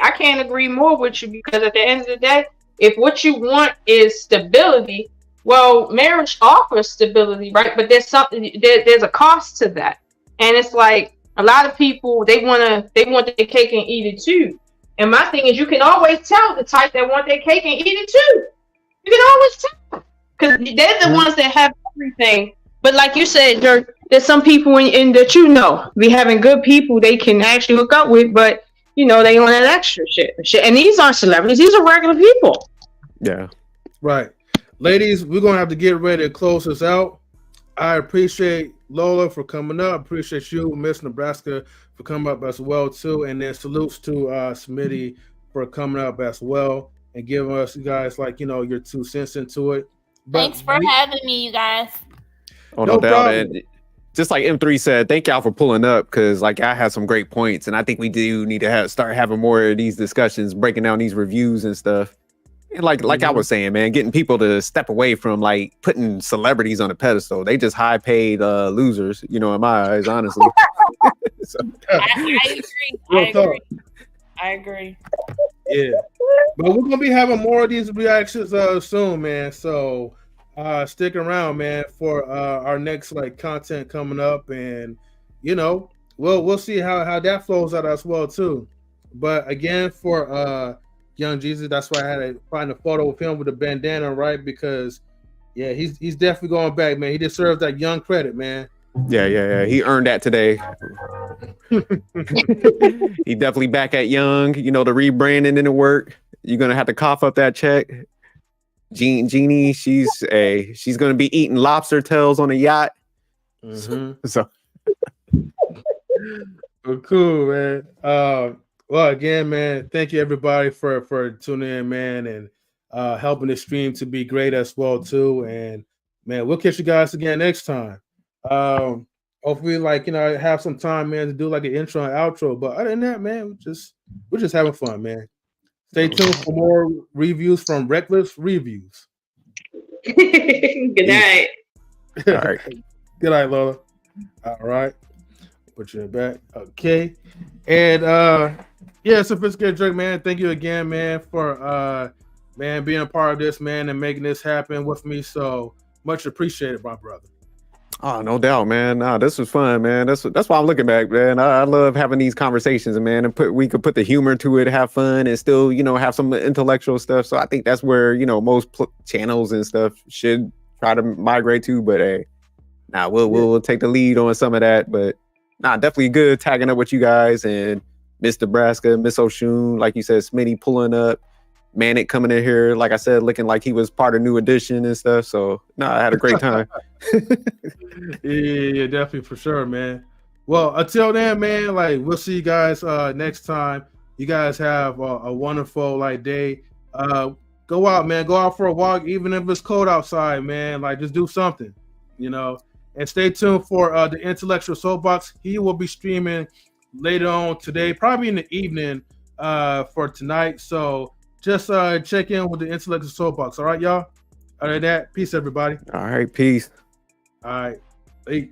I can't agree more with you, because at the end of the day, if what you want is stability, well, marriage offers stability, right? But there's a cost to that. And it's like a lot of people, they want their cake and eat it too. And my thing is, you can always tell the type that want their cake and eat it too. You can always tell, because they're the ones that have everything. But like you said, Dirk, there's some people in that be having good people they can actually hook up with, but they want that extra shit. And these aren't celebrities; these are regular people. Yeah, right. Ladies, we're gonna have to get ready to close this out. I appreciate Lola for coming up. Appreciate you, Miss Nebraska, for coming up as well too. And then salutes to Smitty for coming up as well and giving us, you guys, like your 2 cents into it. But thanks for having me, you guys. Oh, no doubt. And just like M3 said, thank y'all for pulling up, because like I had some great points, and I think we do need to start having more of these discussions, breaking down these reviews and stuff. And like I was saying, man, getting people to step away from like putting celebrities on a pedestal. They just high paid losers, in my eyes, honestly. So, I agree. Yeah, but we're gonna be having more of these reactions soon, man. So stick around, man, for our next like content coming up, and you know, we'll see how that flows out as well too. But again, for young Jesus, that's why I had to find a photo of him with a bandana, right? Because yeah, he's definitely going back, man. He deserves that young credit, man. Yeah. He earned that today. He definitely back at Young. You know, the rebranding didn't work. You're gonna have to cough up that check. Jeannie, she's gonna be eating lobster tails on a yacht. Mm-hmm. So well, cool, man. Well, again, man, thank you everybody for tuning in, man, and helping the stream to be great as well too. And man, we'll catch you guys again next time. Hopefully, like have some time, man, to do like an intro and outro. But other than that, man, we're just having fun, man. Stay tuned for more reviews from Reckless Reviews. Good night. All right. Good night, Lola. All right. Put you back. Okay. And yeah, Sophisticated Drake, man. Thank you again, man, for man being a part of this, man, and making this happen with me. So much appreciated, my brother. Oh, no doubt, man. Nah, this was fun, man. That's why I'm looking back, man. I love having these conversations, man, and we could put the humor to it, have fun, and still, have some intellectual stuff. So I think that's where most channels and stuff should try to migrate to. But hey, we'll take the lead on some of that. But definitely good tagging up with you guys and Miss Nebraska, Miss Oshun, like you said, Smitty pulling up. Manic coming in here, like I said, looking like he was part of New Edition and stuff. So I had a great time. yeah, definitely for sure, man. Well, until then, man, like we'll see you guys next time. You guys have a wonderful day. Go out, man. Go out for a walk, even if it's cold outside, man. Like just do something, And stay tuned for the Intellectual Soapbox. He will be streaming later on today, probably in the evening for tonight. So just check in with the Intellectual Soapbox. All right, y'all? Other than that, peace, everybody. All right, peace. All right. Hey.